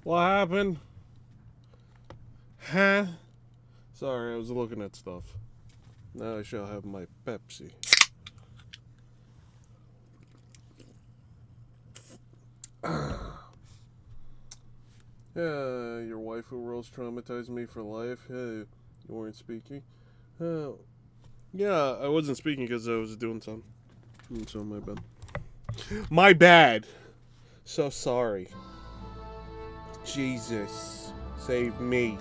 What happened? Huh? Sorry, I was looking at stuff. Now I shall have my Pepsi. Yeah, your wife who roles traumatized me for life. Hey, you weren't speaking. Yeah, I wasn't speaking because I was doing something. So my bad. My bad. So sorry. Jesus, save me.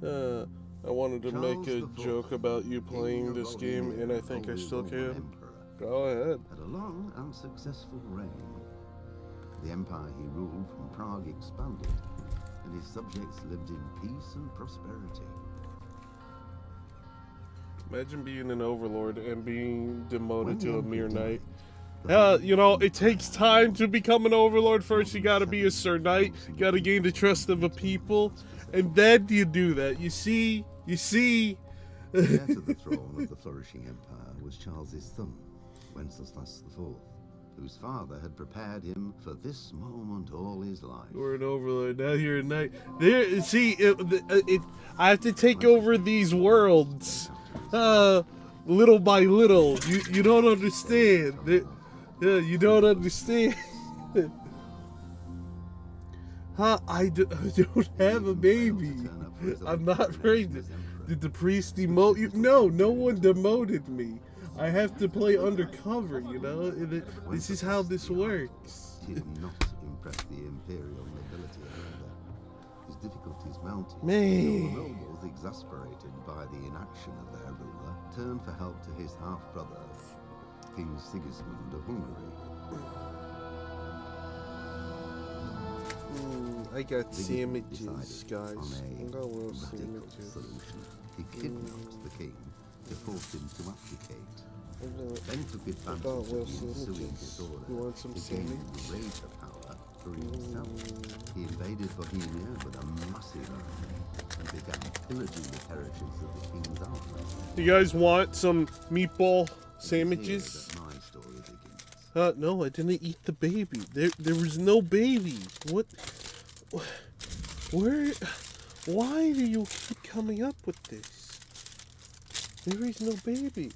I wanted to make a joke about you playing this game, and I think I still can. Go ahead. Had a long, unsuccessful reign. The empire he ruled from Prague expanded, and his subjects lived in peace and prosperity. Imagine being an overlord and being demoted to a mere knight. died, You know, it takes time to become an overlord. First, you gotta be a Sir Knight, you gotta gain the trust of a people, and then you do that. You see? The heir to the throne of the flourishing empire was Charles's son, Wenceslas IV, whose father had prepared him for this moment all his life. You're an overlord, now you're a knight. There, see, I have to take over these worlds, little by little. You don't understand. You don't understand. I don't have a baby. I'm not pregnant. Did the priest demote you? No one demoted me. I have to play undercover, you know? This is how this works. He did not impress the imperial nobility either. His difficulties mounted. Man. The nobles, exasperated by the inaction of their ruler, turned for help to his half-brother, King Sigismund of Hungary. I got sandwiches, guys. On I got little radical sandwiches. solution. He kidnapped the king to force him to abdicate. Then took advantage of the ensuing disorder You want some to gain sandwich? greater power for himself. He invaded Bohemia with a massive army and began pillaging the territories of the king's army. You guys want some meatball sandwiches? It's here that my story begins. No, I didn't eat the baby. There was no baby. What? Where? Why do you keep coming up with this? There is no baby.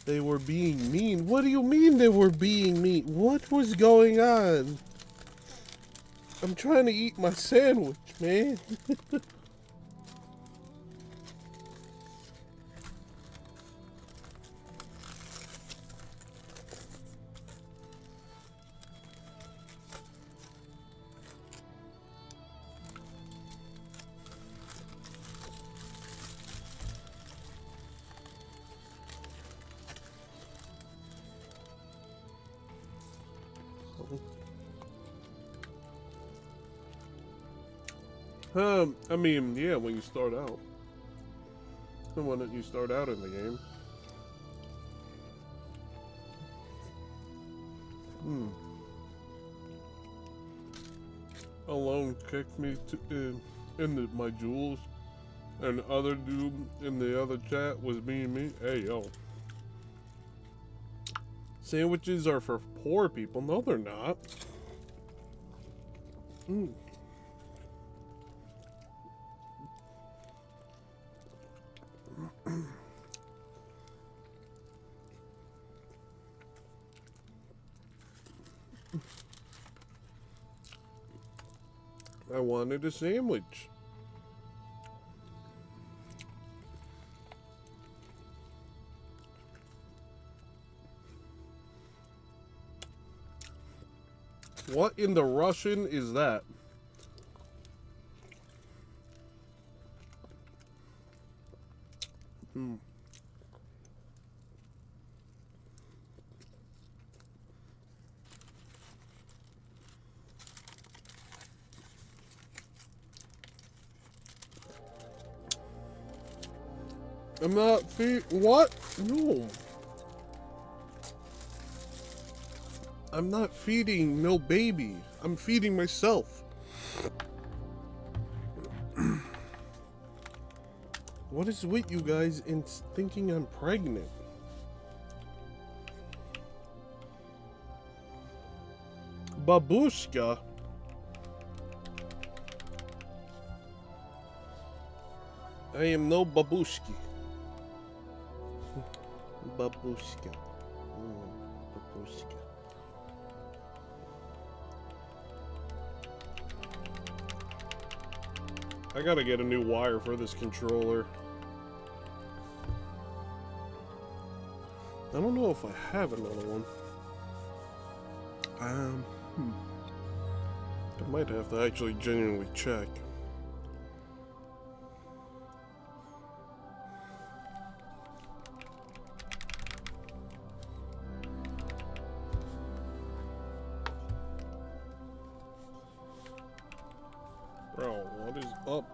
They were being mean. What do you mean they were being mean? What was going on? I'm trying to eat my sandwich, man. I mean, yeah, when you start out. And when you start out in the game. Alone kicked me into my jewels, and the other dude in the other chat was being me. Hey, yo. Sandwiches are for poor people. No, they're not. I wanted a sandwich. What in the Russian is that? I'm not what? No. I'm not feeding no baby. I'm feeding myself. What What is with you guys in thinking I'm pregnant? Babushka? I am no babushki. Babushka. Babushka. I gotta get a new wire for this controller. I don't know if I have another one. I might have to actually genuinely check. Bro, what is up?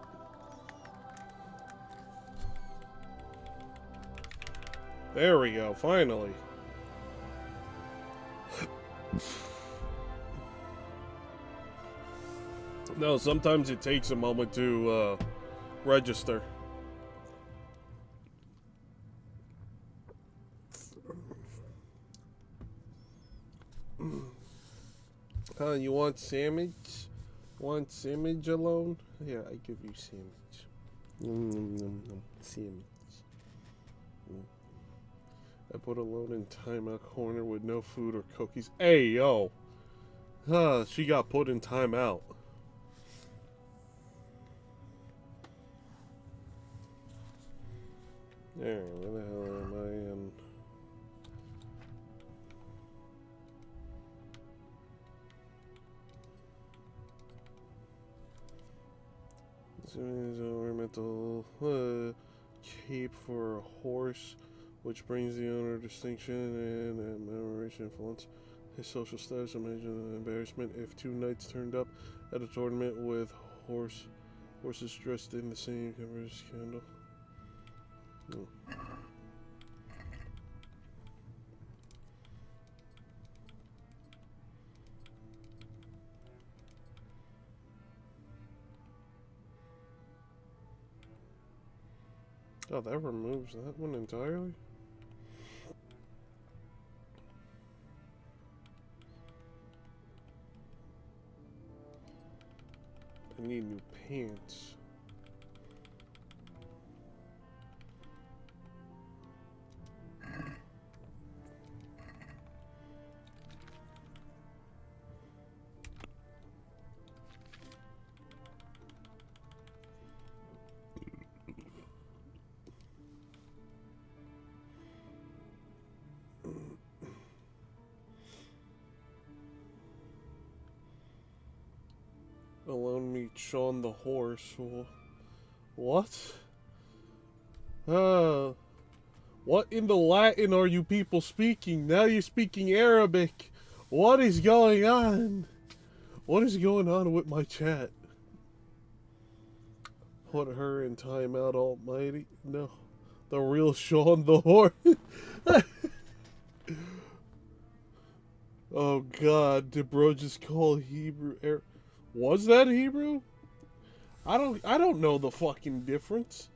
There we go, finally. No, sometimes it takes a moment to register. You want sandwich? Want sandwich alone? Yeah, I give you sandwich. Sandwich. I put alone in timeout corner with no food or cookies. Hey, yo. She got put in timeout. There, where the hell am I in? This is ornamental cape for a horse, which brings the owner distinction and admiration influence. His social status, imagine embarrassment if two knights turned up at a tournament with horses dressed in the same cover as candle. Oh, that removes that one entirely? I need new pants. Alone meet Sean the horse. What? What in the Latin are you people speaking? Now you're speaking Arabic. What is going on? What is going on with my chat? Put her in timeout, almighty. No. The real Sean the horse. Oh god, did bro just call Hebrew Was that Hebrew? I don't know the fucking difference.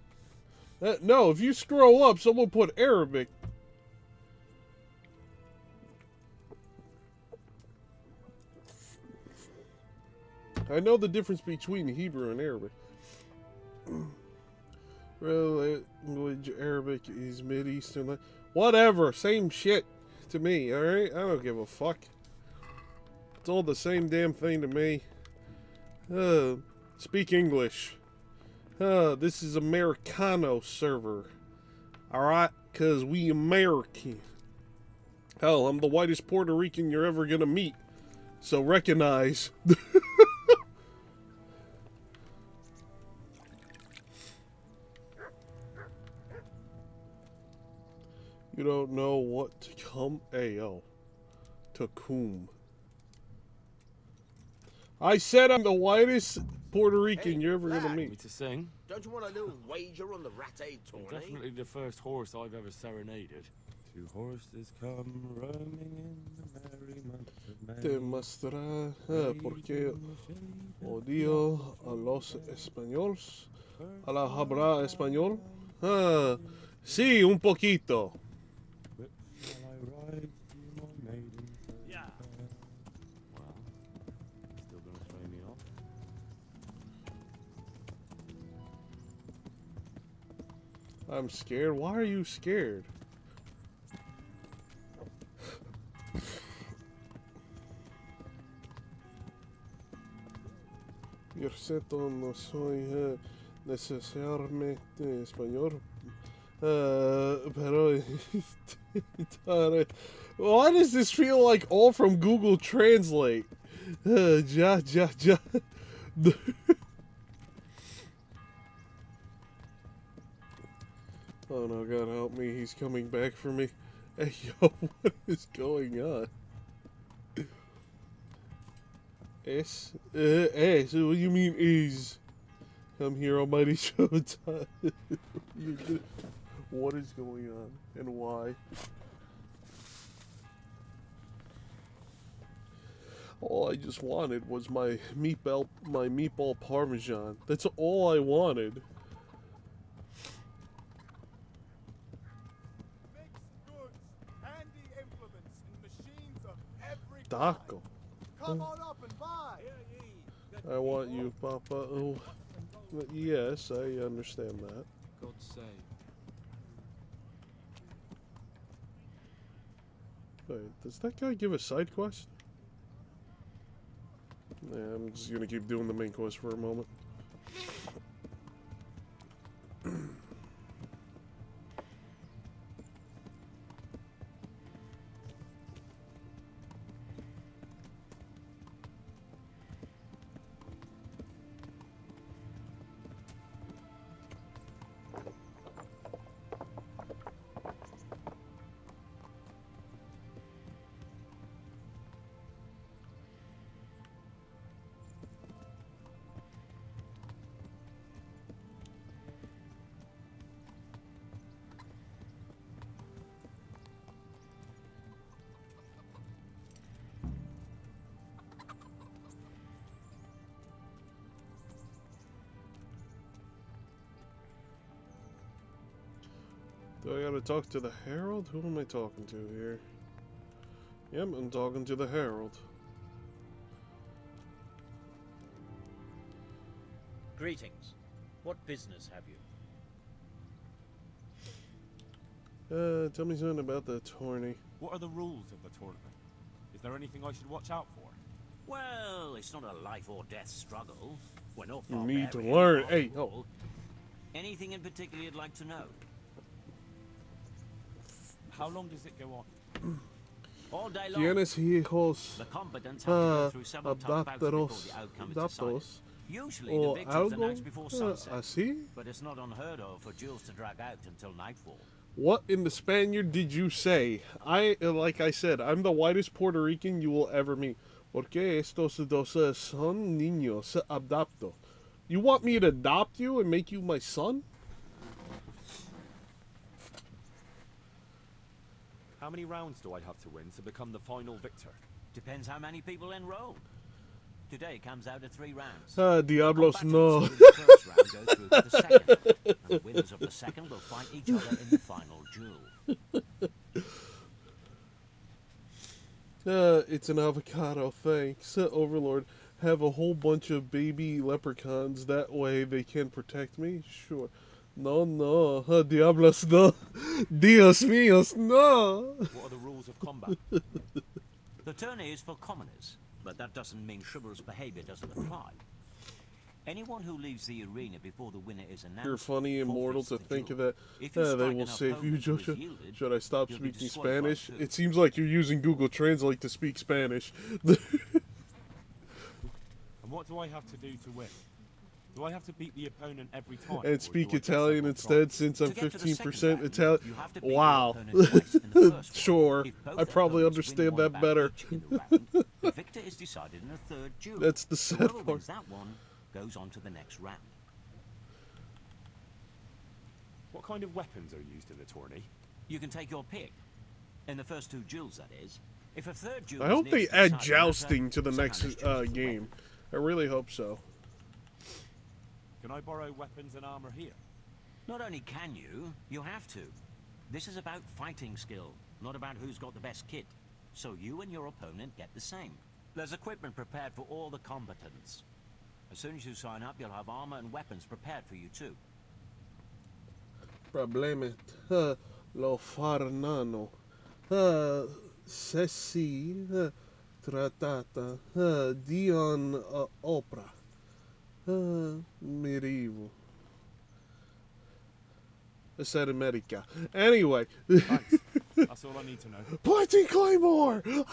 No, if you scroll up, someone put Arabic. I know the difference between Hebrew and Arabic. Real language Arabic is Mid-Eastern. Whatever, same shit to me, alright? I don't give a fuck. It's all the same damn thing to me. Speak English. This is Americano server. Alright? Because we American. Hell, I'm the whitest Puerto Rican you're ever gonna meet. So recognize. You don't know what to come. Ayo. Tacum. I said I'm the whitest Puerto Rican you're ever gonna meet. Me to sing? Don't you want a little wager on the rat-aid You're tourney? definitely the first horse I've ever serenaded. Two horses come roaming in the merry month of May. Demostrará porque odio a los españoles. A la habla español. Sí, un poquito. Which shall I ride to my maiden fair? Yeah. Well, still gonna throw me off? I'm scared. Why are you scared? Yo siento no soy necesariamente español. Pero why does this feel like all from Google Translate? Ja. Oh no, God help me, he's coming back for me. Hey, yo, what is going on? S? So what do you mean is? Come here, almighty Showtime. What is going on, and why? All I just wanted was my meatball parmesan. That's all I wanted. Mixed goods, handy implements, and machines of every Taco. Come on up and buy. I want you, Papa. Oh, yes, I understand that. God save. Wait, does that guy give a side quest? Nah, I'm just gonna keep doing the main quest for a moment. Do I gotta talk to the Herald? Who am I talking to here? Yep, I'm talking to the Herald. Greetings. What business have you? Tell me something about the tourney. What are the rules of the tournament? Is there anything I should watch out for? Well, it's not a life or death struggle. We're not You need to barbarians, learn. after Hey, oh. all. Anything in particular you'd like to know? How long does it go on? All day long. ¿Tienes hijos The combatants have to go through several tough bouts before adaptados, the outcome is decided. adaptos, Usually o the victor's algo announced before sunset, así? but it's not unheard of for duels to drag out until nightfall. What in the Spaniard did you say? Like I said, I'm the whitest Puerto Rican you will ever meet. Porque estos dos son niños adapto. You want me to adopt you and make you my son? How many rounds do I have to win to become the final victor? Depends how many people enroll. Today it comes out of 3 rounds. Diablos, Combatants no. who win the first round go through to the second, and the winners of the second will fight each other in the final duel. It's an avocado, thanks. Overlord, have a whole bunch of baby leprechauns. That way they can protect me? Sure. No. Diablos, no. Dios míos, no. What are the rules of combat? The tourney is for commoners, but that doesn't mean chivalrous behavior doesn't apply. Anyone who leaves the arena before the winner is announced. You're funny, immortal, to forfeits the think of duel. that. If you They strike will an save you, opponent who is Joshua. yielded, Should I stop you'll be speaking disqualified Spanish? too. It seems like you're using Google Translate to speak Spanish. And what do I have to do to win? Do I have to beat the opponent every time? or And do speak I get Italian several instead, tries? since I'm To get to the 15% second round, Italian. you have to beat your Wow. opponent twice in the first one. Sure. If both I probably opponents win understand one that bout better. each in the round, the victor is decided in a third duel. That's the sad Whoever part. wins that one goes on to the next round. What kind of weapons are used in the tourney? You can take your pick. In the first 2 duels, that is. If a third duel I is hope needed they to add decide the jousting matter, to the someone next has chosen the game. weapon. I really hope so. Can I borrow weapons and armor here? Not only can you, you have to. This is about fighting skill, not about who's got the best kit. So you and your opponent get the same. There's equipment prepared for all the combatants. As soon as you sign up, you'll have armor and weapons prepared for you too. Problemet. Lo farnano. Sessi. Trattata. Dion opera. Mirivo. I said America. Anyway. Thanks. That's all I need to know. Planting Claymore! Take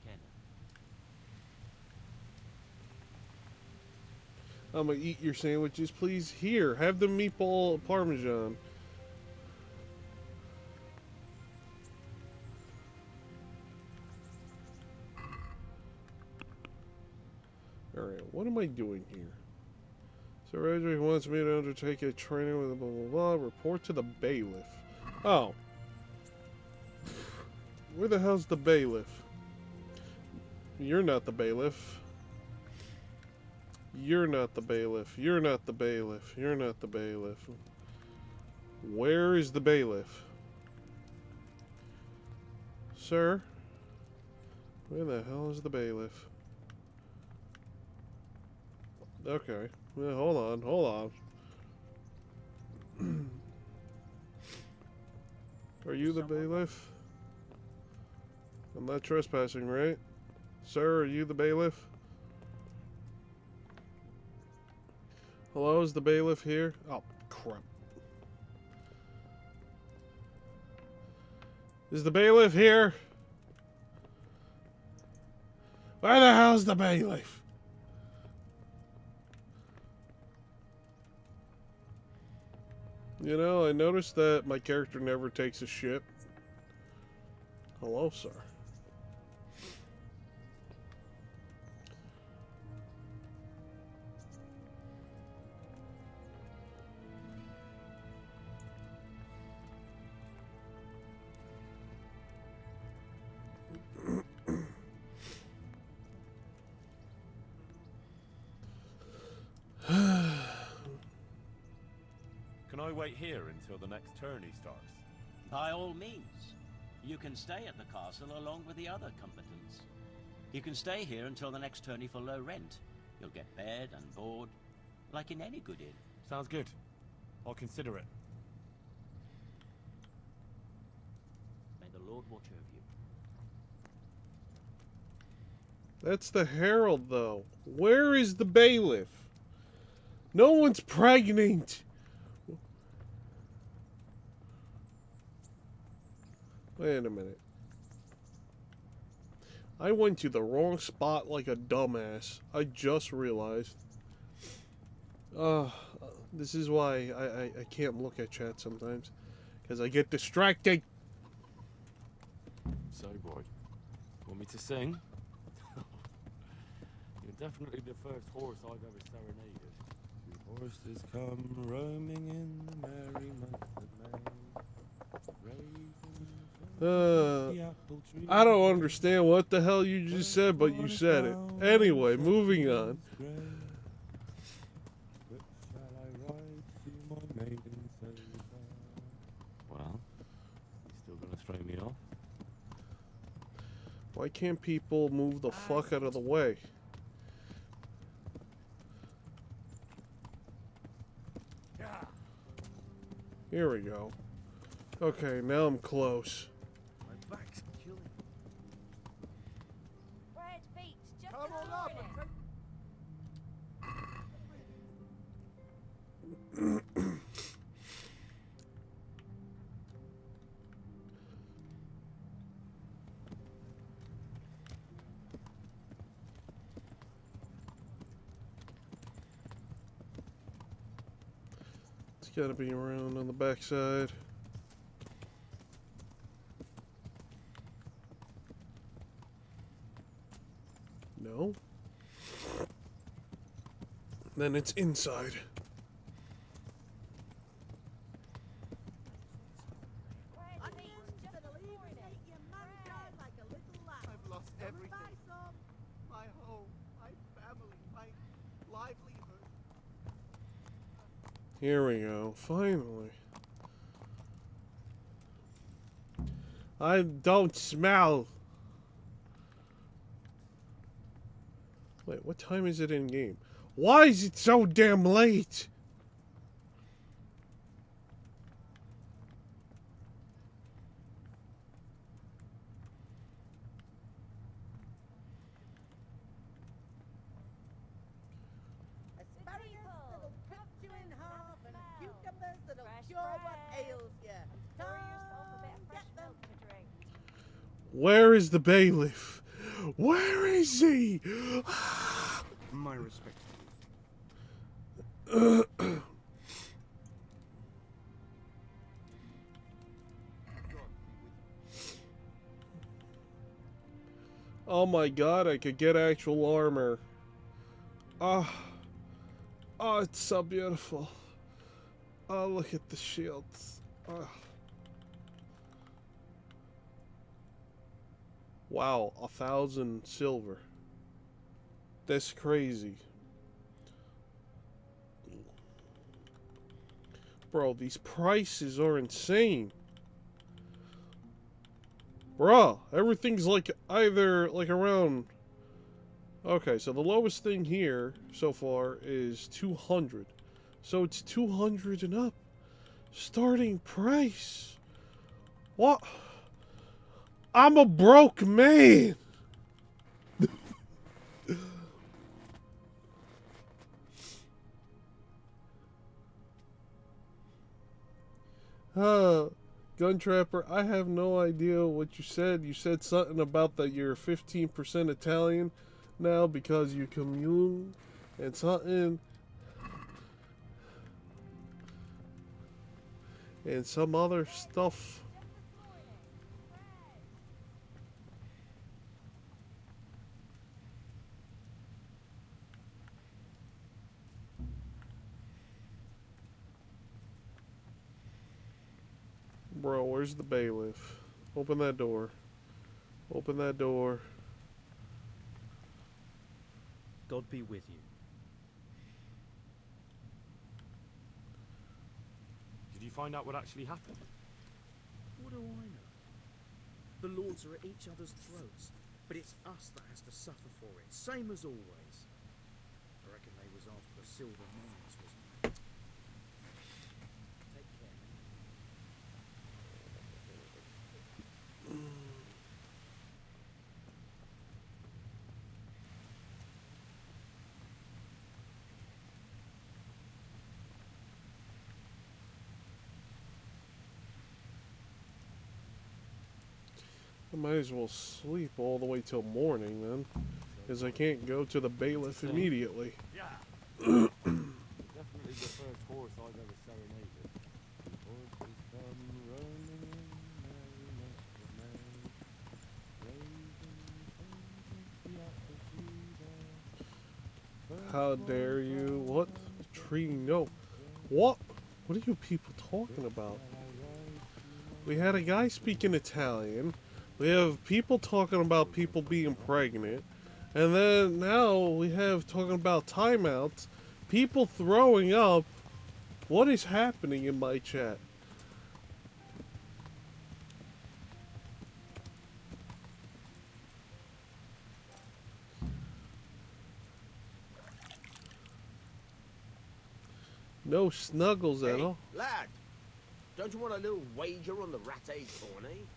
care now. I'm gonna eat your sandwiches, please. Here, have the meatball parmesan. Alright, what am I doing here? So Roderick wants me to undertake a training with blah blah blah. Report to the bailiff. Oh. Where the hell's the bailiff? You're not the bailiff. You're not the bailiff. You're not the bailiff. You're not the bailiff. Where is the bailiff? Sir? Where the hell is the bailiff? Okay. Well, hold on. Hold on. Are you the bailiff? I'm not trespassing, right? Sir, are you the bailiff? Hello, is the bailiff here? Oh, crap. Is the bailiff here? Where the hell's the bailiff? You know, I noticed that my character never takes a shit. Hello, sir. Can I wait here until the next tourney starts? By all means. You can stay at the castle along with the other combatants. You can stay here until the next tourney for low rent. You'll get bed and board, like in any good inn. Sounds good. I'll consider it. May the Lord watch over you. That's the herald, though. Where is the bailiff? No one's pregnant. Wait a minute. I went to the wrong spot like a dumbass. I just realized. This is why I can't look at chat sometimes. Because I get distracted. So, boy, want me to sing? You're definitely the first horse I've ever serenaded. Two horses come roaming in the merry month of May. I don't understand what the hell you just said, but you said it. Anyway, moving on. Well, you still gonna throw me off? Why can't people move the fuck out of the way? Here we go. Okay, now I'm close. My back's killing me. Red feet, just Come on up and take. It's gotta be around on the backside. No. Then it's inside. Red feet, just I've lost everything. My home, my family, my Here we go. Finally. I don't smell. Wait, what time is it in game? Why is it so damn late? Asparagus that'll cut you in half, and smell. cucumbers that'll Fresh cure what bread. ails you. Pour yourself a bit of Get fresh them. milk to drink. Where is the bailiff? Where is he? My respects to you. Oh my god, I could get actual armor. Ah. Oh, it's so beautiful. Oh, look at the shields. Ah. Wow, 1,000 silver. That's crazy. Bro, these prices are insane. Bruh, everything's like either like around... Okay, so the lowest thing here so far is 200. So it's 200 and up. Starting price. What? I'm a broke man. Gun Trapper, I have no idea what you said. You said something about that you're 15% Italian now because you commune and something. And some other stuff. Bro, where's the bailiff? Open that door. Open that door. God be with you. Did you find out what actually happened? What do I know? The lords are at each other's throats, but it's us that has to suffer for it, same as always. I reckon they was after the silver mines, wasn't they? Take care. I might as well sleep all the way till morning then, because I can't go to the bailiff immediately. Yeah. Definitely the first horse I've ever serenaded. Horses come roaming in, merry month of May. Raven comes the apple How dare you? What? Tree? No. What? What are you people talking about? We had a guy speaking Italian. We have people talking about people being pregnant. And then now we have talking about timeouts. People throwing up. What is happening in my chat? No snuggles at all. Lad, don't you want a little wager on the rat-age Thorny?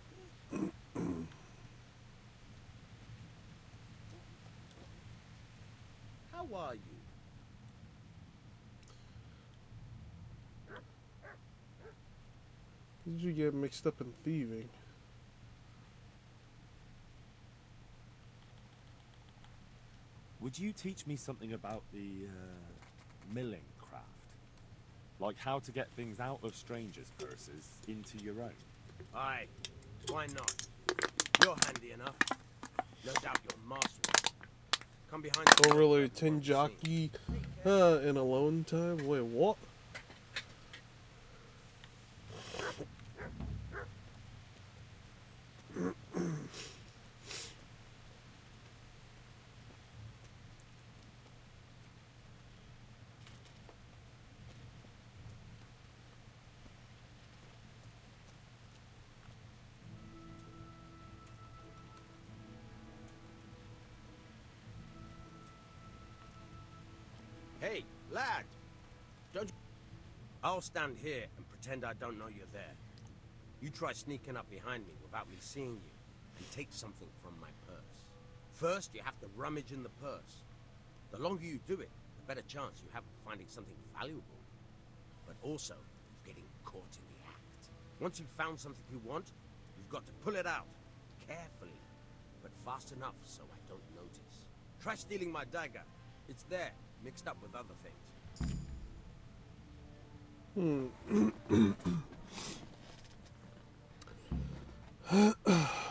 How are you? Did you get mixed up in thieving? Would you teach me something about the milling craft? Like how to get things out of strangers' purses into your own? Aye, why not? You're handy enough. No doubt you'll master it. Come behind the Overlay curtain and watch the scene. Tenjaki in alone time? Wait, what? Hey, lad! Don't you... I'll stand here and pretend I don't know you're there. You try sneaking up behind me without me seeing you, and take something from my purse. First, you have to rummage in the purse. The longer you do it, the better chance you have of finding something valuable. But also, of getting caught in the act. Once you've found something you want, you've got to pull it out. Carefully, but fast enough so I don't notice. Try stealing my dagger. It's there, mixed up with other things.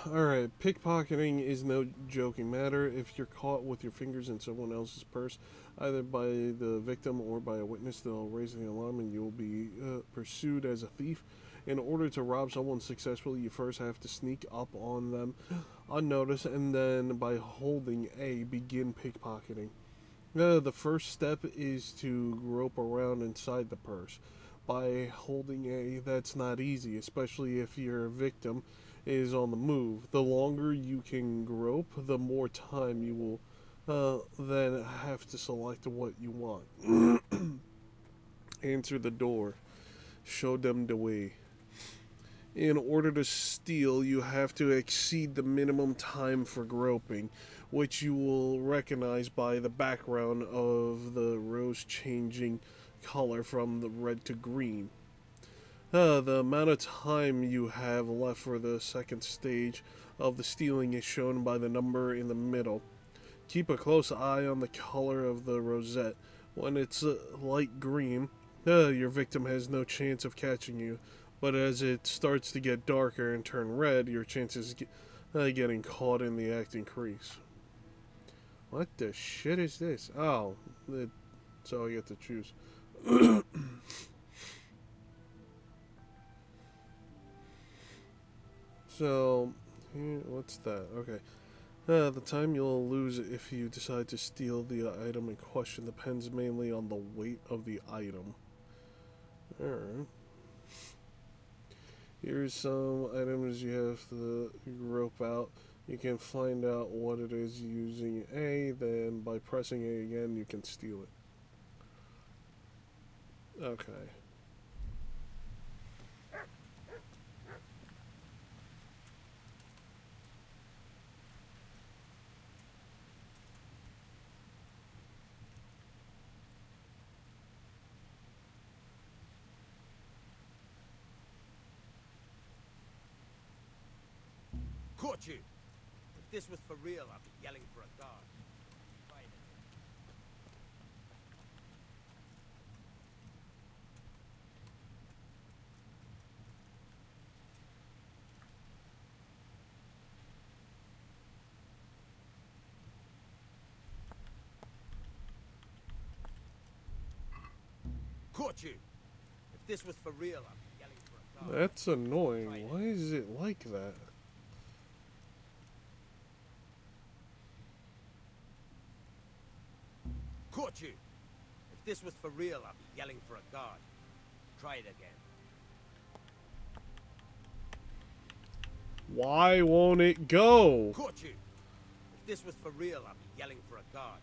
Alright, pickpocketing is no joking matter. If you're caught with your fingers in someone else's purse, either by the victim or by a witness, they'll raise the alarm and you'll be pursued as a thief. In order to rob someone successfully, you first have to sneak up on them unnoticed, and then by holding A, begin pickpocketing. The first step is to grope around inside the purse. By holding A, that's not easy, especially if your victim is on the move. The longer you can grope, the more time you will then have to select what you want. Answer the door. Show them the way. In order to steal, you have to exceed the minimum time for groping, which you will recognize by the background of the rose changing color from the red to green. The amount of time you have left for the second stage of the stealing is shown by the number in the middle. Keep a close eye on the color of the rosette. When it's light green, your victim has no chance of catching you, but as it starts to get darker and turn red, your chances of getting caught in the act increase. What the shit is this? Oh, so I get to choose. So, what's that? Okay. The time you'll lose if you decide to steal the item in question depends mainly on the weight of the item. Alright. Here's some items you have to grope out. You can find out what it is using A, then by pressing A again, you can steal it. Okay. Caught you! If this was for real, I'd be yelling for a guard. Right. Caught you! If this was for real, I'd be yelling for a guard. That's annoying. Why is it like that? Caught you! If this was for real, I'd be yelling for a guard. Try it again. Why won't it go? Caught you! If this was for real, I'd be yelling for a guard.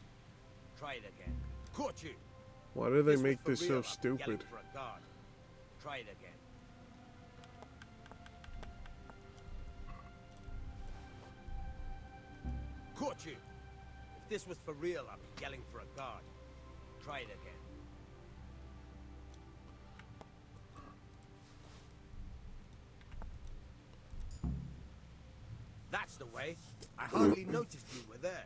Try it again. Caught you! Why do they If make was this for real, so I'd be yelling stupid? for a guard. Try it again. Caught you! If this was for real, I'd be yelling for a guard. Try it again. That's the way. I hardly noticed you were there.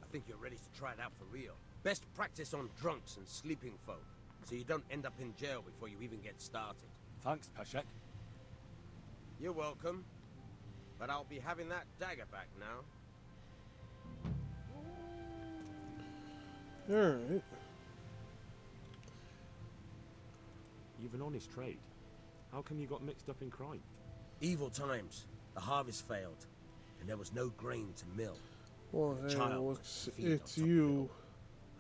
I think you're ready to try it out for real. Best practice on drunks and sleeping folk, so you don't end up in jail before you even get started. Thanks, Peshek. You're welcome. But I'll be having that dagger back now. Alright. You've an honest trade. How come you got mixed up in crime? Evil times. The harvest failed, and there was no grain to mill. Well, The hey, child looks, was feeding on it's top of it you, all.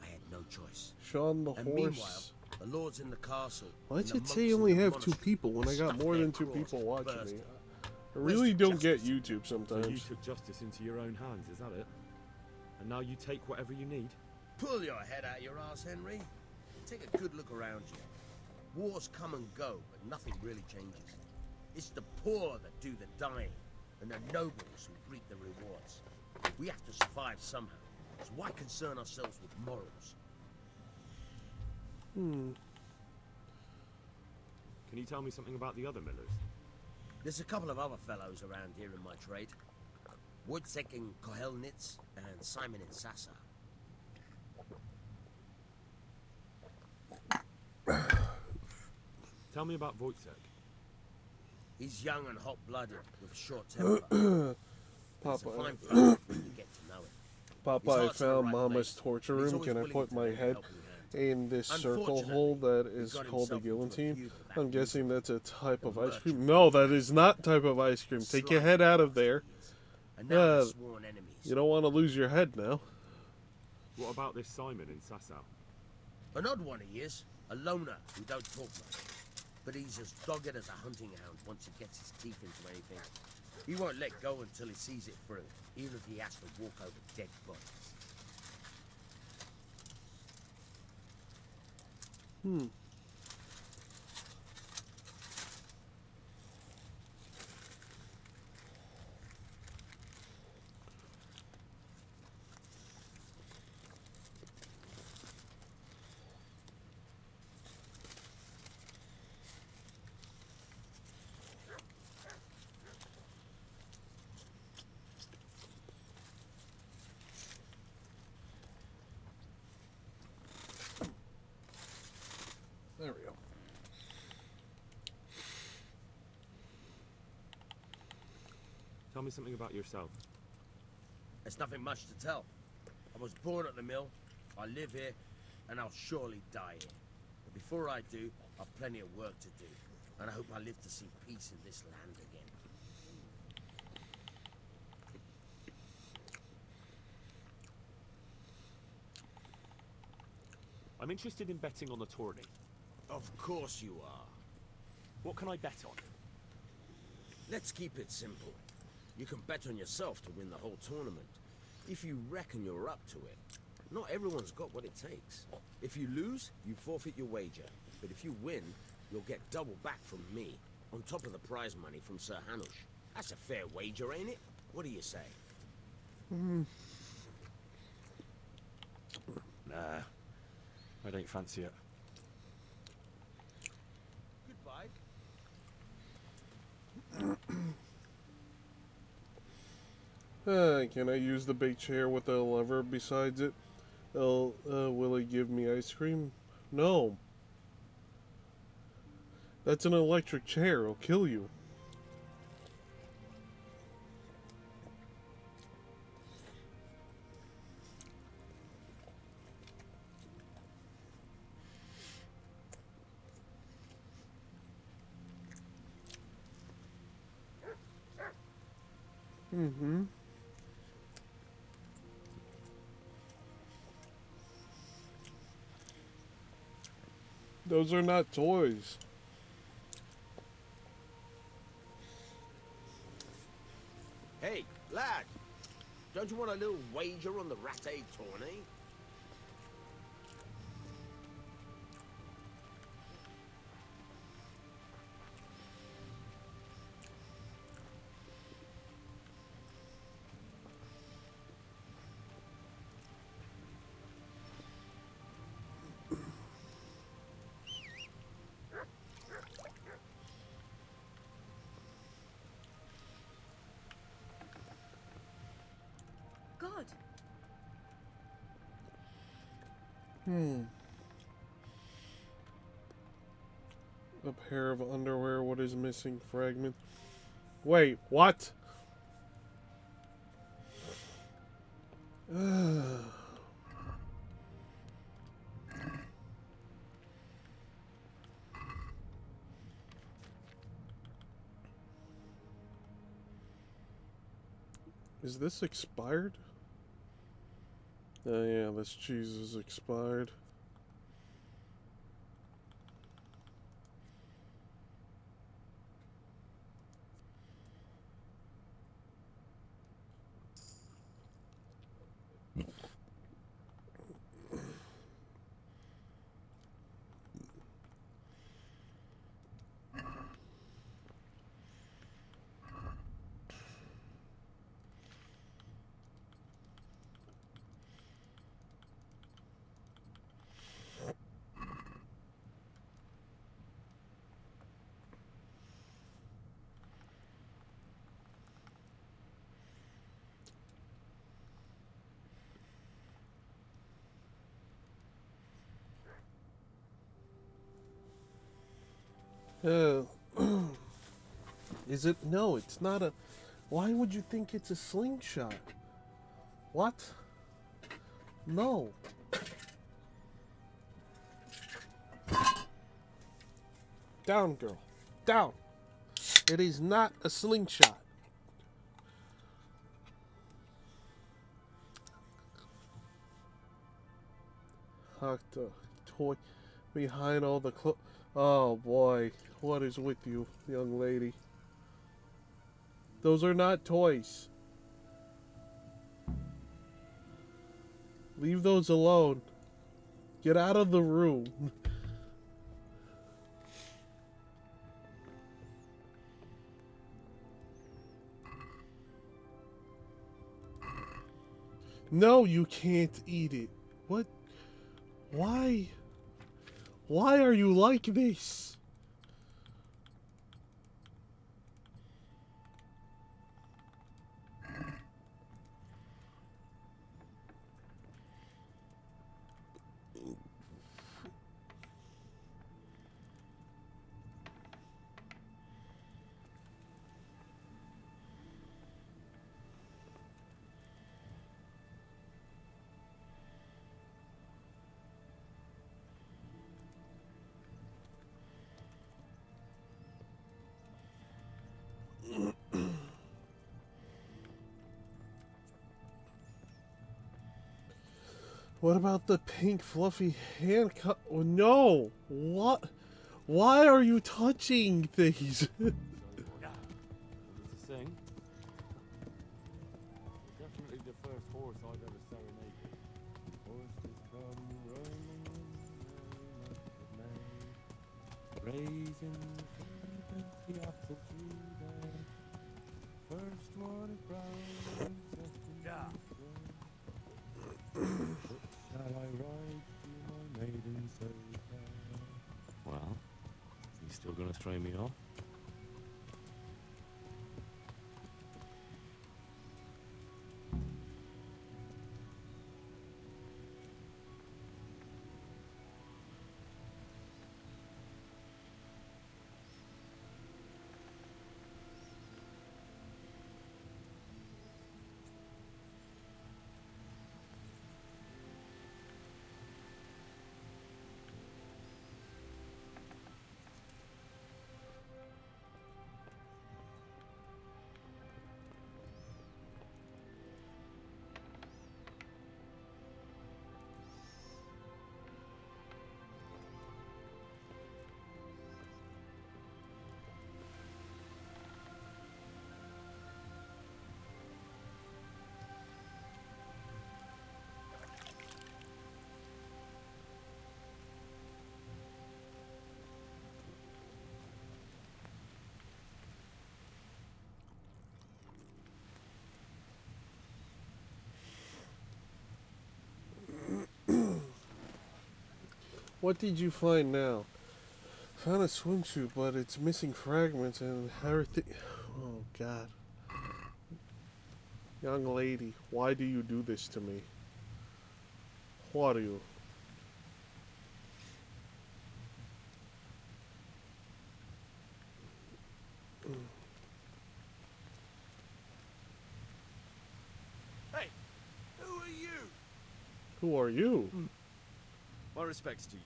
I had no choice. Sean the And meanwhile, horse. the lords in the castle. Why and did the it say monks you in only the have 2 monastery people when I got stuffed more their than 2 claws people to watching bursting. me? I really don't get YouTube So you sometimes. took justice into your own hands, is that it? And now you take whatever you need? Pull your head out your ass, Henry. Take a good look around you. Wars come and go, but nothing really changes. It's the poor that do the dying, and the nobles who reap the rewards. We have to survive somehow, so why concern ourselves with morals? Can you tell me something about the other millers? There's a couple of other fellows around here in my trade. Wojciech in Kohelnitz and Simon in Sassa. Tell me about Wojciech. He's young and hot-blooded, with a short temper. He's a Papa, fine fellow when you get to know him. Papa, I heart's in the found right Mama's place. torture He's room. always Can I willing put to my lend a head helping hand. in this circle Unfortunately, hole that he is got called a himself into a guillotine? feud with that I'm guessing geezer. that's a type of The ice cream. merchant. No, that is not type of ice cream. Take your head out of there. And now they're Uh, sworn enemies. You don't want to lose your head now. What about this Simon in Sasau? An odd one he is. A loner who don't talk much. But he's as dogged as a hunting hound once he gets his teeth into anything. He won't let go until he sees it through, even if he has to walk over dead bodies. There we go. Tell me something about yourself. There's nothing much to tell. I was born at the mill, I live here, and I'll surely die here. But before I do, I've plenty of work to do, and I hope I live to see peace in this land again. I'm interested in betting on the tourney. Of course you are. What can I bet on? Let's keep it simple. You can bet on yourself to win the whole tournament. If you reckon you're up to it. Not everyone's got what it takes. If you lose, you forfeit your wager. But if you win, you'll get double back from me, on top of the prize money from Sir Hanush. That's a fair wager, ain't it? What do you say? Nah, I don't fancy it. Goodbye. Can I use the big chair with the lever besides it? Will it give me ice cream? No. That's an electric chair. It'll kill you. Mm-hmm. Those are not toys. Hey, lad. Don't you want a little wager on the Ratte tourney? God. A pair of underwear. What is missing? Fragment. Wait, what? Is this expired? Oh yeah, this cheese is expired. Uh, is it? No, it's not a. Why would you think it's a slingshot? What? No. Down, girl. Down. It is not a slingshot. Hucked a toy behind all the clothes. Oh boy, what is with you, young lady? Those are not toys. Leave those alone. Get out of the room. No, you can't eat it. What? Why? Why are you like this? What about the pink fluffy handcuff? Oh, no! What? Why are you touching things? Sing. Definitely the first horse I've ever serenaded. Horses come rolling in the rain of May, raising the apple tree there. First one is brown, second is gray. Shall I ride to my maiden so fair? Well, you still gonna throw me off? What did you find now? Found a swimsuit, but it's missing fragments and everything. Oh, God. Young lady, why do you do this to me? What are you? Hey, who are you? Who are you? My respects to you.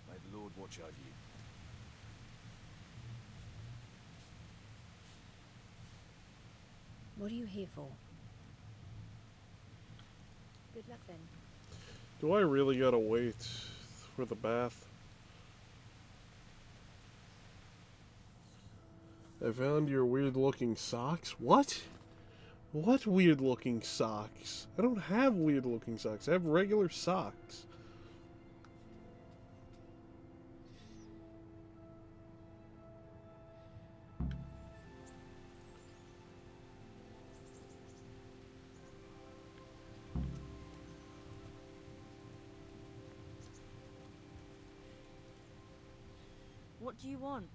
May the Lord watch over you. What are you here for? Good luck then. Do I really gotta wait for the bath? I found your weird looking socks. What? What weird looking socks? I don't have weird looking socks. I have regular socks. What do you want?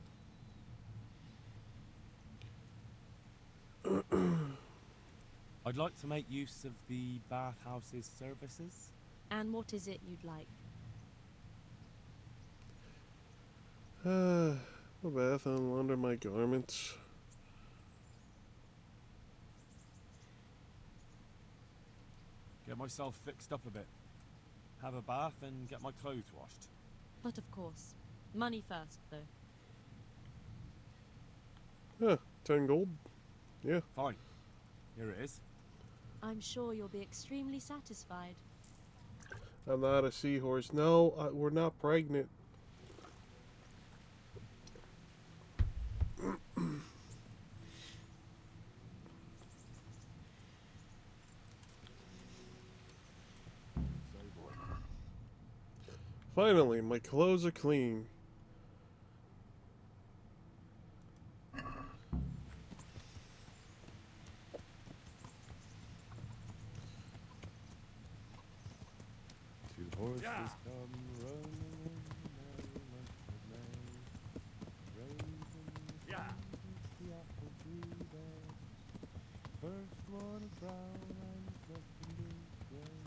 I'd like to make use of the bathhouse's services. And what is it you'd like? A bath and launder my garments. Get myself fixed up a bit. Have a bath and get my clothes washed. But of course. Money first, though. Yeah, 10 gold. Yeah. Fine. Here it is. I'm sure you'll be extremely satisfied. I'm not a seahorse. No, we're not pregnant. Finally, my clothes are clean. Two horses come running in the month of May, raising the apple tree there. First one is brown and second is grey.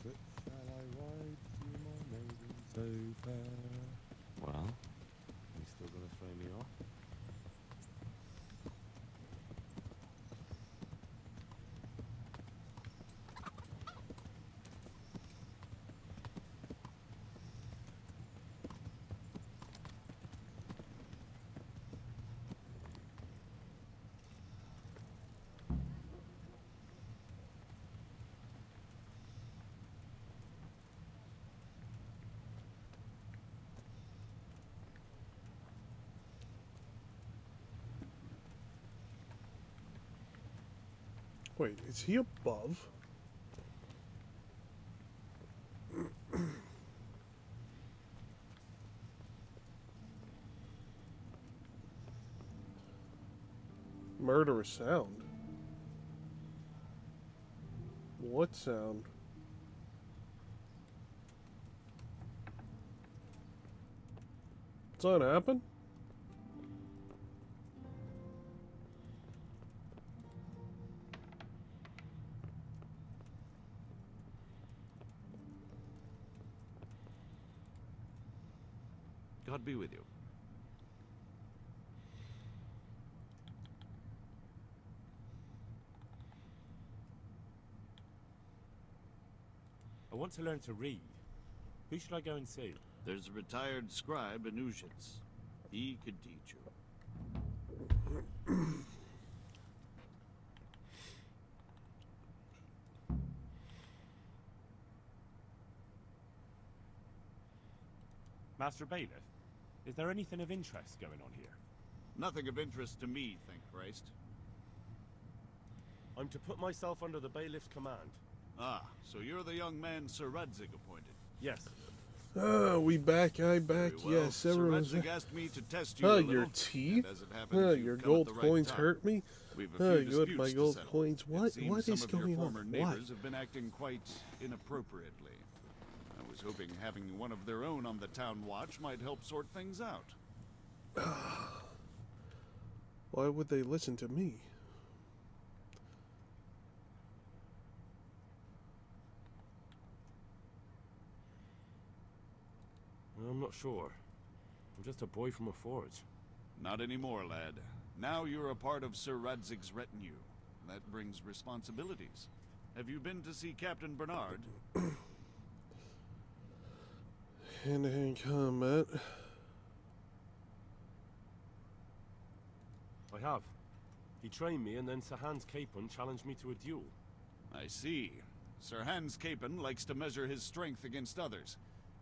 Which shall I ride to my maiden so fair? Well, you still gonna throw me off? Wait, is he above? Murderous sound. What sound? What's that happen? God be with you. I want to learn to read. Who should I go and see? There's a retired scribe in Uzhitz. He could teach you. Master Bailiff, is there anything of interest going on here? Nothing of interest to me, thank Christ. I'm to put myself under the bailiff's command. Ah, so you're the young man Sir Radzig appointed. Yes. We back, I back, Very well. yes, Sir everyone's... Radzig asked me to test you a little, your teeth? and as it happens, you've Your come gold at the right coins time. hurt me? We've a Oh, few good, disputes my to gold settle. coins. It What seems is some of your going former on? neighbors What? have been acting quite inappropriately. I was hoping having one of their own on the town watch might help sort things out. Why would they listen to me? I'm not sure. I'm just a boy from a forge. Not anymore, lad. Now you're a part of Sir Radzig's retinue. That brings responsibilities. Have you been to see Captain Bernard? Hand-to-hand combat. I have. He trained me and then Sir Hans Capon challenged me to a duel. I see. Sir Hans Capon likes to measure his strength against others.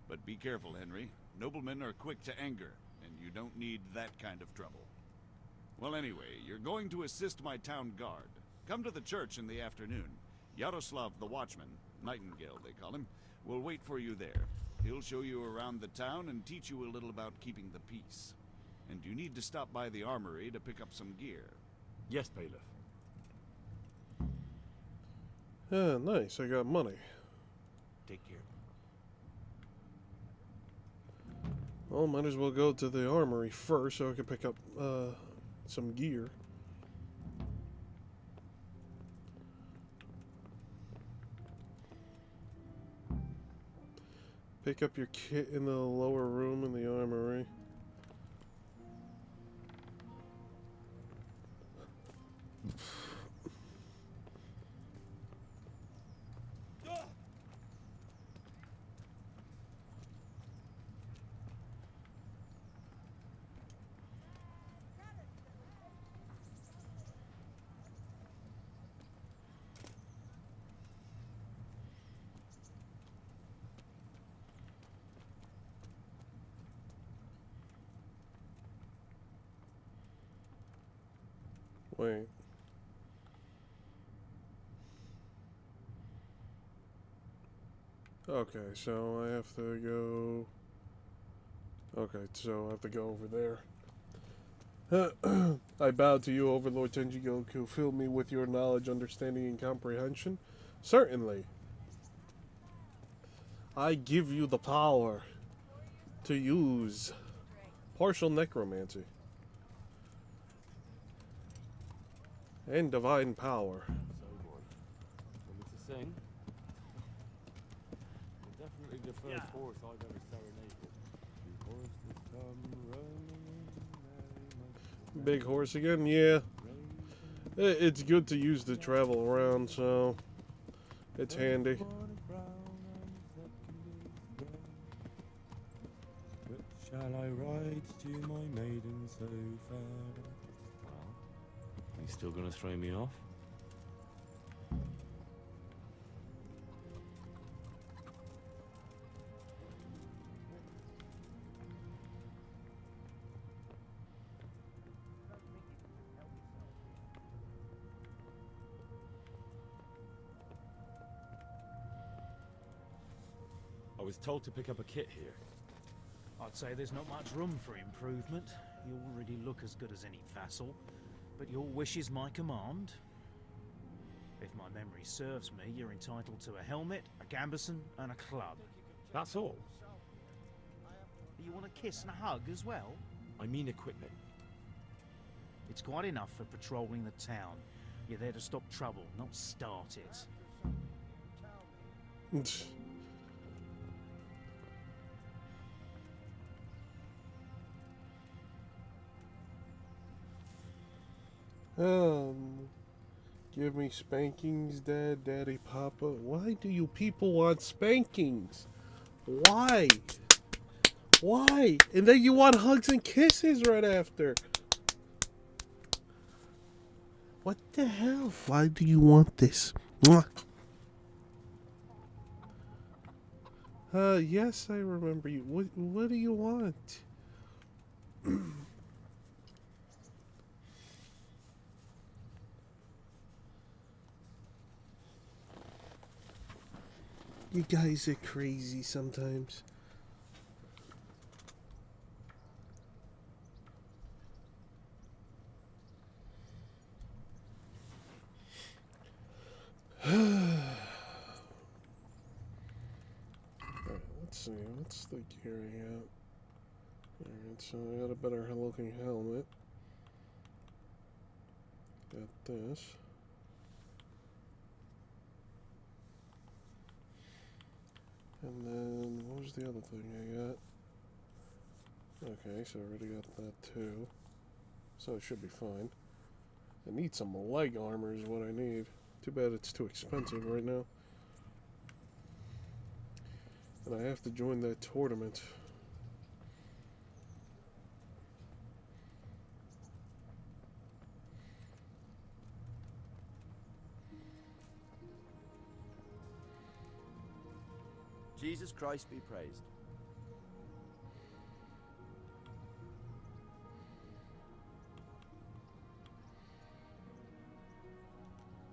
But be careful, Henry. Noblemen are quick to anger, and you don't need that kind of trouble. Well, anyway, you're going to assist my town guard. Come to the church in the afternoon. Yaroslav the Watchman, Nightingale they call him, will wait for you there. He'll show you around the town and teach you a little about keeping the peace. And you need to stop by the armory to pick up some gear. Yes, Bailiff. Ah, nice. I got money. Take care. Well, might as well go to the armory first so I can pick up some gear. Pick up your kit in the lower room in the armory. Wait. Okay, so I have to go... Okay, so I have to go over there. I bow to you, Overlord Tenji Goku. Fill me with your knowledge, understanding, and comprehension. Certainly. I give you the power to use partial necromancy and divine power. So what? Want me to sing? You're definitely the first horse I've ever serenaded. You horses come roaming in, Big horse again? Yeah. It's good to use to travel around, so it's handy. Shall I ride to my maiden so fair? Well, you still gonna throw me off? I was told to pick up a kit here. I'd say there's not much room for improvement. You already look as good as any vassal, but your wish is my command. If my memory serves me, you're entitled to a helmet, a gambeson, and a club. That's all? You want a kiss and a hug as well? I mean equipment. It's quite enough for patrolling the town. You're there to stop trouble, not start it. Give me spankings, Dad, Daddy, Papa. Why do you people want spankings? Why? Why? And then you want hugs and kisses right after. What the hell? Why do you want this? Mwah. Yes, I remember you. What do you want? You guys are crazy sometimes. Alright, let's see. What's the gearing out? Alright, so I got a better looking helmet. Got this. And then, what was the other thing I got? Okay, so I already got that too. So it should be fine. I need some leg armor is what I need. Too bad it's too expensive right now. And I have to join that tournament. Jesus Christ be praised.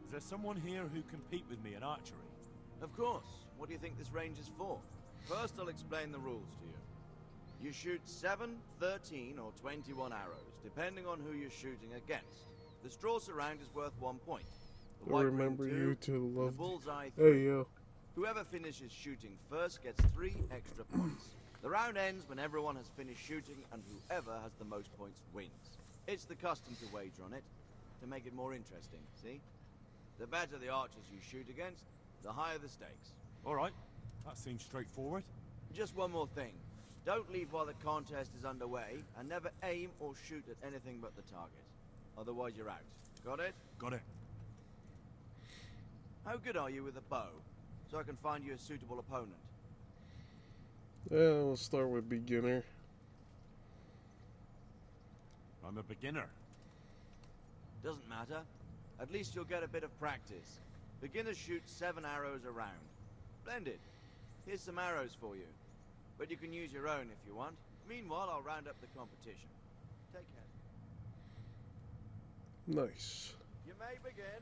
Is there someone here who compete with me in archery? Of course. What do you think this range is for? First, I'll explain the rules to you. You shoot 7, 13, or 21 arrows, depending on who you're shooting against. The straw surround is worth 1 point. The I white remember ring 2, you to and the love. bullseye 3. Hey yo. Whoever finishes shooting first gets 3 extra points. The round ends when everyone has finished shooting, and whoever has the most points wins. It's the custom to wager on it, to make it more interesting, see? The better the archers you shoot against, the higher the stakes. All right, that seems straightforward. just one more thing. Don't leave while the contest is underway, and never aim or shoot at anything but the target. Otherwise you're out. Got it? Got it. How good are you with a bow? So I can find you a suitable opponent. Yeah, we'll start with beginner. I'm a beginner. Doesn't matter. At least you'll get a bit of practice. Beginners shoot 7 arrows a round. Splendid. Here's some arrows for you. But you can use your own if you want. Meanwhile, I'll round up the competition. Take care. Nice. You may begin.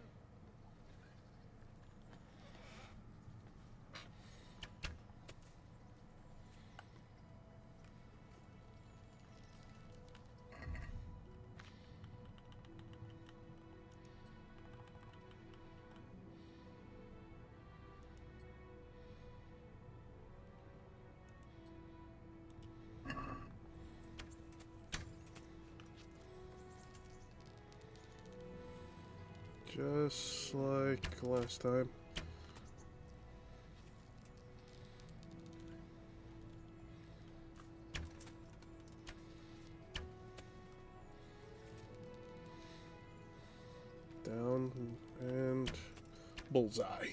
Just like last time. Down and bullseye.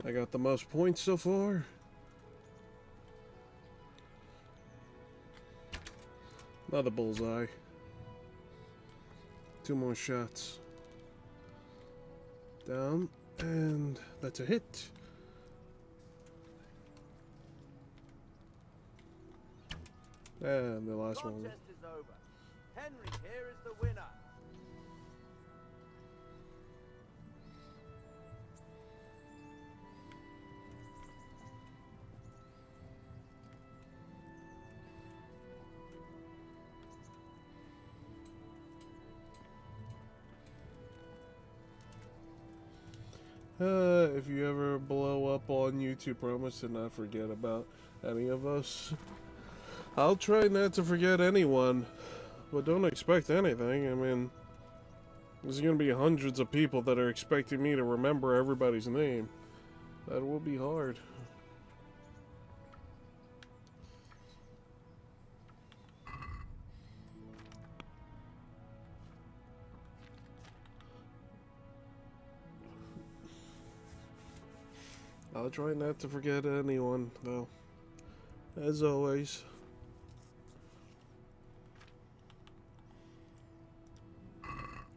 I got the most points so far. Another bullseye. 2 more shots. Down, and that's a hit. And the last one. Contest is over. Henry here is the winner. If you ever blow up on YouTube, promise to not forget about any of us. I'll try not to forget anyone, but don't expect anything. I mean, there's going to be hundreds of people that are expecting me to remember everybody's name. That will be hard. I'll try not to forget anyone, though. As always.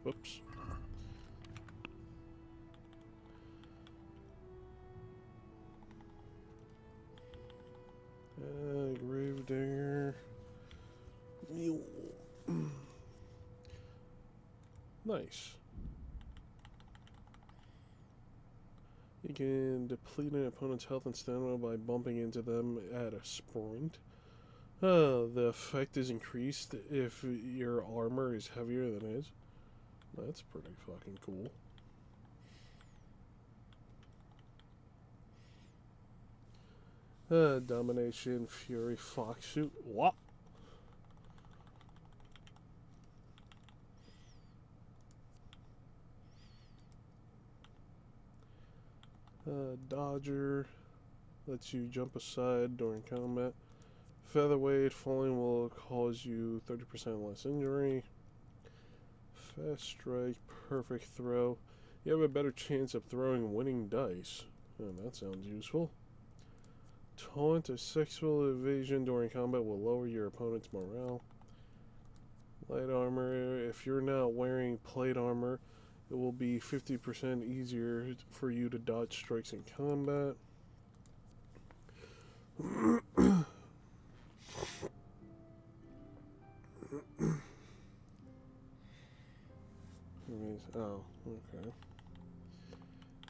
Whoops. Gravedigger. Nice. You can deplete an opponent's health and stamina by bumping into them at a sprint. The effect is increased if your armor is heavier than his. That's pretty fucking cool. Domination, Fury, Fox Suit. What? Dodger lets you jump aside during combat. Featherweight, falling will cause you 30% less injury. Fast strike, perfect throw. You have a better chance of throwing winning dice. Oh, that sounds useful. Taunt, a sexual evasion during combat will lower your opponent's morale. Light armor, if you're not wearing plate armor, it will be 50% easier for you to dodge strikes in combat. Oh,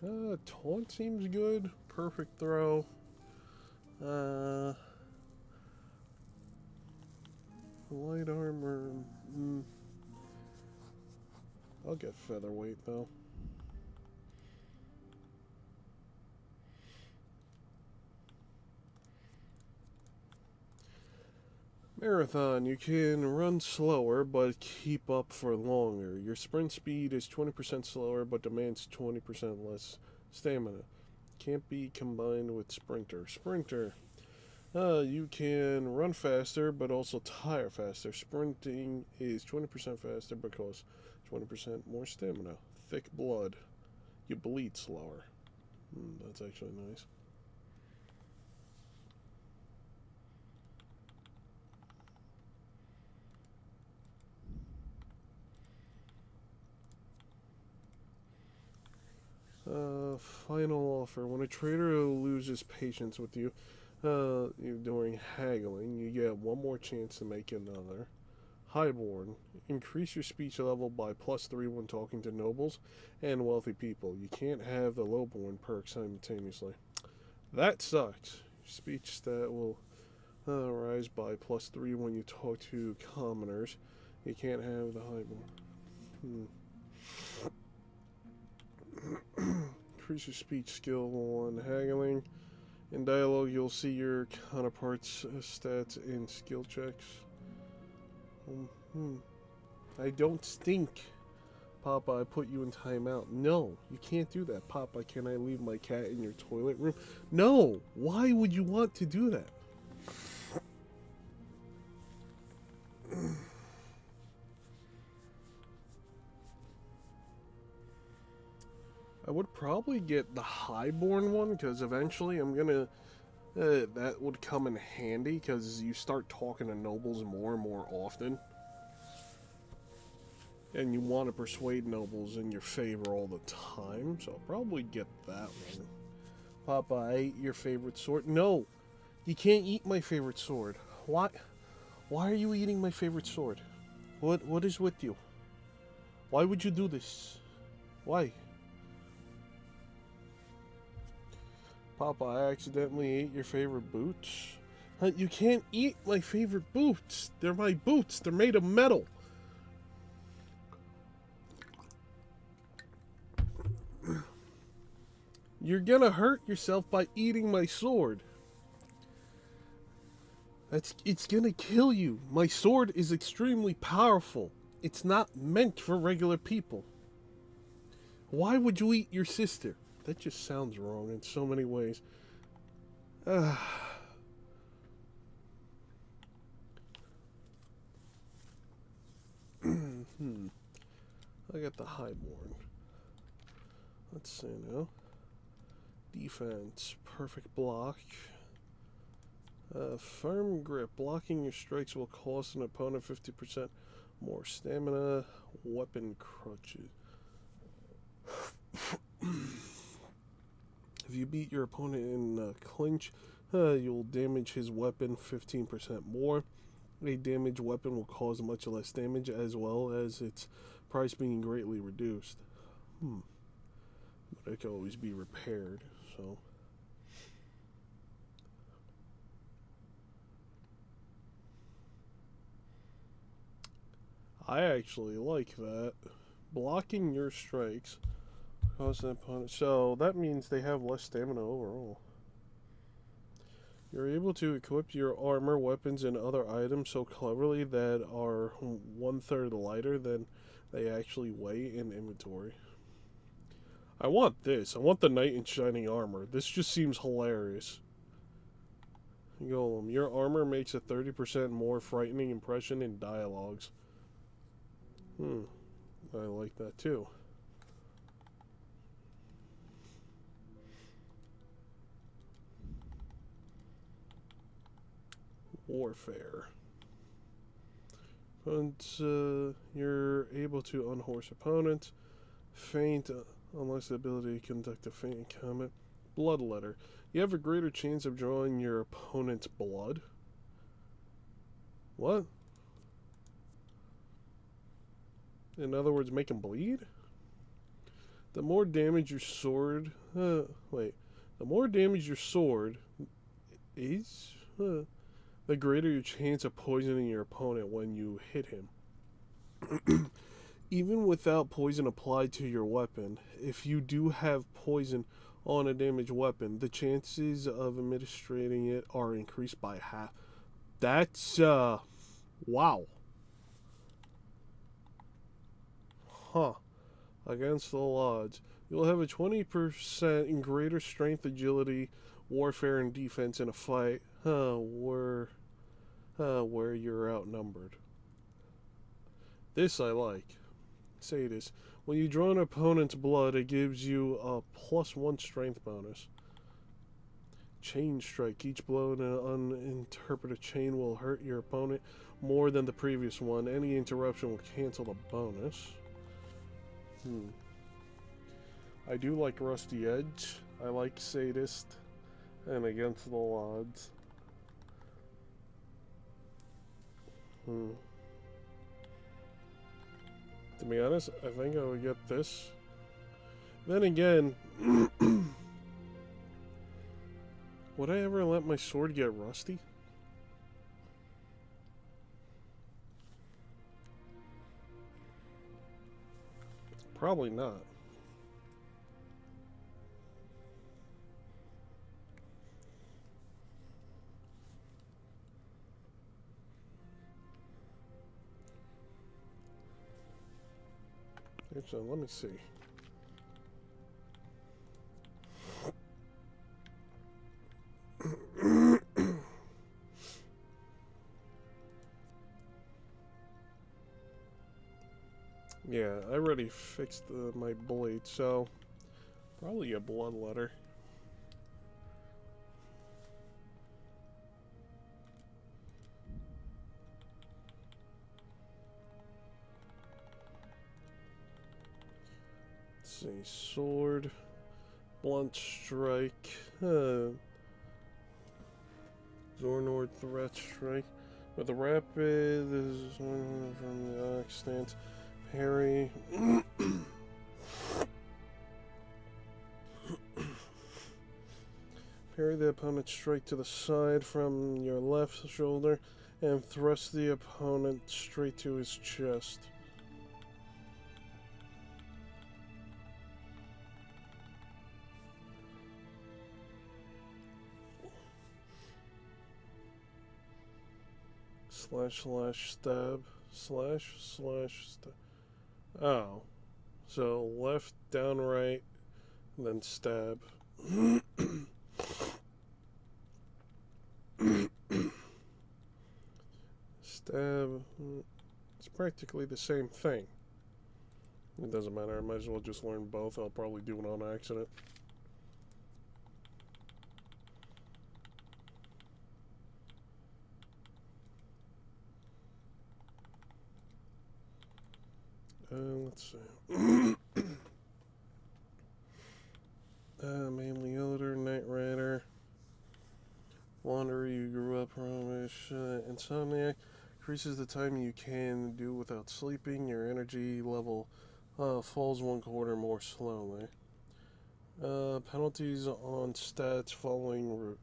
okay. Taunt seems good. Perfect throw. Light armor. I'll get featherweight though. Marathon, you can run slower but keep up for longer. Your sprint speed is 20% slower but demands 20% less stamina. Can't be combined with sprinter. Sprinter, you can run faster but also tire faster. Sprinting is 20% faster but costs 20% more stamina. Thick blood, you bleed slower. That's actually nice. Final offer. When a trader loses patience with you during haggling, you get one more chance to make another. Highborn. Increase your speech level by +3 when talking to nobles and wealthy people. You can't have the lowborn perk simultaneously. That sucks. Your speech stat will rise by +3 when you talk to commoners. You can't have the highborn. Increase your speech skill on haggling. In dialogue, you'll see your counterparts' stats and skill checks. I don't stink. Papa, I put you in timeout. No, you can't do that. Papa, can I leave my cat in your toilet room? No! Why would you want to do that? I would probably get the highborn one, because eventually I'm gonna... that would come in handy, because you start talking to nobles more and more often. And you want to persuade nobles in your favor all the time, so I'll probably get that one. Papa, I ate your favorite sword. No! You can't eat my favorite sword. Why? Why are you eating my favorite sword? What is with you? Why would you do this? Why? Papa, I accidentally ate your favorite boots. You can't eat my favorite boots. They're my boots. They're made of metal. You're gonna hurt yourself by eating my sword. It's gonna kill you. My sword is extremely powerful. It's not meant for regular people. Why would you eat your sister? That just sounds wrong in so many ways. I got the highborn. Let's see now. Defense, perfect block. Firm grip. Blocking your strikes will cost an opponent 50% more stamina. Weapon crutches. If you beat your opponent in clinch, you'll damage his weapon 15% more. A damaged weapon will cause much less damage, as well as its price being greatly reduced. But it can always be repaired, so... I actually like that. Blocking your strikes cause an opponent. So that means they have less stamina overall. You're able to equip your armor, weapons, and other items so cleverly that are 1/3 lighter than they actually weigh in inventory. I want this. I want the knight in shining armor. This just seems hilarious. Golem, your armor makes a 30% more frightening impression in dialogues. I like that too. Warfare. But you're able to unhorse opponents. Feint, unless the ability to conduct a feint combat. Bloodletter. You have a greater chance of drawing your opponent's blood. What? In other words, make him bleed? The more damage your sword... The more damage your sword is... the greater your chance of poisoning your opponent when you hit him. Even without poison applied to your weapon, if you do have poison on a damaged weapon, the chances of administering it are increased by half. That's Wow. Huh. Against all odds. You'll have a 20% in greater strength, agility, warfare, and defense in a fight. Where you're outnumbered. This I like. Say this. When you draw an opponent's blood, it gives you a +1 strength bonus. Chain strike. Each blow in an uninterpreted chain will hurt your opponent more than the previous one. Any interruption will cancel the bonus. I do like Rusty Edge. I like Sadist and Against All Odds. To be honest, I think I would get this. Then again, would I ever let my sword get rusty? Probably not. So let me see. Yeah, I already fixed my blade, so probably a bloodletter. Let's see, sword, blunt strike, Zornord threat strike. With a rapid, this is from the Ox stance. Parry. Parry the opponent's strike to the side from your left shoulder and thrust the opponent straight to his chest. / stab. / stab. Oh. So left, down, right, then stab. Stab. It's practically the same thing. It doesn't matter. I might as well just learn both. I'll probably do it on accident. Let's see. Mainly Odor, Knight Rider, Wanderer, you grew up Romish, Insomniac, increases the time you can do without sleeping. Your energy level falls 1/4 more slowly. Penalties on stats following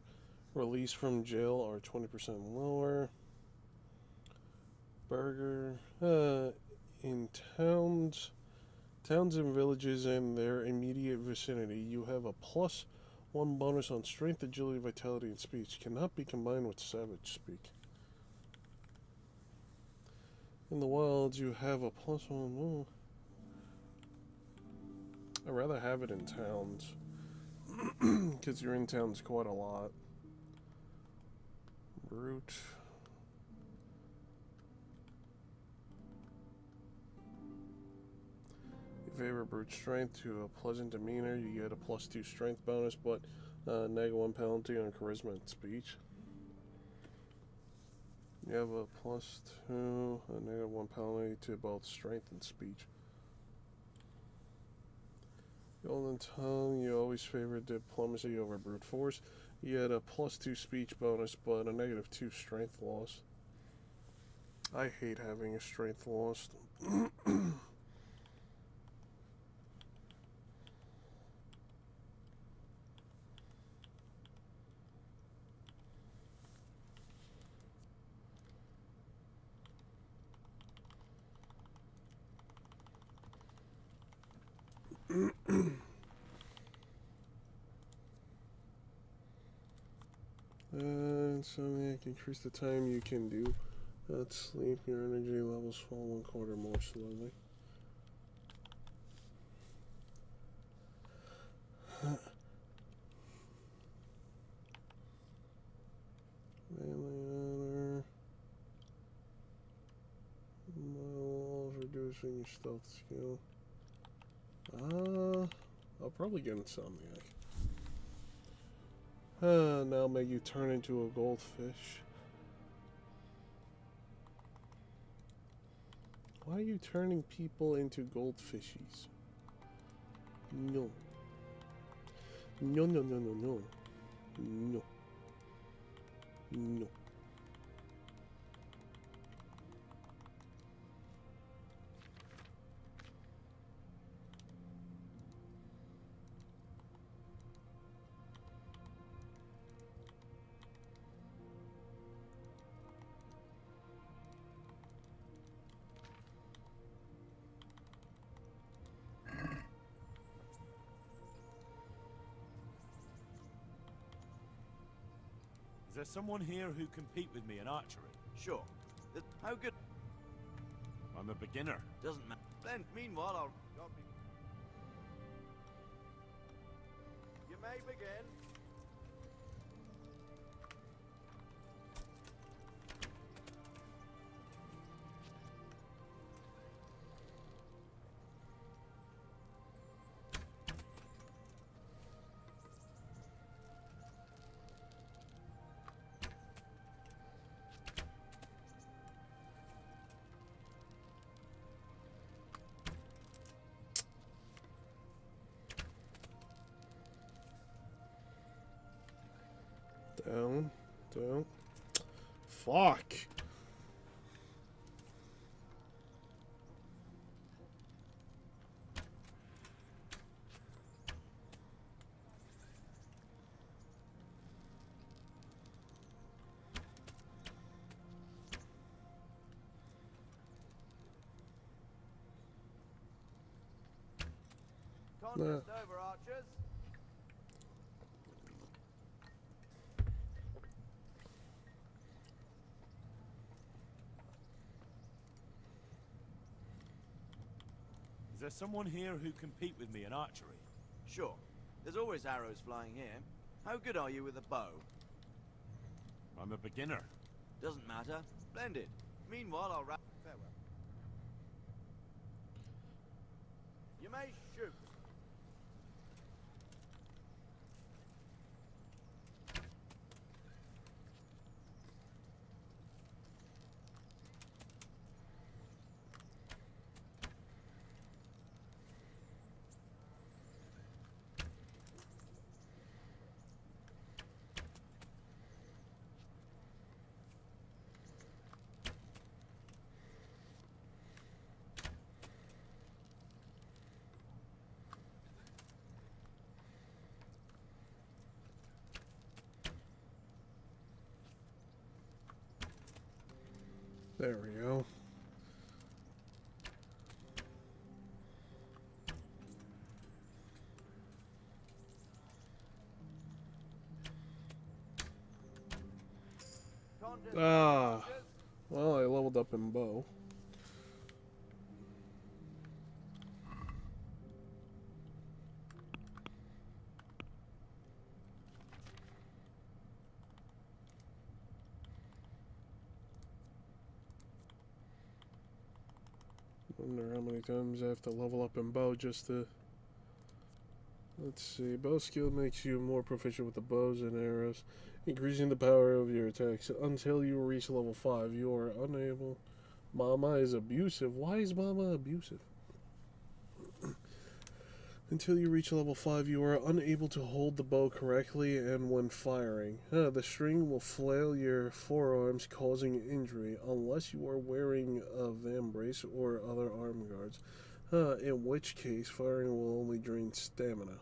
release from jail are 20% lower. Burger, in towns and villages in their immediate vicinity, you have a +1 bonus on strength, agility, vitality, and speech. Cannot be combined with savage speak. In the wilds, you have a +1. Whoa. I'd rather have it in towns, because you're in towns quite a lot. Brute. Favor brute strength to a pleasant demeanor. You get a +2 strength bonus, but -1 penalty on charisma and speech. You have a +2, a -1 penalty to both strength and speech. Golden Tongue, you always favored diplomacy over brute force. You had a +2 speech bonus, but a -2 strength loss. I hate having a strength loss. Insomniac, increase the time you can do At sleep, your energy levels fall 1/4 more slowly. Melee walls reducing your stealth skill. I'll probably get Insomniac. Now make you turn into a goldfish. Why are you turning people into goldfishies? No. No, no, no, no, no. No. No. Is there someone here who compete with me in archery? Sure. How good? I'm a beginner. Doesn't matter. Then, meanwhile, I'll... You may begin. Down. Down. Fuck. Contest over, archers. Is there someone here who compete with me in archery? Sure. There's always arrows flying here. How good are you with a bow? I'm a beginner. Doesn't matter. Splendid. Meanwhile, I'll wrap... Farewell. You may shoot. There we go. Ah. Well, I leveled up in bow. Wonder how many times I have to level up in bow just to... Let's see. Bow skill makes you more proficient with the bows and arrows, increasing the power of your attacks. Until you reach level 5, you are unable... Mama is abusive. Why is Mama abusive? Until you reach level 5, you are unable to hold the bow correctly and when firing. The string will flail your forearms, causing injury, unless you are wearing a vambrace or other arm guards. In which case, firing will only drain stamina.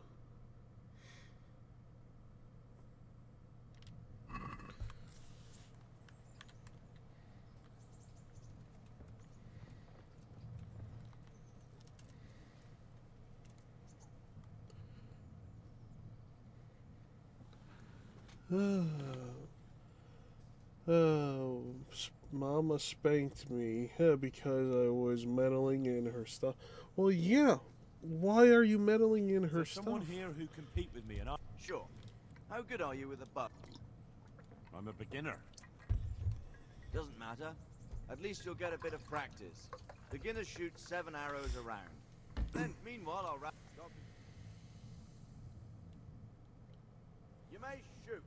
Mama spanked me because I was meddling in her stuff. Well, yeah. Why are you meddling in her stuff? Someone here who compete with me and I... Sure. How good are you with a bow? I'm a beginner. Doesn't matter. At least you'll get a bit of practice. Beginners shoot 7 arrows around. Then, meanwhile, I'll wrap... You may shoot.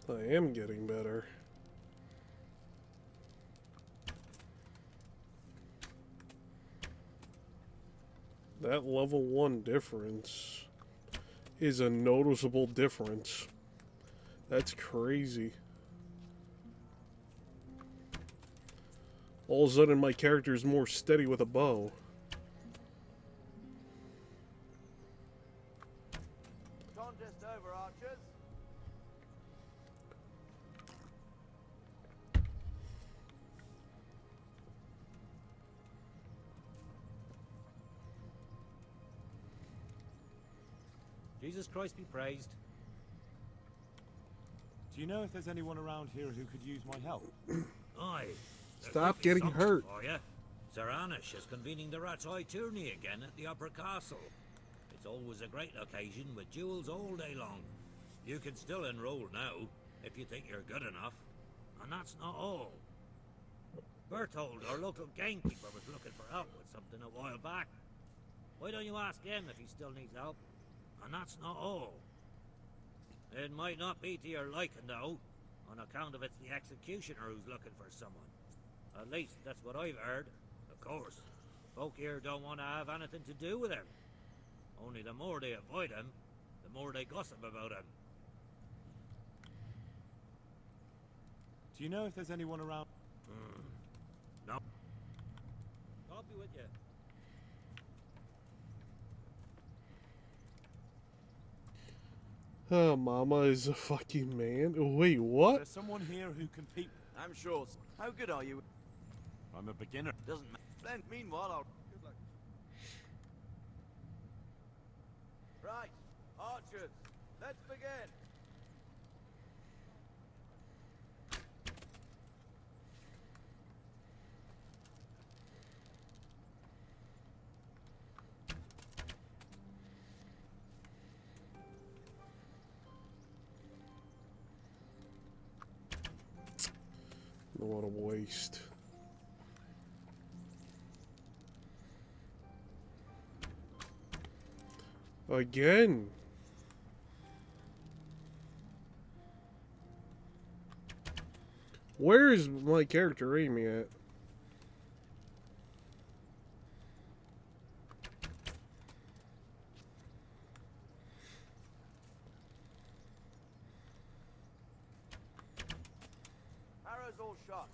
I am getting better. That level 1 difference is a noticeable difference. That's crazy. All of a sudden my character is more steady with a bow. Contest over, archers. Jesus Christ be praised. Do you know if there's anyone around here who could use my help? Aye. Stop getting hurt. For you. Sir Anish is convening the Rat's Eye tourney again at the Upper Castle. It's always a great occasion with duels all day long. You can still enroll now, if you think you're good enough. And that's not all. Berthold, our local gamekeeper, was looking for help with something a while back. Why don't you ask him if he still needs help? And that's not all. It might not be to your liking, though, on account of it's the executioner who's looking for someone. At least, that's what I've heard. Of course, folk here don't want to have anything to do with him. Only the more they avoid him, the more they gossip about him. Do you know if there's anyone around? No. God be with you. Oh, Mama is a fucking man. Wait, what? There's someone here who compete. I'm sure. How good are you? I'm a beginner. Doesn't matter. Then, meanwhile, I'll... Good luck. Right, archers, let's begin. What a waste. Again. Where is my character aiming at? Arrows all shot.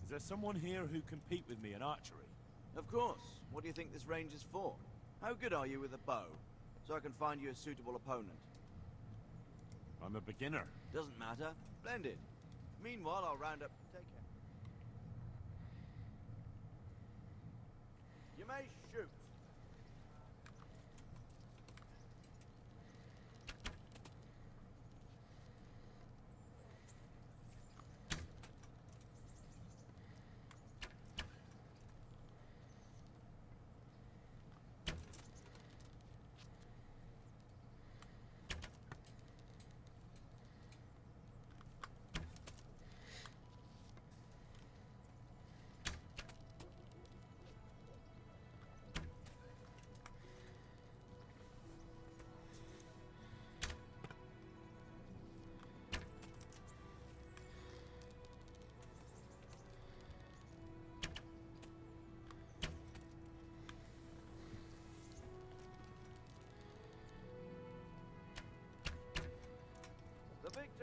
Is there someone here who compete with me in archery? Of course. What do you think this range is for? How good are you with a bow? So I can find you a suitable opponent. I'm a beginner. Doesn't matter. Splendid. Meanwhile, I'll round up... Take care. You may shoot.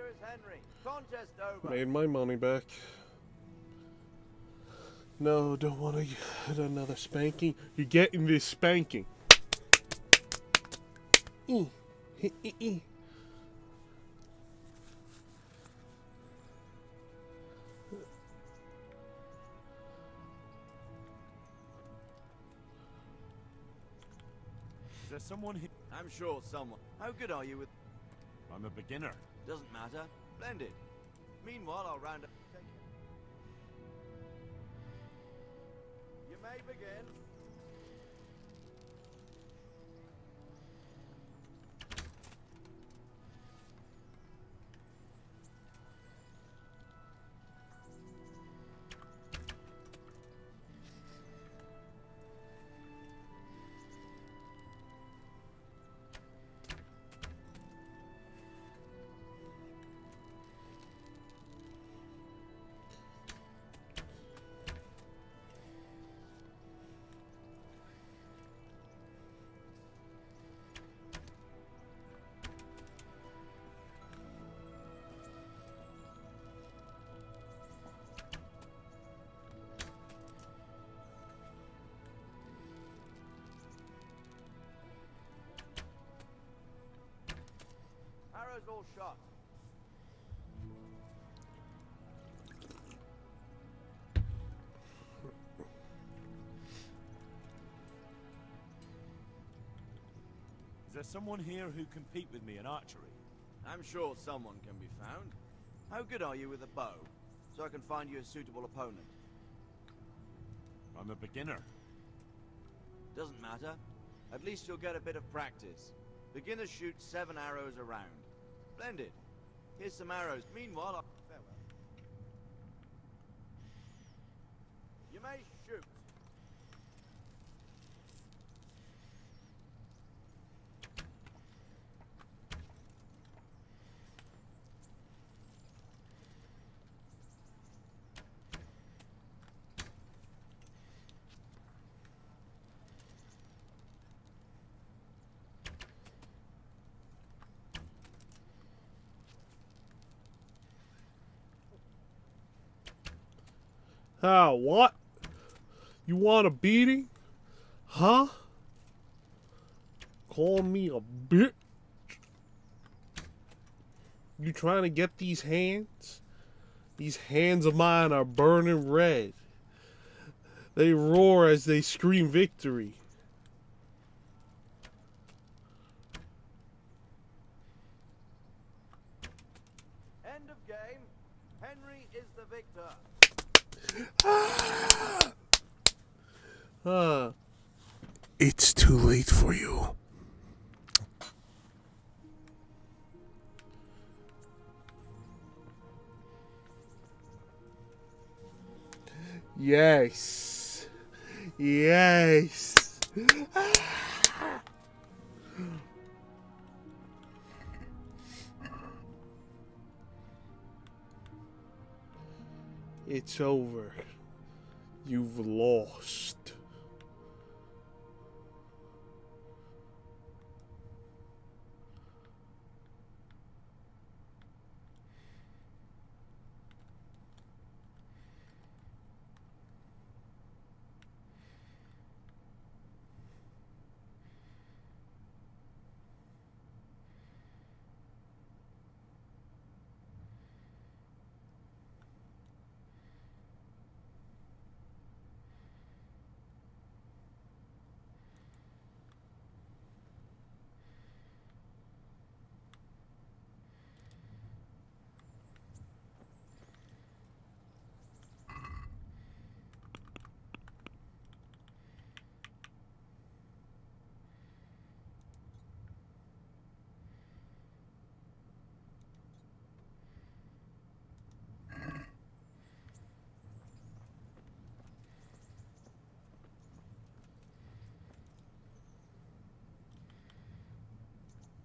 is Henry. Contest over. Made my money back. No, don't want to get another spanking. You're getting this spanking. Is there someone here? I'm sure someone. How good are you with... I'm a beginner. Doesn't matter. Splendid. Meanwhile, I'll round up... Take it. You may begin. Arrows all shot. Is there someone here who compete with me in archery? I'm sure someone can be found. How good are you with a bow? So I can find you a suitable opponent. I'm a beginner. Doesn't matter. At least you'll get a bit of practice. Beginners shoot 7 arrows a round. Splendid. Here's some arrows. Meanwhile, farewell. You may shoot. Ah, what? You want a beating? Huh? Call me a bitch? You trying to get these hands? These hands of mine are burning red. They roar as they scream victory. End of game. Henry is the victor. It's too late for you. Yes. Yes. It's over. You've lost.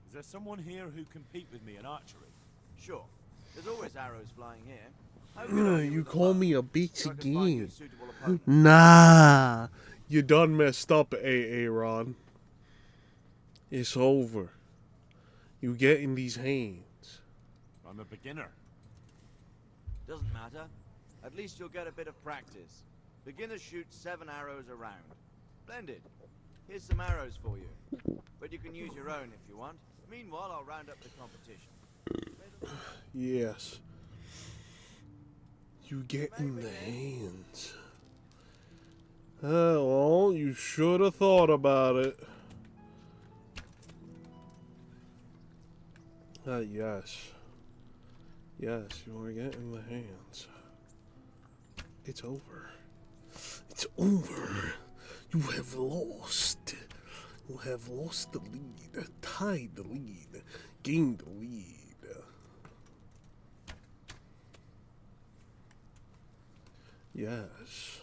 Is there someone here who compete with me in archery? Sure. There's always arrows flying here. How good are You with a call bow? me a bitch So I can find you a again. suitable opponent. Nah. You done messed up, Aaron. It's over. You getting these hands. I'm a beginner. Doesn't matter. At least you'll get a bit of practice. Beginners shoot 7 arrows a round. Splendid. Here's some arrows for you. But you can use your own if you want. Meanwhile, I'll round up the competition. Yes. You get in the hands. Well, you should have thought about it. Yes. Yes, you are getting the hands. It's over. It's over. You have lost. You have lost the lead. Tied the lead. Gained the lead. Yes.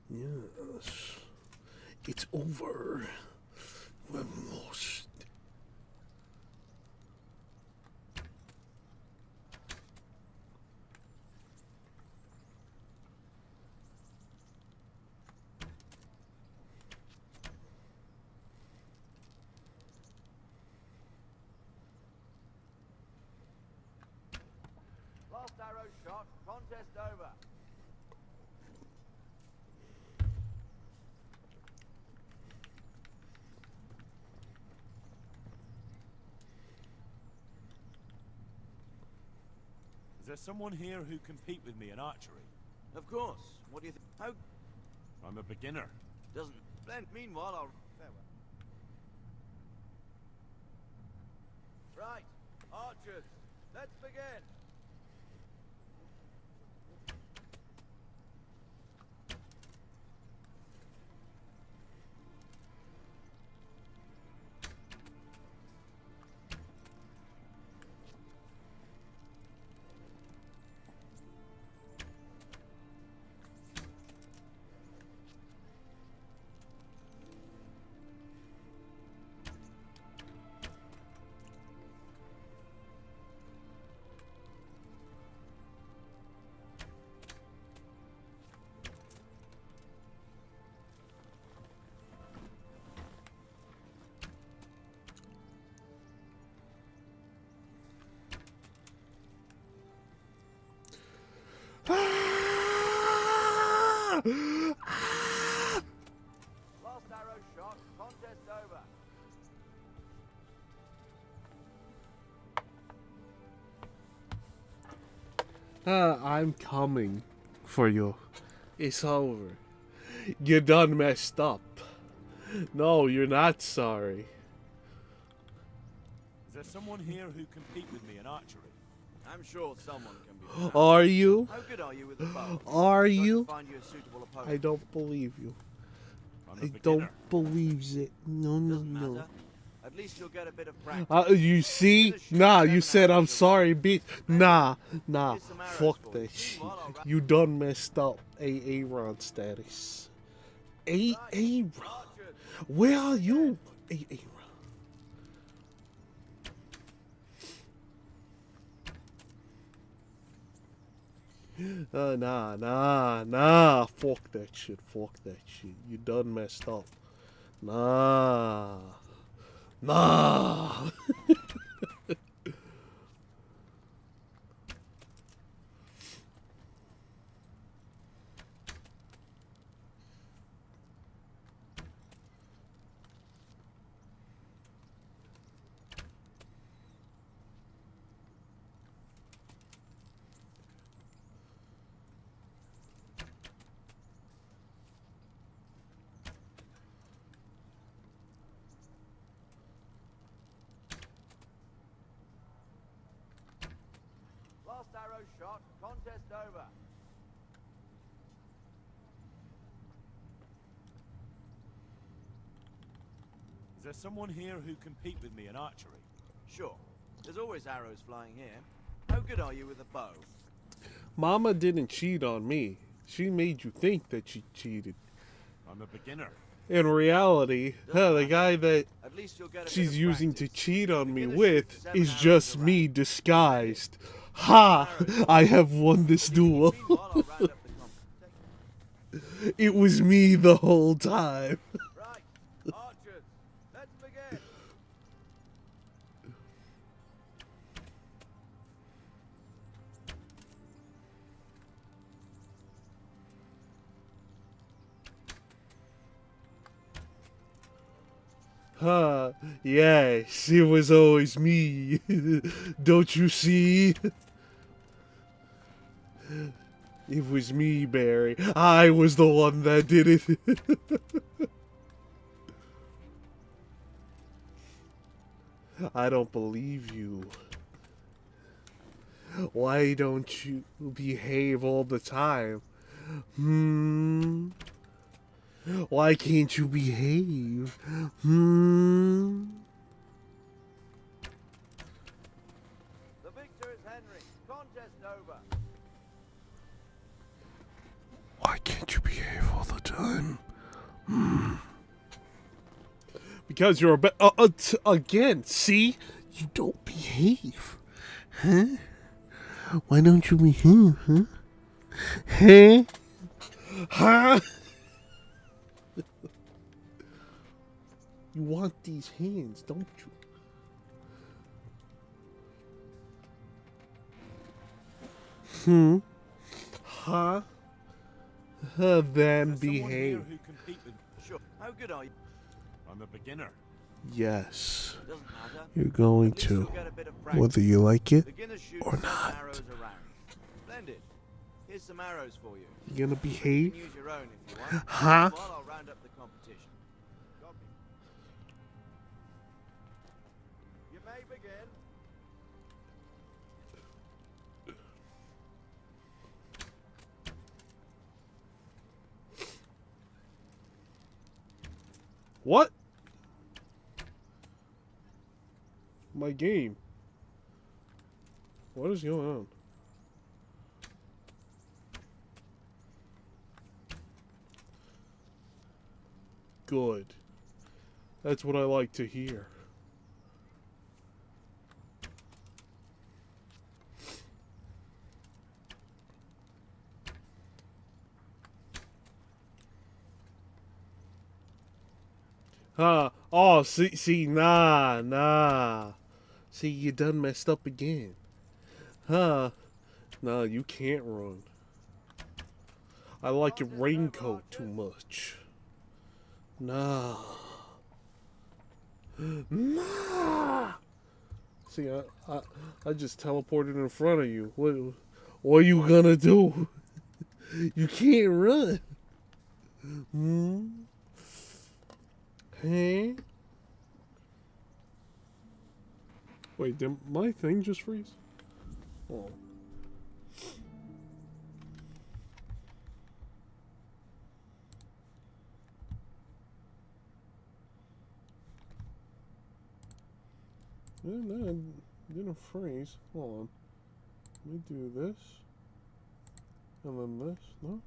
Yes. It's over. You have lost. Last arrow shot. Contest over. Is there someone here who compete with me in archery? Of course. What do you think? How? I'm a beginner. Doesn't. Then, meanwhile, I'll. Farewell. Right. Archers. Let's begin. Last arrow shot. Contest over. I'm coming for you. It's over. You done messed up. No, you're not sorry. Is there someone here who compete with me in archery? I'm sure someone can be found. Are you? How good are you with the bow? Are Try to you? find you a suitable opponent. I don't believe you. I'm a I beginner. don't believe it. No, no, Doesn't no. matter. At least you'll get a bit of practice. You see? Nah, you said I'm sorry, bitch. Nah, nah. Fuck that shit. You done messed up Aaron status. Aaron. Where are you? Aaron. Nah. Fuck that shit. You done messed up. Nah. Last arrow shot. Contest over. Is there someone here who compete with me in archery? Sure. There's always arrows flying here. How good are you with a bow? Mama didn't cheat on me. She made you think that she cheated. I'm a beginner. In reality, the guy that At least you'll get a she's bit of using to practice. cheat on me Beginners with shoot 7 is arrows just a me round. disguised. Ha! I have won this duel. Meanwhile, I'll round up the competition. It was me the whole time. Right. Archers. Let's begin. Huh, yes, it was always me. Don't you see? It was me, Barry. I was the one that did it. I don't believe you. Why don't you behave all the time? Why can't you behave? The victor is Henry. Contest over. Why can't you behave all the time? Because you're a bit... again, see? You don't behave. Huh? Why don't you behave, huh? Huh? Huh? You want these hands, don't you? Huh? Then behave. Who compete with Sure. How good are you? I'm a beginner. Yes. Doesn't matter. You're going At least to. you'll get a bit of practice. Whether you like it Beginners shoot or 7 not. arrows around. Splendid. Here's some arrows for you. You gonna You behave? can use your own if you want. Huh? Meanwhile, I'll round up the competition. Copy. You may begin. What? My game. What is going on? Good. That's what I like to hear. Oh, see, nah. See, you done messed up again. Nah, you can't run. I like your raincoat too much. Nah. See, I just teleported in front of you. What are you gonna do? You can't run. Hey? Wait, did my thing just freeze? Oh. No, it didn't freeze. Hold on. Let me do this. And then this. No?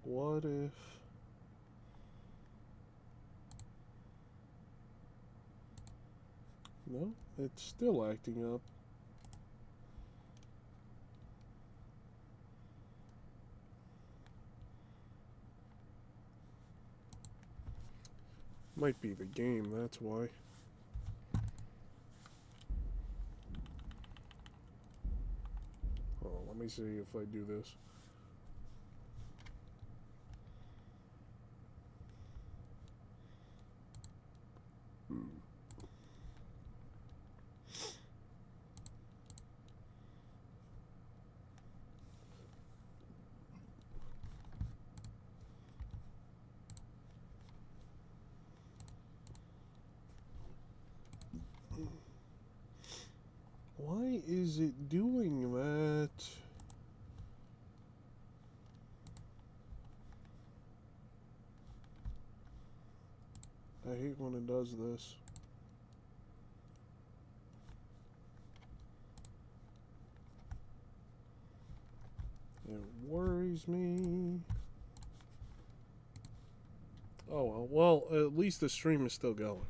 What if... No, it's still acting up. Might be the game, that's why. Oh, let me see if I do this. Why is it doing that? I hate when it does this. It worries me. Oh, well, at least the stream is still going.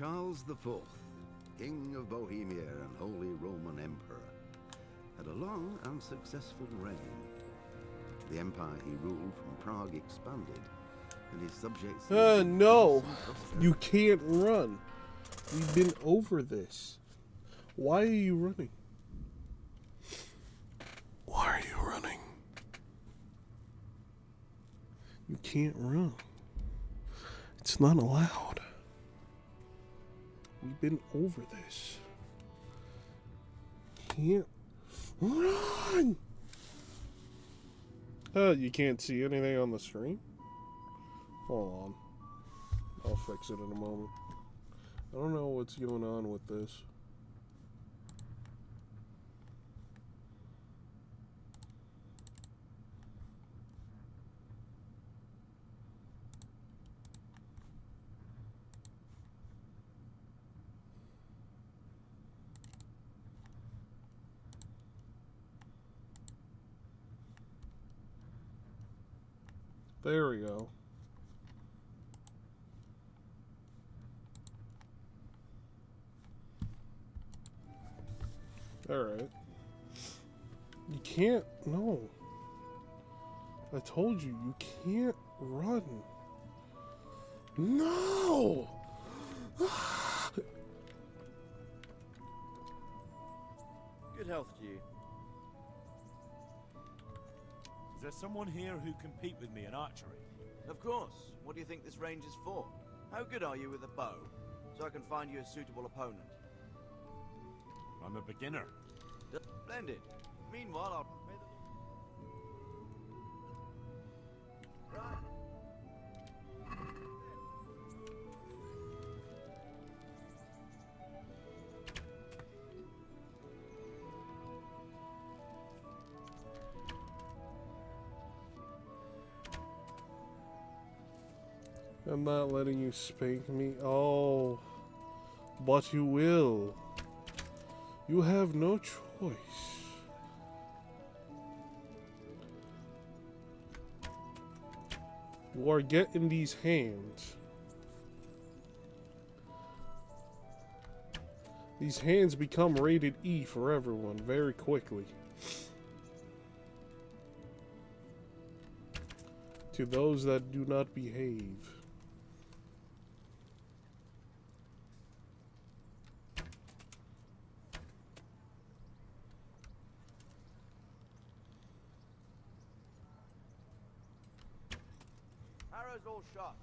Charles IV, King of Bohemia and Holy Roman Emperor, had a long and successful reign. The empire he ruled from Prague expanded, and his subjects... No! You can't run. We've been over this. Why are you running? Why are you running? You can't run. It's not allowed. We've been over this. Can't run! You can't see anything on the screen? Hold on. I'll fix it in a moment. I don't know what's going on with this. There we go. Alright. You can't, no. I told you, you can't run. No! Good health to you. Is there someone here who can compete with me in archery? Of course. What do you think this range is for? How good are you with a bow? So I can find you a suitable opponent. I'm a beginner. Splendid. Meanwhile, I'll... Right. I'm not letting you spank me. Oh, but you will. You have no choice. You are getting these hands. These hands become rated E for everyone very quickly. To those that do not behave. Arrows all shot.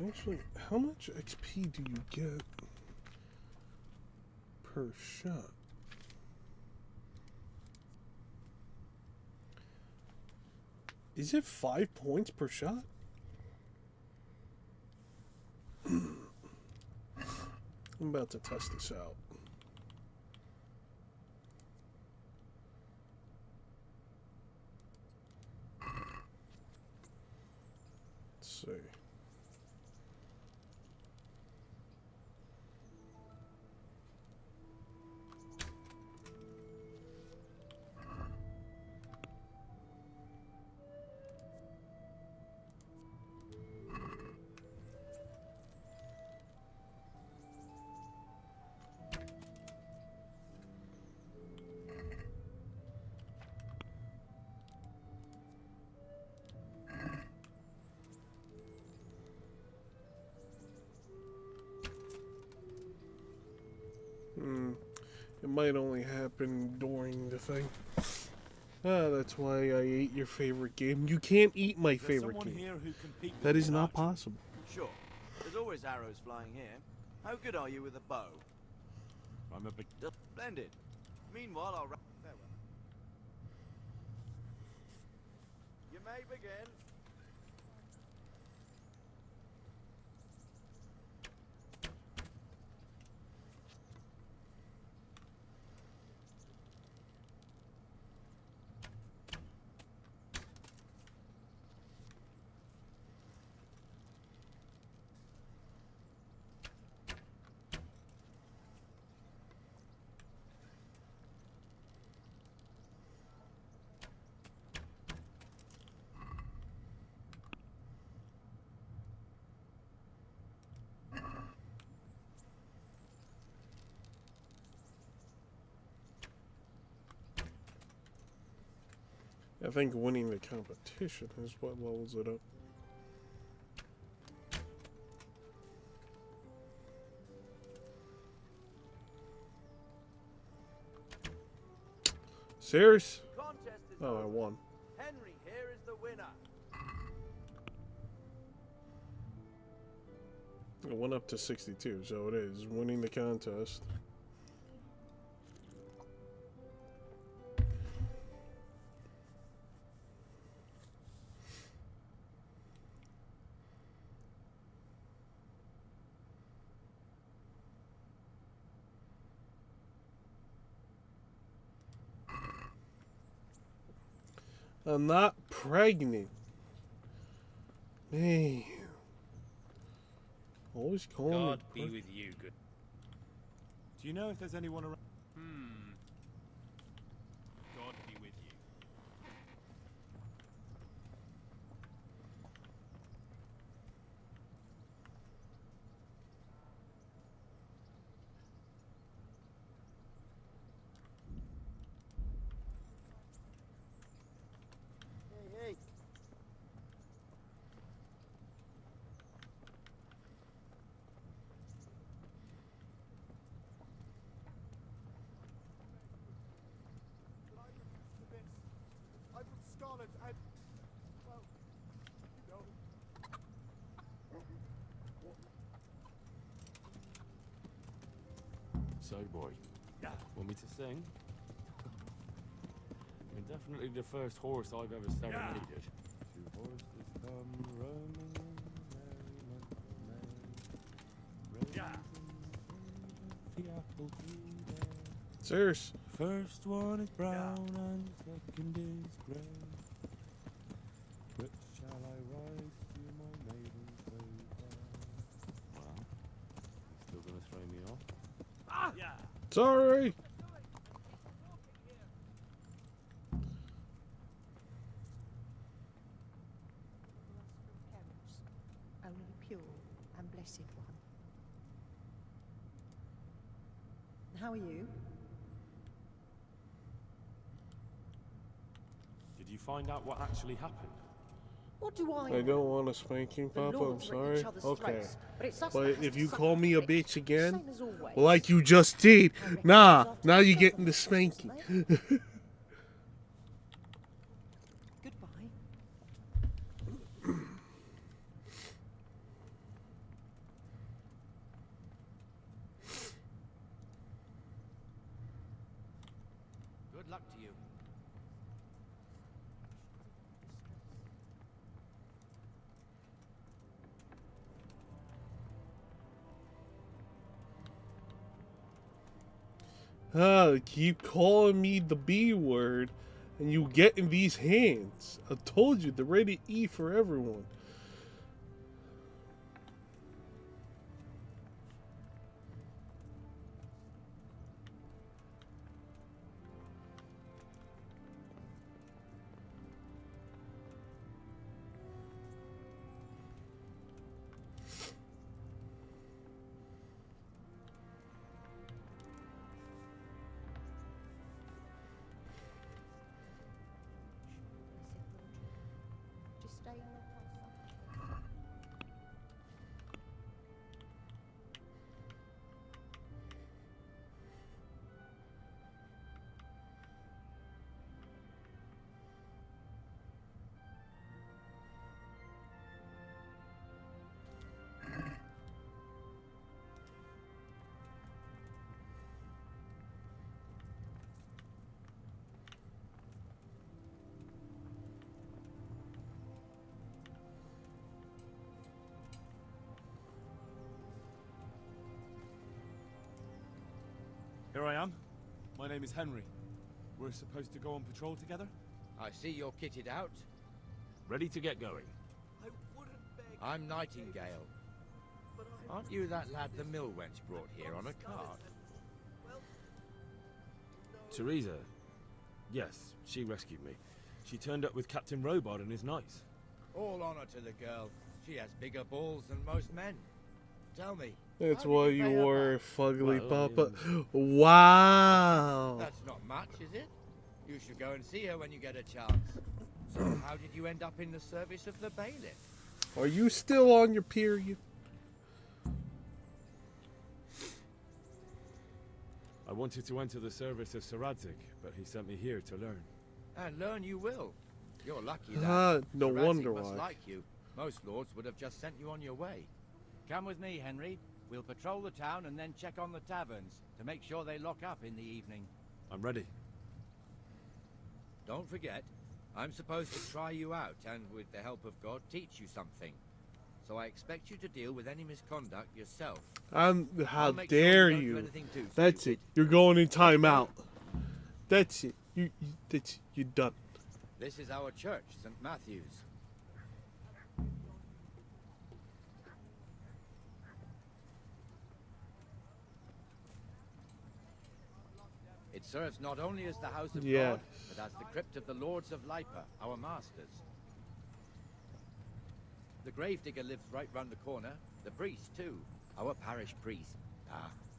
Actually, how much XP do you get per shot? Is it 5 points per shot? I'm about to test this out. Let's see. It might only happen during the thing. That's why I ate your favorite game. You can't eat my favorite game. That is not possible. Sure. There's always arrows flying here. How good are you with a bow? I'm a big... Splendid. Meanwhile, I'll... Farewell. You may begin. I think winning the competition is what levels it up. Serious? Contest is Oh, I over. won. Henry here is the winner. It went up to 62, so it is winning the contest. I'm not pregnant. Man. Always calling God me. be with you, good. Do you know if there's anyone around? God be with you. Hey. I'm from Scotland and, well, you know. So, boy, want me to sing? You're definitely the first horse I've ever serenaded. Two horses come roaming in merriment the apple tree there. Serious? First one is brown and second is grey. Which shall I ride to my maiden so fair? Well, you still gonna throw me off? Sorry. Only pure and blessed one. How are you? Did you find out what actually happened? What do I know? I don't want a spanking, The Papa. I'm lords are at sorry. each other's Okay. throats, but it's us But that has if to you suffer call me a for it. bitch again, Same as always. like you just did, nah, now you're getting the spanking. Goodbye. Good luck to you. Keep calling me the B word, and you get in these hands. I told you, they're ready to eat for everyone. Just stay on the path. Here I am. My name is Henry. We're supposed to go on patrol together? I see you're kitted out. Ready to get going. I'm Nightingale. Aren't you that lad the mill wench brought here on a cart? Teresa. Yes, she rescued me. She turned up with Captain Robard and his knights. All honor to the girl. She has bigger balls than most men. Tell me. That's how why did you pay her were back? fugly, Well, Papa. Wow. That's not much, is it? You should go and see her when you get a chance. So how did you end up in the service of the bailiff? Are you still on your period? I wanted to enter the service of Saradzik, but he sent me here to learn. And learn you will. You're lucky that. No Sir wonder Radzik must why. like you. Most lords would have just sent you on your way. Come with me, Henry. We'll patrol the town and then check on the taverns to make sure they lock up in the evening. I'm ready. Don't forget, I'm supposed to try you out and, with the help of God, teach you something. So I expect you to deal with any misconduct yourself. How I'll make dare sure you don't do you? anything too That's stupid. it. You're going in timeout. That's it. You're done. This is our church, St. Matthew's. It serves not only as the house of Yes. God, but as the crypt of the lords of Lipa, our masters. The gravedigger lives right round the corner. The priest, too. Our parish priest.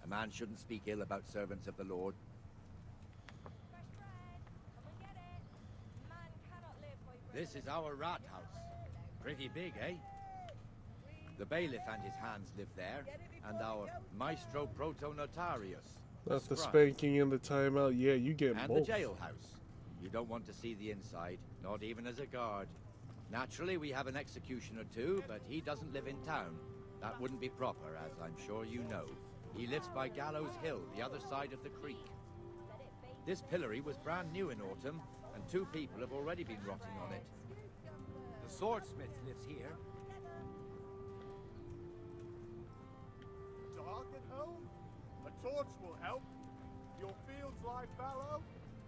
A man shouldn't speak ill about servants of the Lord. This is our rat house. Pretty big, eh? The bailiff and his hands live there, and our maestro proto-notarius. That's the scribe. spanking and the timeout. Yeah, you get And both. the jailhouse. You don't want to see the inside, not even as a guard. Naturally, we have an executioner too, but he doesn't live in town. That wouldn't be proper, as I'm sure you know. He lives by Gallows Hill, the other side of the creek. This pillory was brand new in autumn, and 2 people have already been rotting on it. The swordsmith lives here. Dark at home? A torch will help. Your fields lie fallow?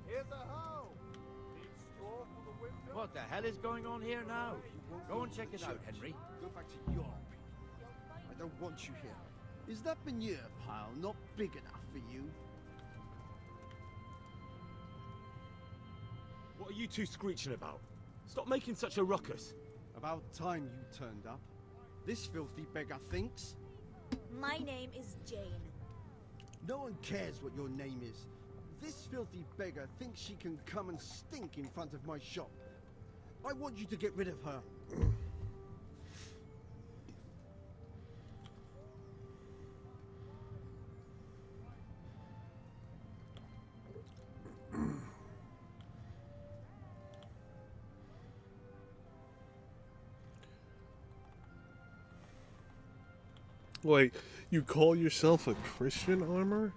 Here's a hoe. Need straw for the window? What the hell is going on here now? Go and check it out, Henry. Go back to your people. I don't want you here. Is that manure pile not big enough for you? What are you two screeching about? Stop making such a ruckus. About time you turned up. This filthy beggar thinks. My name is Jane. No one cares what your name is. This filthy beggar thinks she can come and stink in front of my shop. I want you to get rid of her. Wait, you call yourself a Christian armor?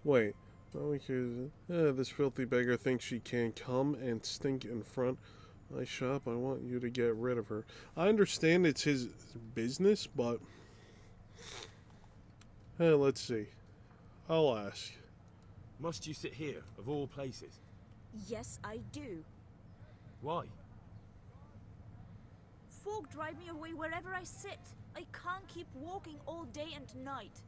Wait, not because this filthy beggar thinks she can come and stink in front of my shop. I want you to get rid of her. I understand it's his business, but let's see. I'll ask. Must you sit here, of all places? Yes, I do. Why? Folk drive me away wherever I sit. I can't keep walking all day and night.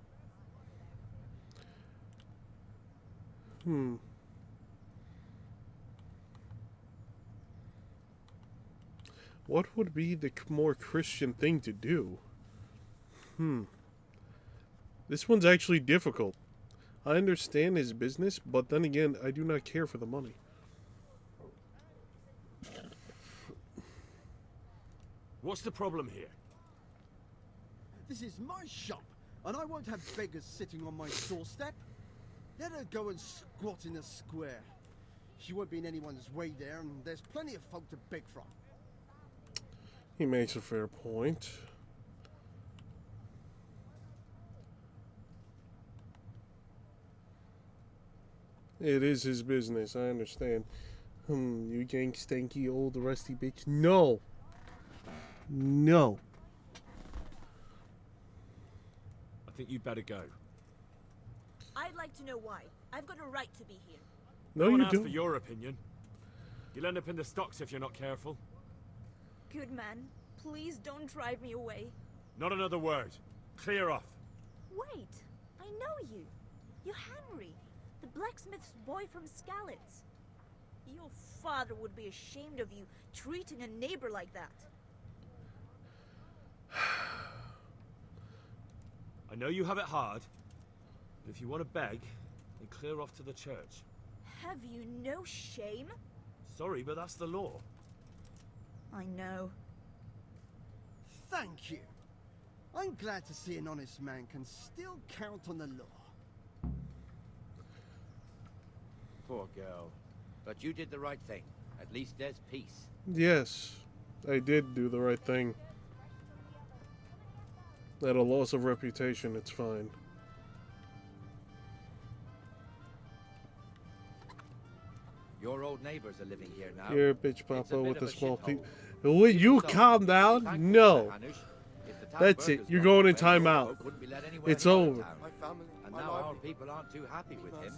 What would be the more Christian thing to do? This one's actually difficult. I understand his business, but then again, I do not care for the money. What's the problem here? This is my shop, and I won't have beggars sitting on my doorstep. Let her go and squat in a square. She won't be in anyone's way there, and there's plenty of folk to beg from. He makes a fair point. It is his business, I understand. You gang stanky old rusty bitch. No! No! I think you'd better go. I'd like to know why. I've got a right to be here. No, No one you asked don't. for your opinion. You'll end up in the stocks if you're not careful. Good man, please don't drive me away. Not another word. Clear off. Wait, I know you. You're Henry, the blacksmith's boy from Skalitz. Your father would be ashamed of you treating a neighbor like that. I know you have it hard, But if you want to beg, then clear off to the church. Have you no shame? Sorry, but that's the law. I know. Thank you. I'm glad to see an honest man can still count on the law. Poor girl. But you did the right thing. At least there's peace. Yes, I did do the right thing. At a loss of reputation, it's fine. Your old neighbors are living here now. Here, bitch It's a papa bit with of the a small shithole. people. Will you calm down? No. That's it. You're going in timeout. It's over. And now our people aren't too happy with him.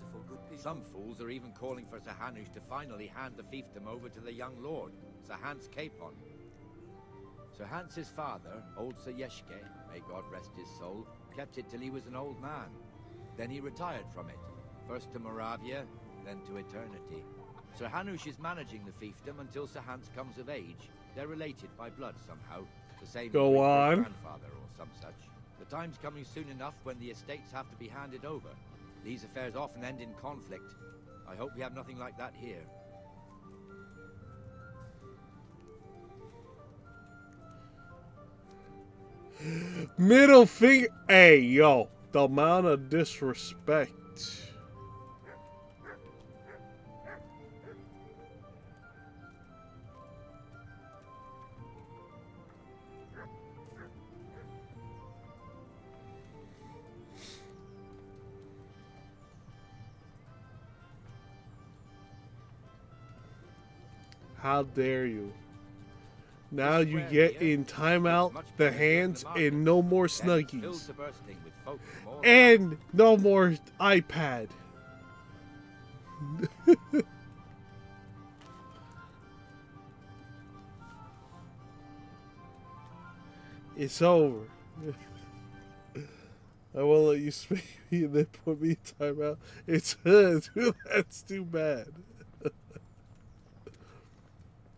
Some fools are even calling for Sir Hanush to finally hand the fiefdom over to the young lord, Sir Hans Capon. Sir Hans's father, old Sir Yeshke, may God rest his soul, kept it till he was an old man. Then he retired from it, first to Moravia, then to eternity. Sir Hanush is managing the fiefdom until Sir Hans comes of age. They're related by blood somehow, the same Go on. grandfather or some such. The time's coming soon enough when the estates have to be handed over. These affairs often end in conflict. I hope we have nothing like that here. Middle finger. Hey, yo. The amount of disrespect. How dare you? Now you get in timeout, the hands, and no more snuggies. And no more iPad. It's over. I won't let you speak me and then put me in timeout. It's that's too bad.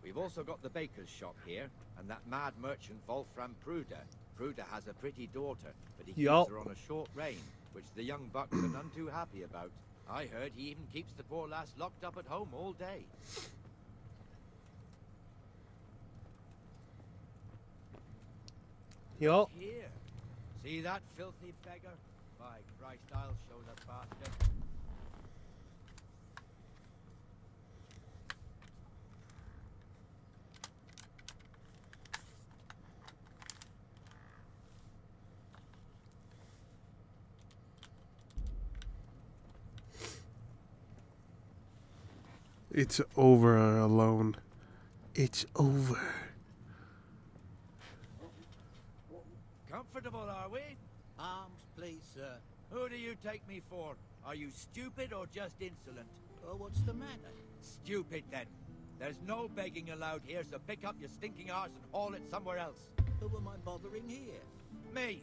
We've also got the baker's shop here, and that mad merchant Wolfram Pruder. Pruder has a pretty daughter, but he keeps her on a short rein, which the young bucks are none too happy about. I heard he even keeps the poor lass locked up at home all day. Yup. Here. See that filthy beggar? By Christ, I'll show the bastard. It's over, Alone. It's over. Comfortable, are we? Arms, please, sir. Who do you take me for? Are you stupid or just insolent? Oh, what's the matter? Stupid, then. There's no begging allowed here, so pick up your stinking arse and haul it somewhere else. Who am I bothering here? Me.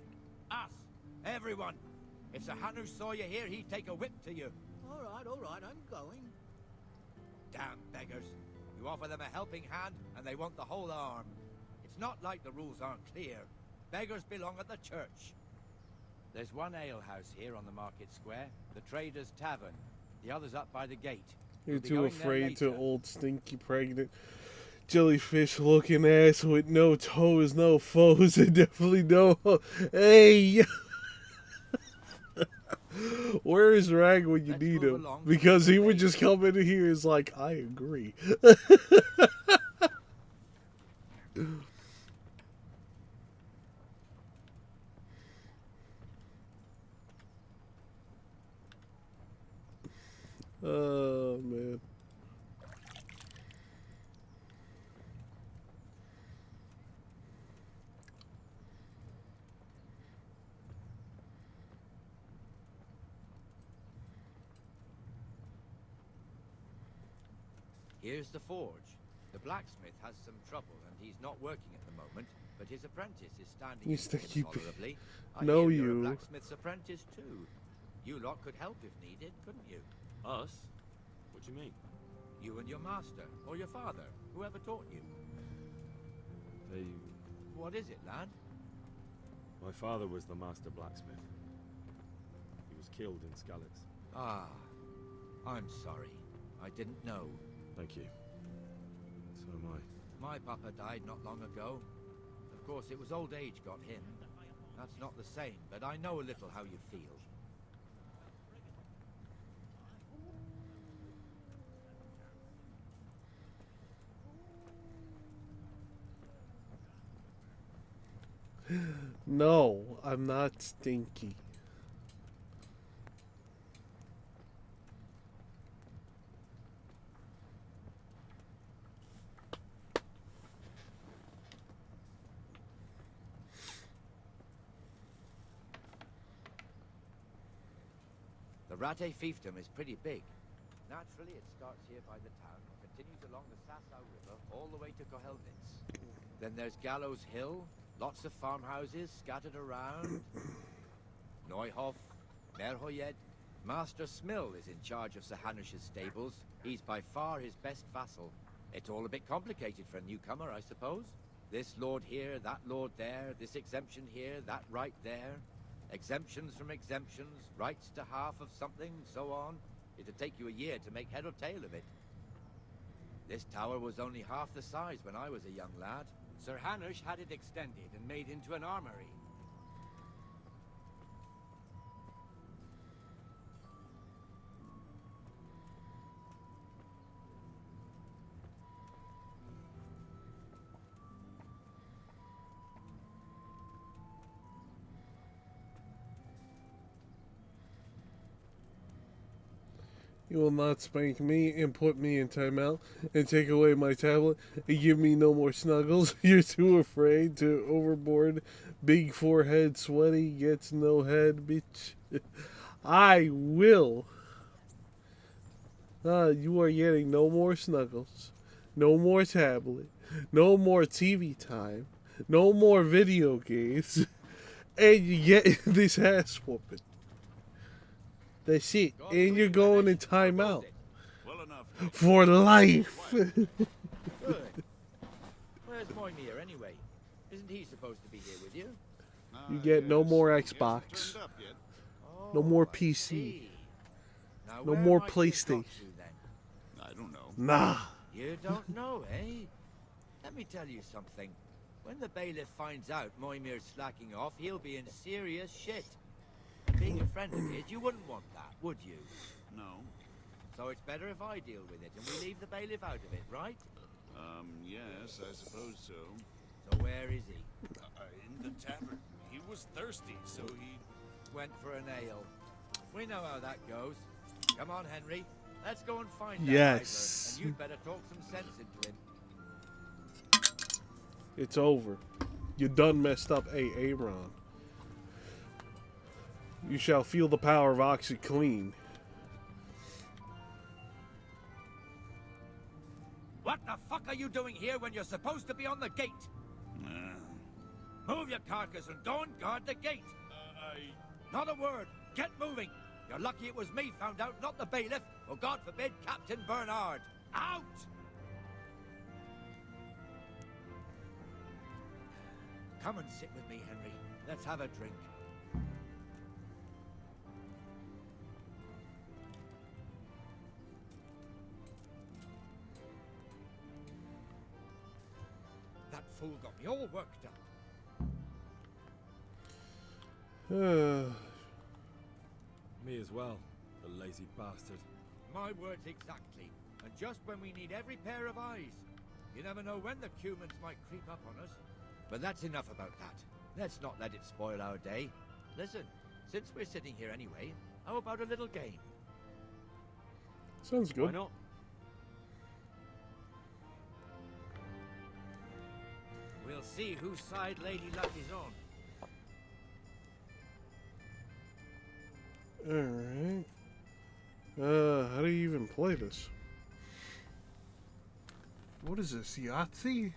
Us. Everyone. If Sir Hanush saw you here, he'd take a whip to you. All right, I'm going. Damn beggars. You offer them a helping hand, and they want the whole arm. It's not like the rules aren't clear. Beggars belong at the church. There's one alehouse here on the market square, the Trader's Tavern. The other's up by the gate. You're We'll be too going there afraid to later. old stinky pregnant jellyfish looking ass with no toes, no foes, and definitely no. Hey! Where is Rag when you need him? Because he would just come in here and is like, I agree. Oh, man. Here's the forge. The blacksmith has some trouble, and he's not working at the moment, but his apprentice is standing You in think for him you tolerably. I know hear you're you. a blacksmith's apprentice, too. You lot could help if needed, couldn't you? Us? What do you mean? You and your master, or your father, whoever taught you. They... What is it, lad? My father was the master blacksmith. He was killed in Skalitz. Ah, I'm sorry. I didn't know. Thank you. So am I. My papa died not long ago. Of course, it was old age got him. That's not the same, but I know a little how you feel. No, I'm not stinky. The Rate fiefdom is pretty big. Naturally, it starts here by the town, continues along the Sassau River, all the way to Kohelnitz. Then there's Gallows Hill, lots of farmhouses scattered around. Neuhof, Merhoyed. Master Smill is in charge of Sir Hanush's stables. He's by far his best vassal. It's all a bit complicated for a newcomer, I suppose. This lord here, that lord there, this exemption here, that right there. Exemptions from exemptions, rights to half of something, so on. It'd take you a year to make head or tail of it. This tower was only half the size when I was a young lad. Sir Hanush had it extended and made into an armory. You will not spank me and put me in timeout and take away my tablet and give me no more snuggles. You're too afraid to overboard. Big forehead, sweaty, gets no head, bitch. I will. You are getting no more snuggles, no more tablet, no more TV time, no more video games, and you get this ass whooping. That's it. And you're going in timeout. Well enough. For life. Good. Where's Moimir anyway? Isn't he supposed to be here with you? You get no more Xbox. No more PC. No more PlayStation. I don't know. Nah. You don't know, eh? Let me tell you something. When the bailiff finds out Moimir's slacking off, he'll be in serious shit. Being a friend of his, you wouldn't want that, would you? No. So it's better if I deal with it and we leave the bailiff out of it, right? Yes, I suppose so. So where is he? In the tavern. He was thirsty, so he went for an ale. We know how that goes. Come on, Henry. Let's go and find Yes. that idler, and you'd better talk some sense into him. It's over. You done messed up, Aaron. You shall feel the power of OxyClean. What the fuck are you doing here when you're supposed to be on the gate? Move your carcass and go and guard the gate. Not a word. Get moving. You're lucky it was me found out, not the bailiff, or God forbid, Captain Bernard. Out! Come and sit with me, Henry. Let's have a drink. That fool got me all worked up. Me as well, the lazy bastard. My words exactly. And just when we need every pair of eyes. You never know when the Cumans might creep up on us. But that's enough about that. Let's not let it spoil our day. Listen, since we're sitting here anyway, how about a little game? Sounds good. Why not? We'll see whose side Lady Luck is on. Alright. How do you even play this? What is this, Yahtzee?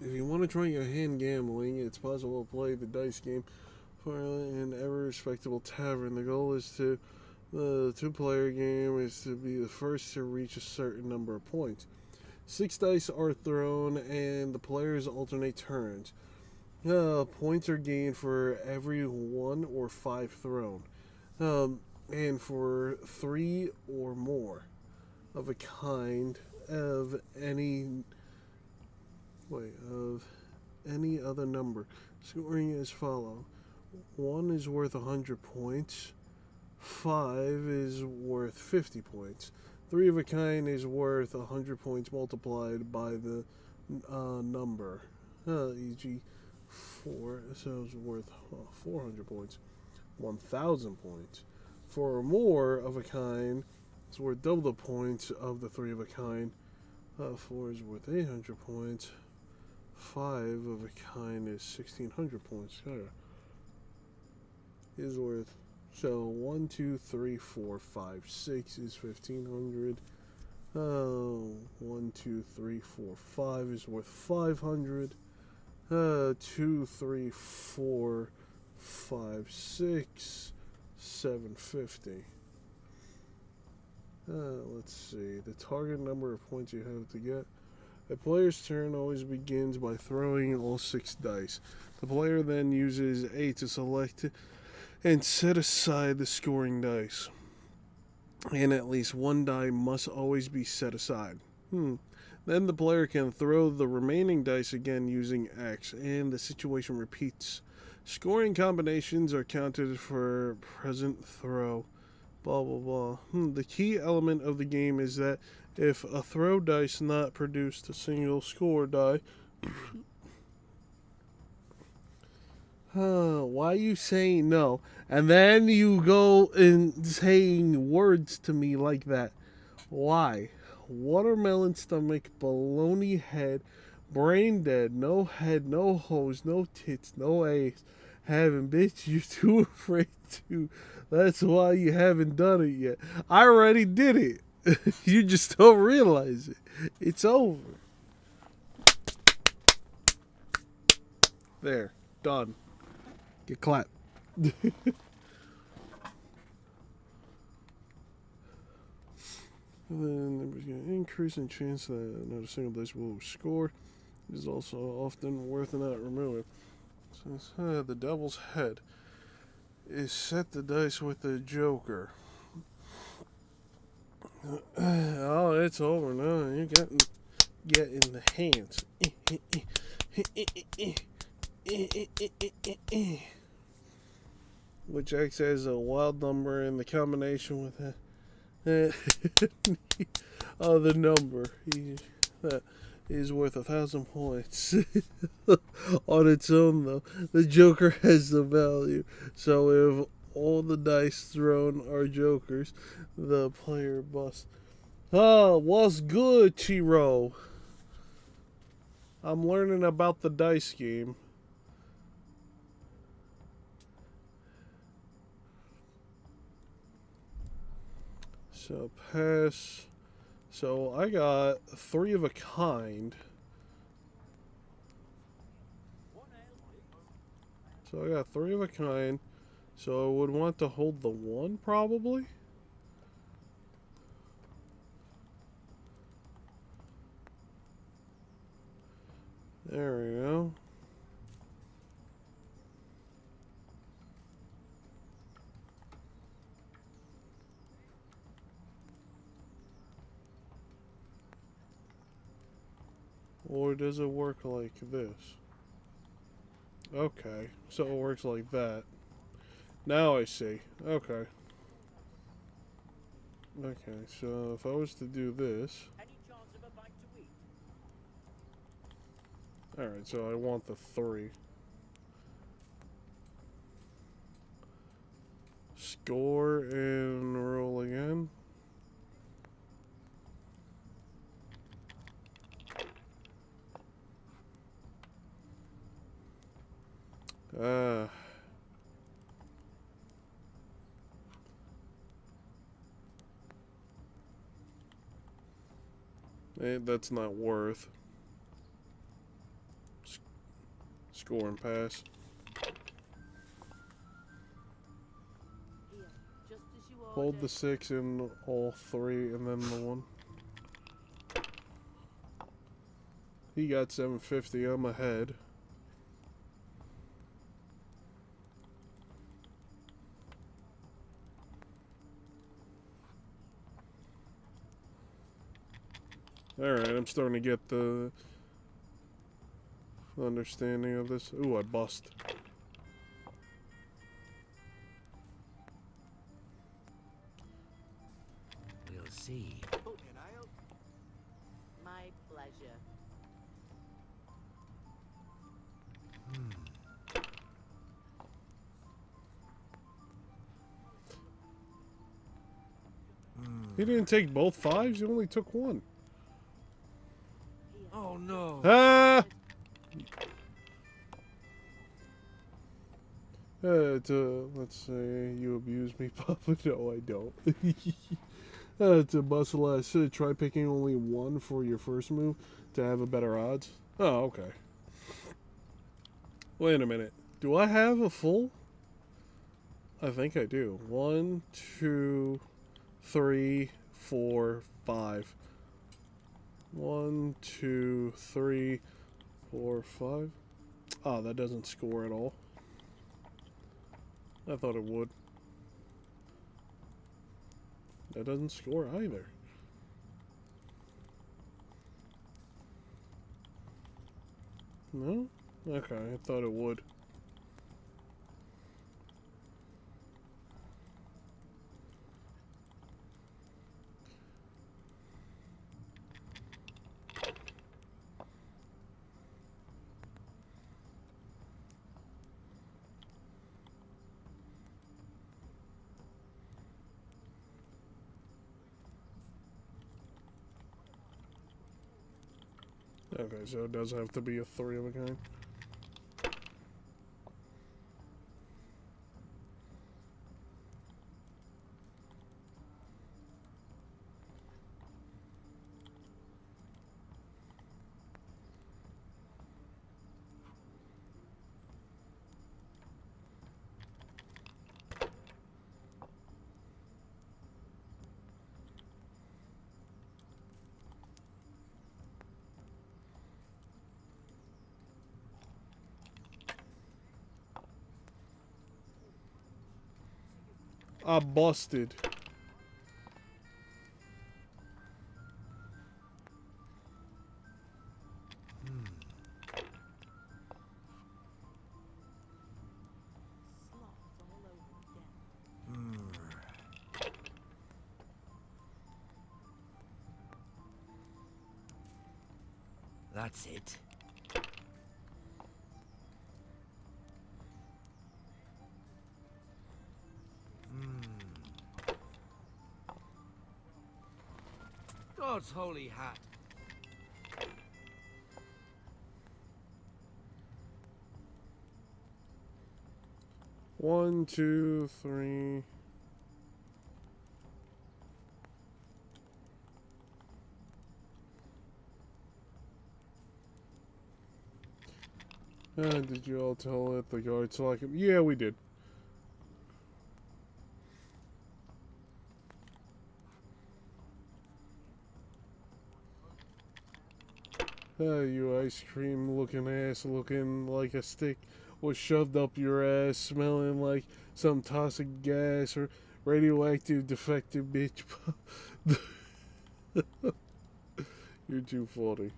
If you want to try your hand gambling, it's possible to play the dice game for an ever-respectable tavern. The goal is to, the two-player game is to be the first to reach a certain number of points. 6 dice are thrown and the players alternate turns. Points are gained for every 1 or 5 thrown. And for 3 or more of a kind of any other number. Scoring as follow. 1 is worth 100 points. 5 is worth 50 points. 3 of a kind is worth 100 points multiplied by the number. E.g. 4, so it's worth 400 points. 1,000 points. 4 or more of a kind is worth double the points of the 3 of a kind. 4 is worth 800 points. 5 of a kind is 1,600 points. Is worth, so 1, 2, 3, 4, 5, 6 is 1,500. 1, 2, 3, 4, 5 is worth 500. 2, 3, 4, 5, 6, 750. Let's see. The target number of points you have to get. A player's turn always begins by throwing all 6 dice. The player then uses A to select and set aside the scoring dice. And at least 1 die must always be set aside. Then the player can throw the remaining dice again using X, and the situation repeats. Scoring combinations are counted for present throw. Blah, blah, blah. The key element of the game is that if a throw dice not produced a single score die... why are you saying no? And then you go and saying words to me like that. Why? Watermelon stomach, baloney head, brain dead, no head, no hose, no tits, no ass. Having bitch, you're too afraid to. That's why you haven't done it yet. I already did it. You just don't realize it. It's over. There. Done. Get clapped. Then there's going to increase in chance that not a single dice will score. It is also often worth not removing. Since the devil's head is set the dice with the joker. Oh, it's over now. You get in the hands. Which acts as a wild number in the combination with the number that is worth 1,000 points. On its own, though, the joker has the value. So if all the dice thrown are jokers, the player must. What's good, Chiro? I'm learning about the dice game. So pass. So I got 3 of a kind. So I got 3 of a kind. So I would want to hold the 1 probably. There we go. Or does it work like this? Okay, so it works like that. Now I see. Okay. Okay, so if I was to do this... Alright, so I want the 3. Score and roll again. That's not worth. Score and pass. Hold the 6 in all 3 and then the 1. He got 750. I'm ahead. Alright, I'm starting to get the understanding of this. Ooh, I bust. We'll see. My pleasure. He didn't take both fives, he only took one. Oh no. Ah! Let's say you abuse me, Papa. No, I don't. To muscle ass. Try picking only one for your first move to have a better odds. Oh, okay. Wait a minute. Do I have a full? I think I do. 1, 2, 3, 4, 5. 1, 2, 3, 4, 5. Oh, that doesn't score at all. I thought it would. That doesn't score either. No? Okay, I thought it would. Okay, so it does have to be a 3 of a kind. I busted. That's it. God's holy hat. One, two, three. Did you all tell it the guards to lock him? Yeah, we did. You ice cream looking ass looking like a stick was shoved up your ass smelling like some toxic gas or radioactive defective bitch. You're too funny.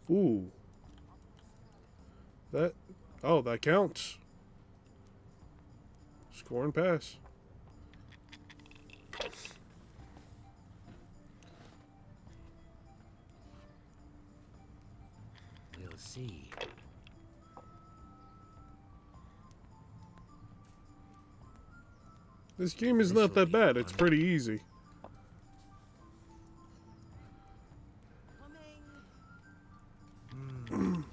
Ooh. That counts. Score and pass. We'll see. This game is not that bad. It's pretty easy. I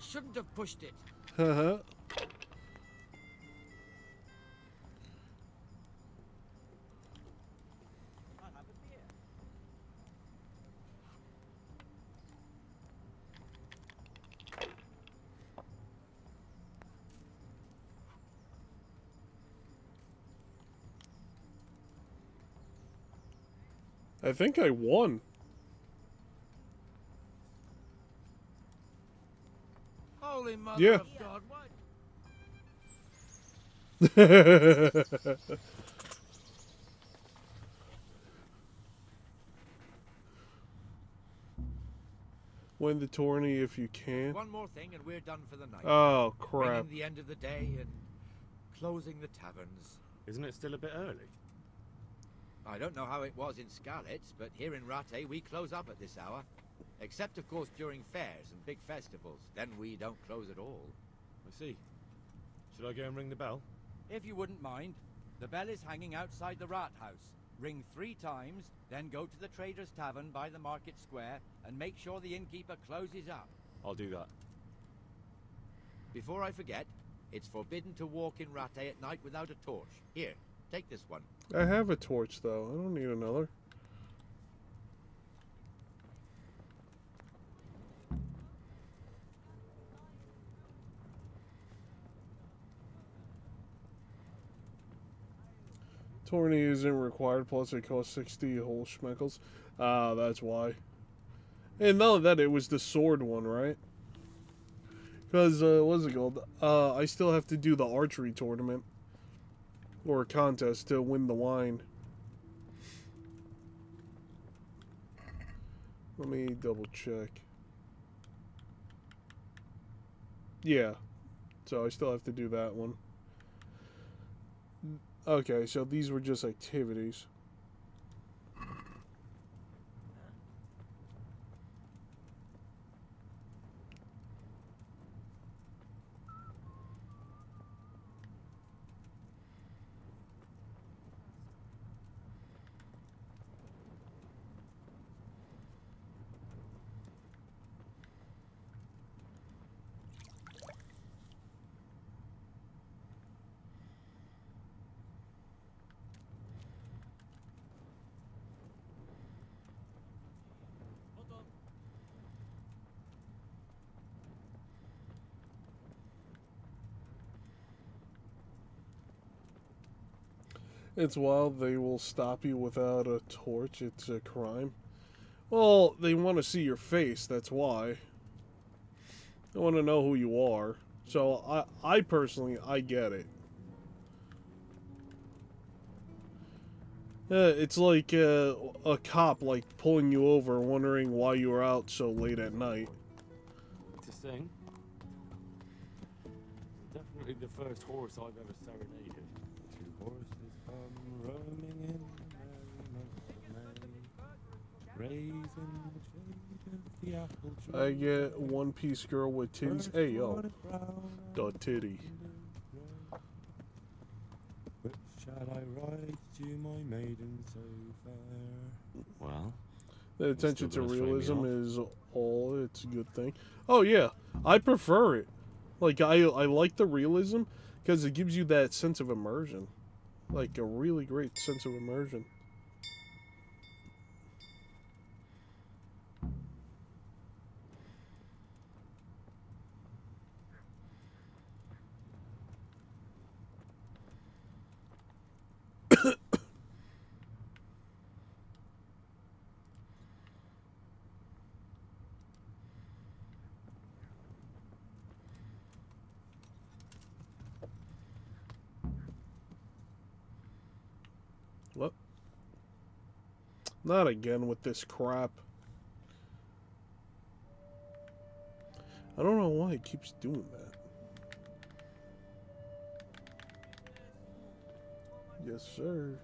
shouldn't have pushed it. Haha. I think I won. Holy Mother Yeah. of God, what? Win the tourney if you can. One more thing and we're done for the night. Oh, crap. Ringing the end of the day and closing the taverns. Isn't it still a bit early? I don't know how it was in Skalitz, but here in Rattay we close up at this hour. Except, of course, during fairs and big festivals. Then we don't close at all. I see. Should I go and ring the bell? If you wouldn't mind. The bell is hanging outside the rat house. Ring 3 times, then go to the Trader's Tavern by the market square and make sure the innkeeper closes up. I'll do that. Before I forget, it's forbidden to walk in Rattay at night without a torch. Here, take this one. I have a torch, though. I don't need another. Tourney isn't required, plus it costs 60 whole schmeckles. That's why. And none of that, it was the sword one, right? Because, what's it called? I still have to do the archery tournament. Or a contest to win the wine. Let me double check. Yeah. So I still have to do that one. Okay, so these were just activities. It's wild they will stop you without a torch. It's a crime. Well, they want to see your face. That's why. They want to know who you are. So, I personally, I get it. It's like a cop, like, pulling you over, wondering why you were out so late at night. To sing? Definitely the first horse I've ever serenaded. 2 horses come roaming in the merry month of May, raising the shade of the apple tree. I get one piece girl with titties. Hey, yo. The titty. Which shall I write to my maiden so fair? Well, The attention to gonna throw me realism off? is all. It's a good thing. Oh yeah, I prefer it. Like I like the realism because it gives you that sense of immersion, like a really great sense of immersion. What? Not again with this crap. I don't know why it keeps doing that. Yes, sir.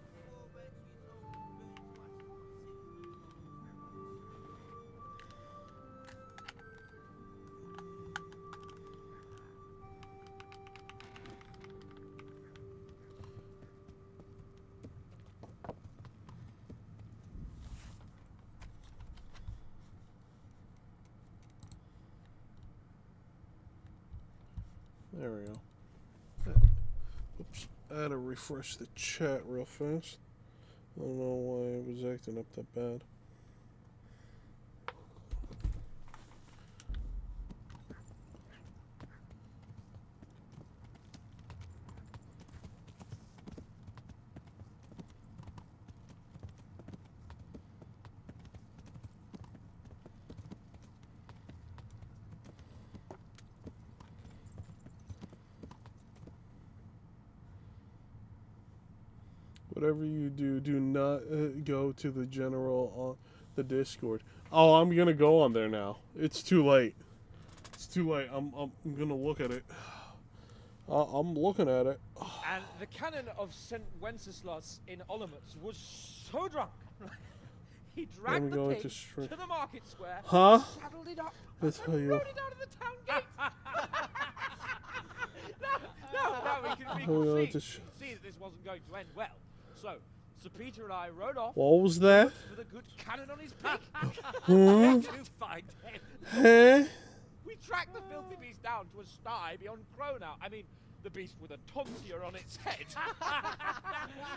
There we go. Oops. I had to refresh the chat real fast. I don't know why it was acting up that bad. Whatever you do, do not go to the general on the Discord. Oh, I'm gonna go on there now. It's too late. It's too late. I'm gonna look at it. I'm looking at it. And the canon of St. Wenceslas in Olomouc was so drunk. He dragged the pig to the market square, saddled it up, and rode it out of the town gate. Now we can see that this wasn't going to end well. So, Sir Peter and I rode off. What was that? With a good cannon on his pig. Hmm? To find him. Huh? We tracked the filthy beast down to a sty beyond Cronau. I mean, the beast with a tonsure on its head.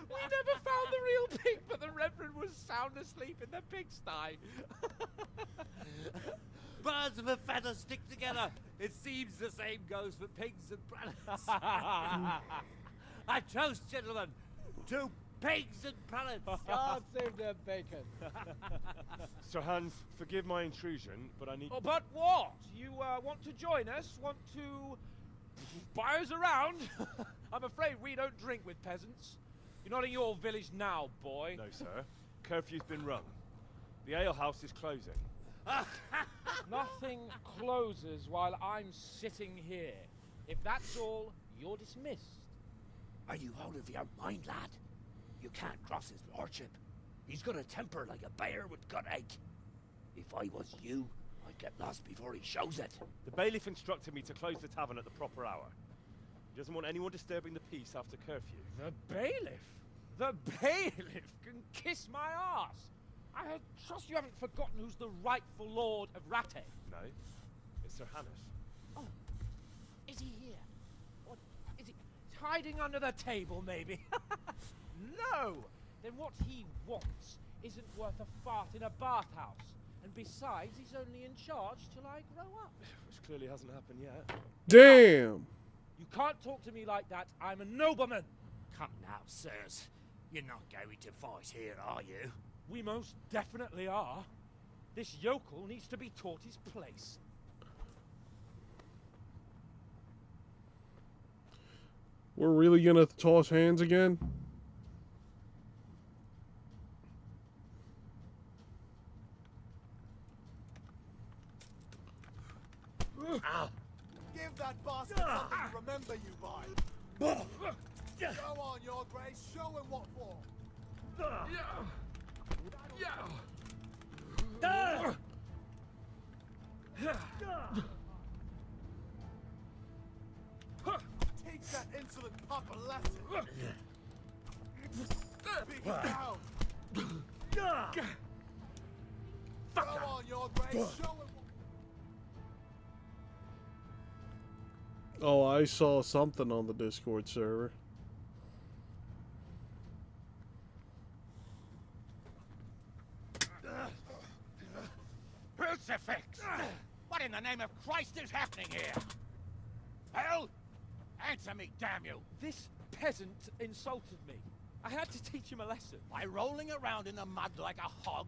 We never found the real pig, but the Reverend was sound asleep in the pigsty. Birds of a feather stick together. It seems the same goes for pigs and prelates. I toast, gentlemen, to pigs and prelates. God save their bacon. Sir Hans, forgive my intrusion, but I need... Oh, but what? You want to join us? Want to buy us around? I'm afraid we don't drink with peasants. You're not in your village now, boy. No, sir. Curfew's been rung. The alehouse is closing. Nothing closes while I'm sitting here. If that's all, you're dismissed. Are you out of your mind, lad? You can't cross his lordship. He's got a temper like a bear with gut ache. If I was you, I'd get lost before he shows it. The bailiff instructed me to close the tavern at the proper hour. He doesn't want anyone disturbing the peace after curfew. The bailiff? The bailiff can kiss my arse. I trust you haven't forgotten who's the rightful lord of Rattay. No, it's Sir Hannes. Oh, is he here? Or is he hiding under the table, maybe? No! Then what he wants isn't worth a fart in a bathhouse. And besides, he's only in charge till I grow up. Which clearly hasn't happened yet. Damn! You can't talk to me like that. I'm a nobleman. Come now, sirs. You're not going to fight here, are you? We most definitely are. This yokel needs to be taught his place. We're really gonna toss hands again? Give that bastard something to remember you by. Go on, your grace. Show him what for. Teach that insolent pup a lesson. Beat him down. Go on, your grace. Show him. Oh, I saw something on the Discord server. Crucifix! What in the name of Christ is happening here? Hell? Answer me, damn you! This peasant insulted me. I had to teach him a lesson. By rolling around in the mud like a hog?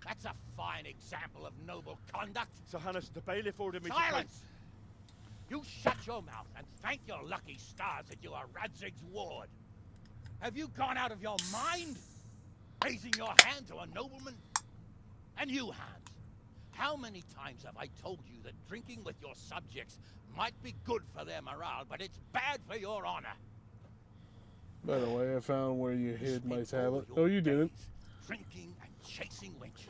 That's a fine example of noble conduct. Sir Hannes, the bailiff ordered me Silence! You shut your mouth and thank your lucky stars that you are Radzig's ward. Have you gone out of your mind? Raising your hand to a nobleman? And you, Hans, how many times have I told you that drinking with your subjects might be good for their morale, but it's bad for your honor? By the way, I found where you hid my tablet. Oh, you didn't. Drinking and chasing wenches.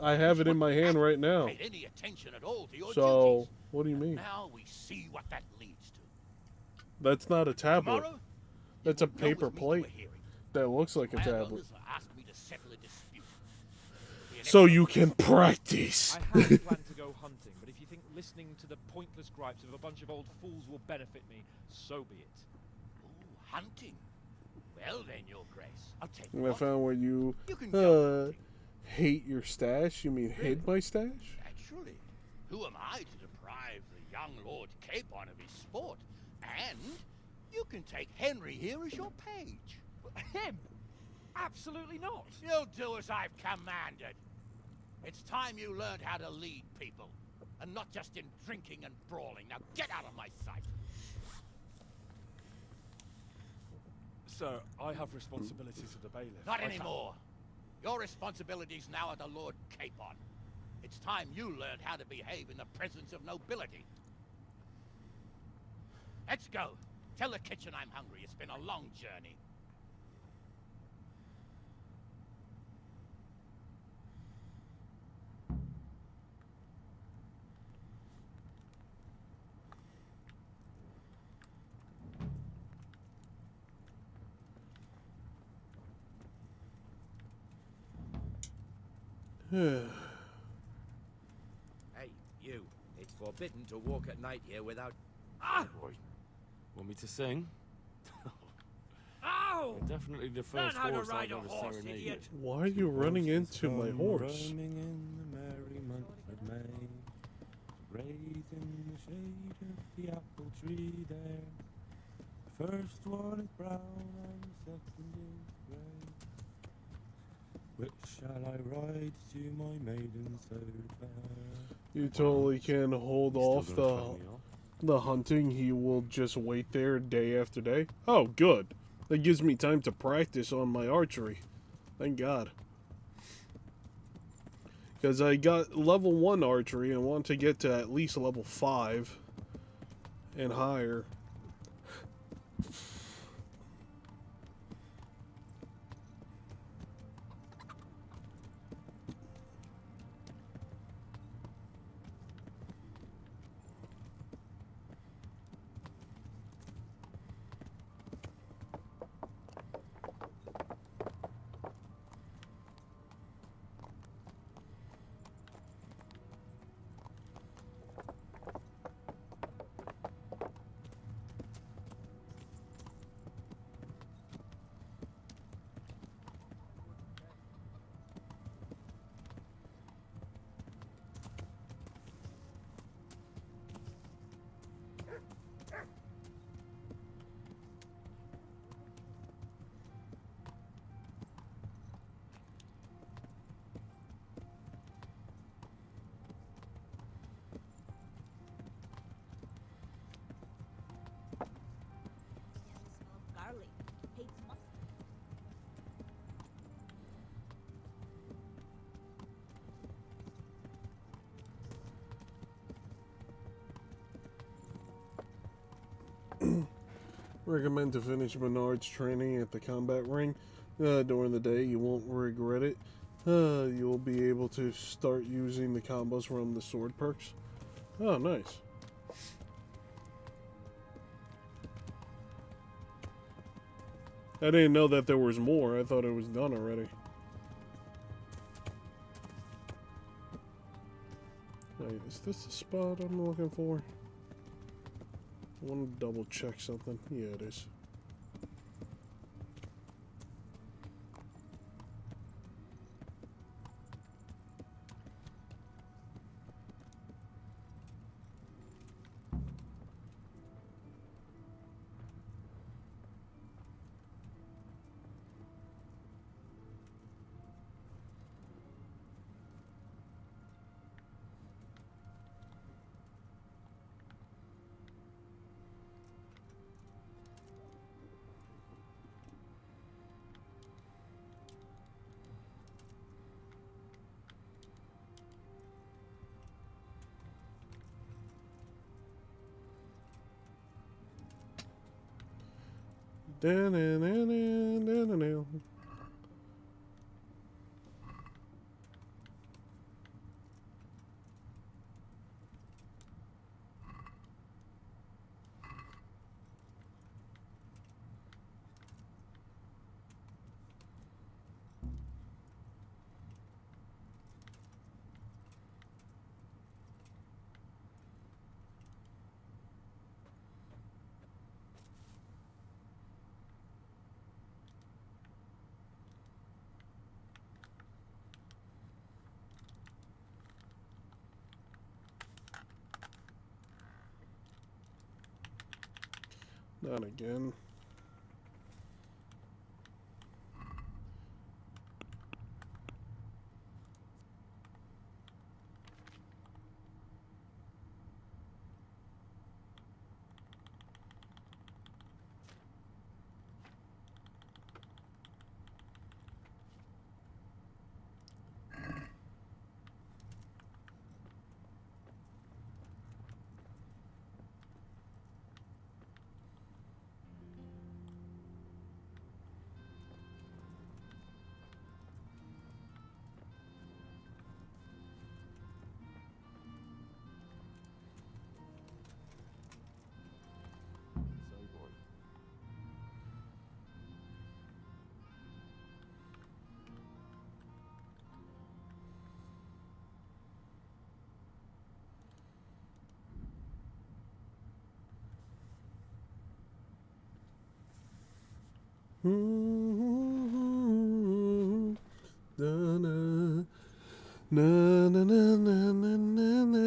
I have it in my hand right now. Paid any attention at all to your So, duties. what do you mean? Now we see what that leads to. That's not a tablet. Tomorrow, That's a paper plate that looks like a tablet. landowners are asking me to settle a dispute. So you can practice. I had planned to go hunting, but if you think listening to the pointless gripes of a bunch of old fools will benefit me, so be it. Ooh, hunting? Well then, your grace, I'll take And I found where you can go hate your stash. You mean hid my stash? Naturally. Who am I to deprive the young Lord Capon of his sport? And you can take Henry here as your page. Him? Absolutely not. You'll do as I've commanded. It's time you learned how to lead people, and not just in drinking and brawling. Now get out of my sight. Sir, I have responsibilities of the bailiff. Not I can't- anymore. Your responsibilities now are the Lord Capon. It's time you learned how to behave in the presence of nobility. Let's go. Tell the kitchen I'm hungry. It's been a long journey. Hey, you. It's forbidden to walk at night here without... Ah! Boy, want me to sing? Ow! You're definitely the Learn first how to horse ride I've a ever horse, serenaded. idiot. Why are you running into my horse? Roaming in the merry month of May, raised in the shade of the apple tree there. The first one is brown and the second is grey. Which shall I ride to my maiden so fair? You totally can hold off gonna throw me off? the hunting. He will just wait there day after day. Oh, good. That gives me time to practice on my archery. Thank God. Because I got level 1 archery and want to get to at least level 5 and higher. Garlic. Hates mustard. Recommend to finish Menard's training at the combat ring. During the day, you won't regret it. You'll be able to start using the combos from the sword perks. Oh, nice. I didn't know that there was more. I thought it was done already. Wait, is this the spot I'm looking for? I want to double check something. Yeah, it is. Da-na-na-na-na-na-na. Not again. Na na na na na na na na.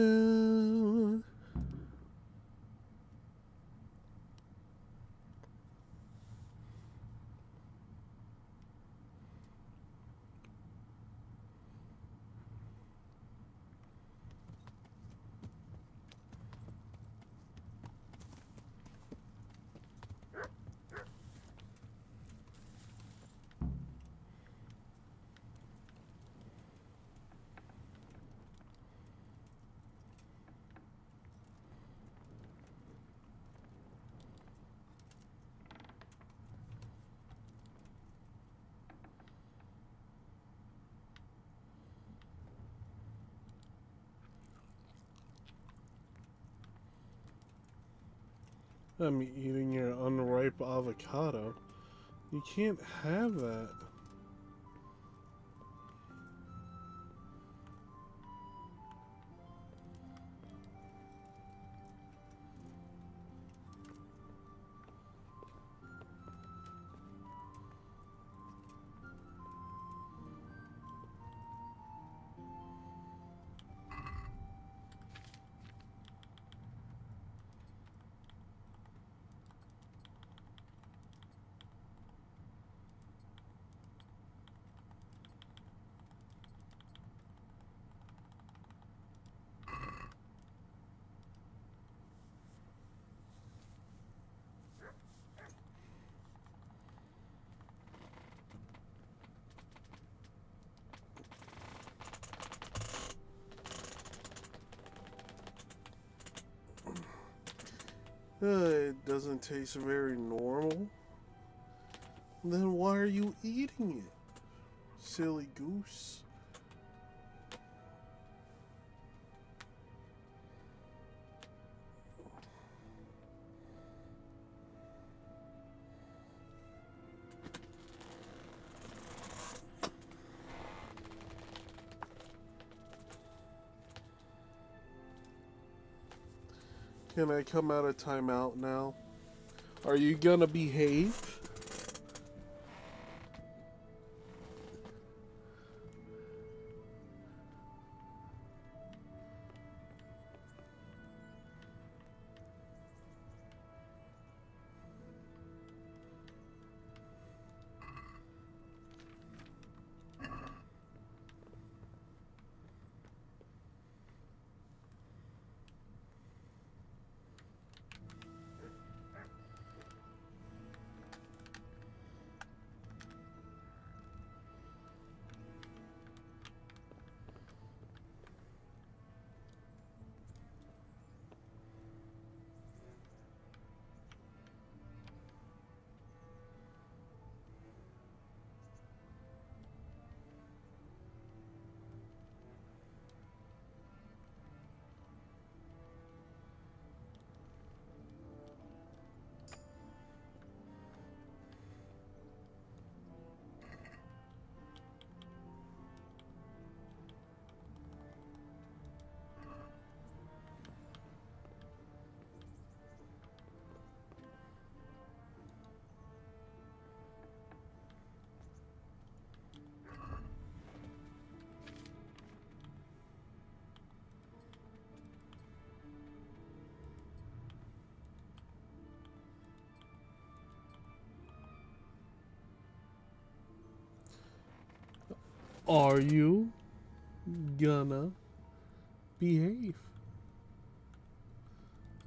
I'm eating your unripe avocado. You can't have that. It doesn't taste very normal. Then why are you eating it? Silly goose. Can I come out of timeout now? Are you gonna behave? Are you gonna behave?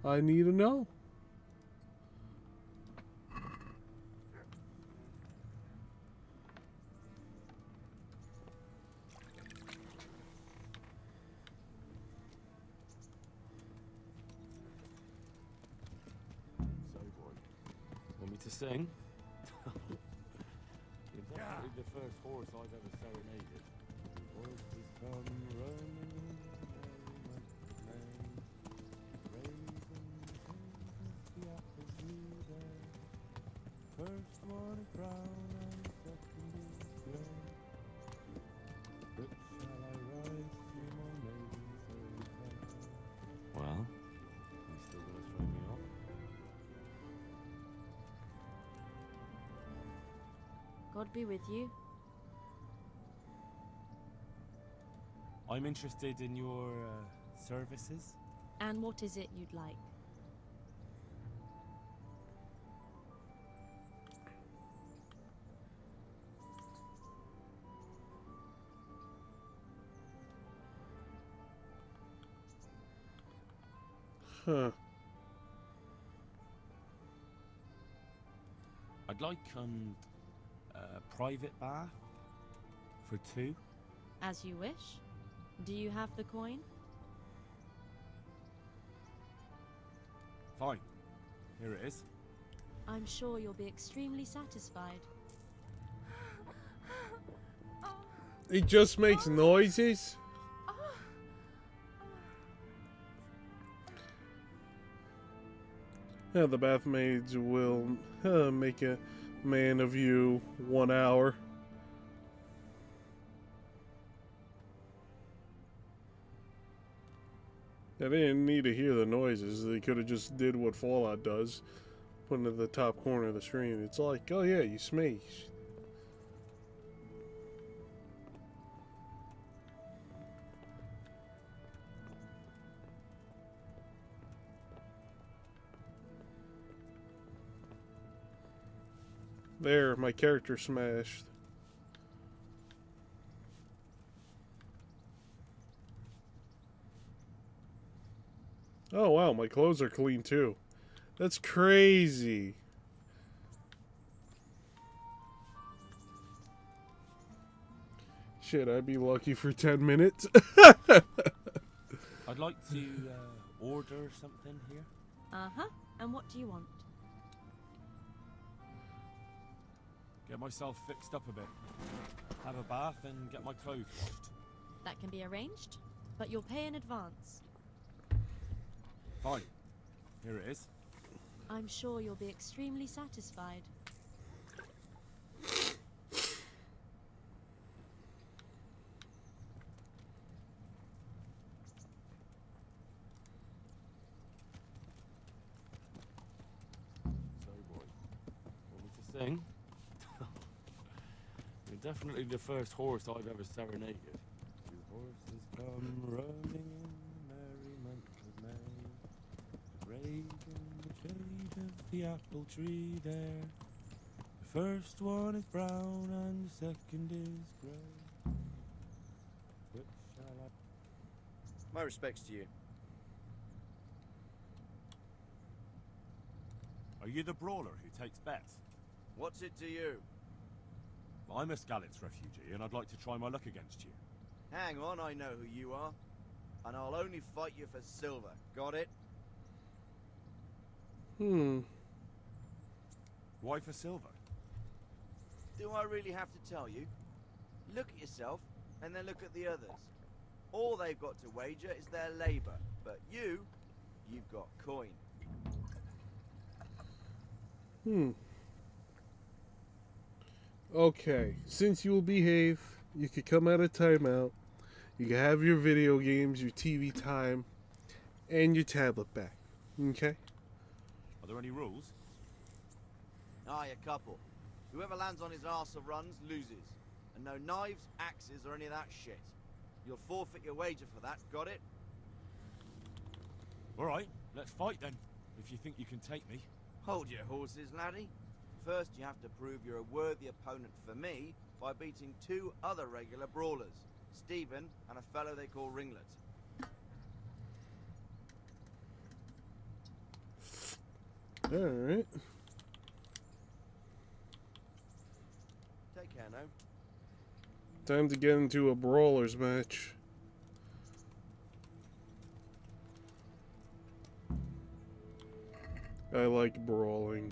I need to know. So, boy, want me to sing? It's actually the first horse I've ever serenaded. Horses come running in the apples there. First one is brown and second is grey. But shall I rise to my maiden solitaire? Well, you still gonna throw me off? God be with you. I'm interested in your services. And what is it you'd like? Huh. I'd like a private bath for 2. As you wish. Do you have the coin? Fine. Here it is. I'm sure you'll be extremely satisfied. He just makes noises. Yeah, the bath maids will make a man of you 1 hour. They didn't need to hear the noises. They could have just did what Fallout does. Put it in the top corner of the screen. It's like, oh yeah, you smash. There, my character smashed. Oh wow, my clothes are clean too. That's crazy. Shit, I'd be lucky for 10 minutes. I'd like to order something here. Uh-huh. And what do you want? Get myself fixed up a bit. Have a bath and get my clothes washed. That can be arranged, but you'll pay in advance. Fine. Here it is. I'm sure you'll be extremely satisfied. Sorry, boy. Want me to sing? You're definitely the first horse I've ever serenaded. 2 horses come running in merriment of May, raising the shade of the apple tree there. The first one is brown and the second is grey. Which shall I? My respects to you. Are you the brawler who takes bets? What's it to you? I'm a Skalitz refugee, and I'd like to try my luck against you. Hang on, I know who you are. And I'll only fight you for silver. Got it? Why for silver? Do I really have to tell you? Look at yourself, and then look at the others. All they've got to wager is their labor. But you've got coin. Okay, since you will behave, you could come out of timeout. You can have your video games, your TV time, and your tablet back. Okay? Are there any rules? Aye, a couple. Whoever lands on his arse or runs loses. And no knives, axes, or any of that shit. You'll forfeit your wager for that, got it? Alright, let's fight then, if you think you can take me. Hold your horses, laddie. First, you have to prove you're a worthy opponent for me by beating 2 other regular brawlers, Stephen and a fellow they call Ringlet. Alright. Take care now. Time to get into a brawlers match. I like brawling.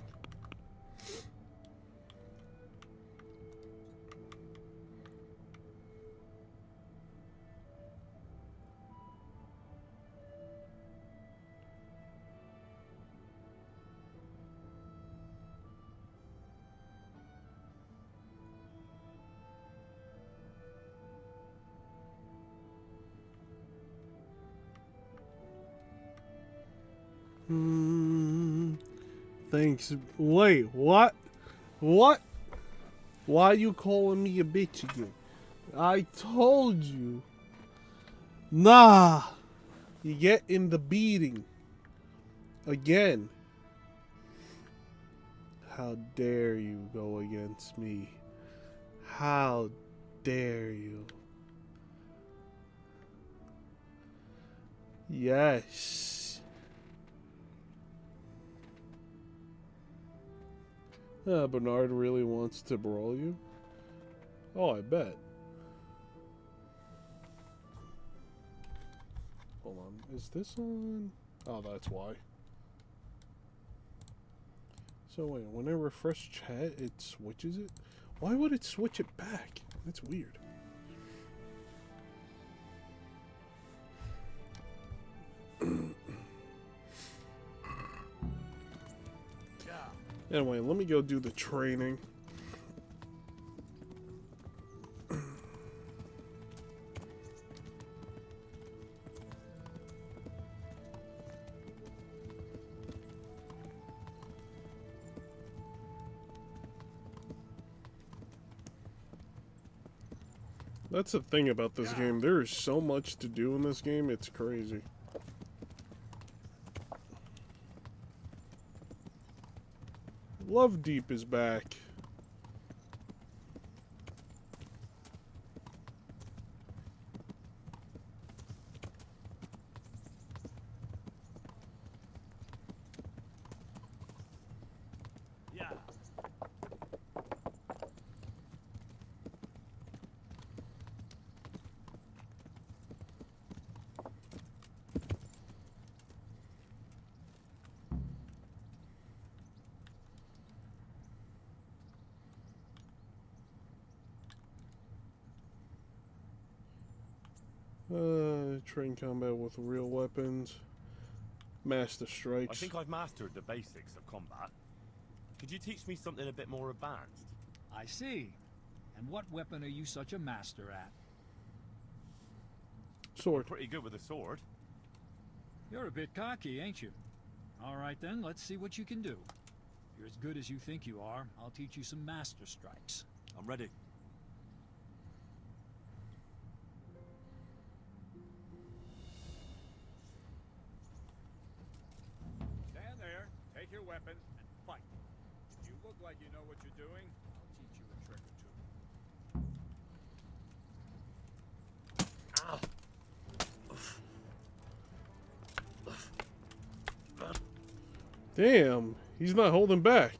Thanks. Wait, what? What? Why you calling me a bitch again? I told you. Nah. You get in the beating. Again. How dare you go against me? How dare you? Yes. Bernard really wants to brawl you? Oh, I bet. Hold on. Is this on? Oh, that's why. So wait, when I refresh chat, it switches it? Why would it switch it back? That's weird. Anyway, let me go do the training. That's the thing about this game. There is so much to do in this game, it's crazy. Love Deep is back. Train combat with real weapons. Master strikes. I think I've mastered the basics of combat. Could you teach me something a bit more advanced? I see. And what weapon are you such a master at? Sword. I'm pretty good with a sword. You're a bit cocky, ain't you? All right then, let's see what you can do. If you're as good as you think you are, I'll teach you some master strikes. I'm ready. Stand there, take your weapon, and fight. If you look like you know what you're doing, I'll teach you a trick or two. Damn, he's not holding back.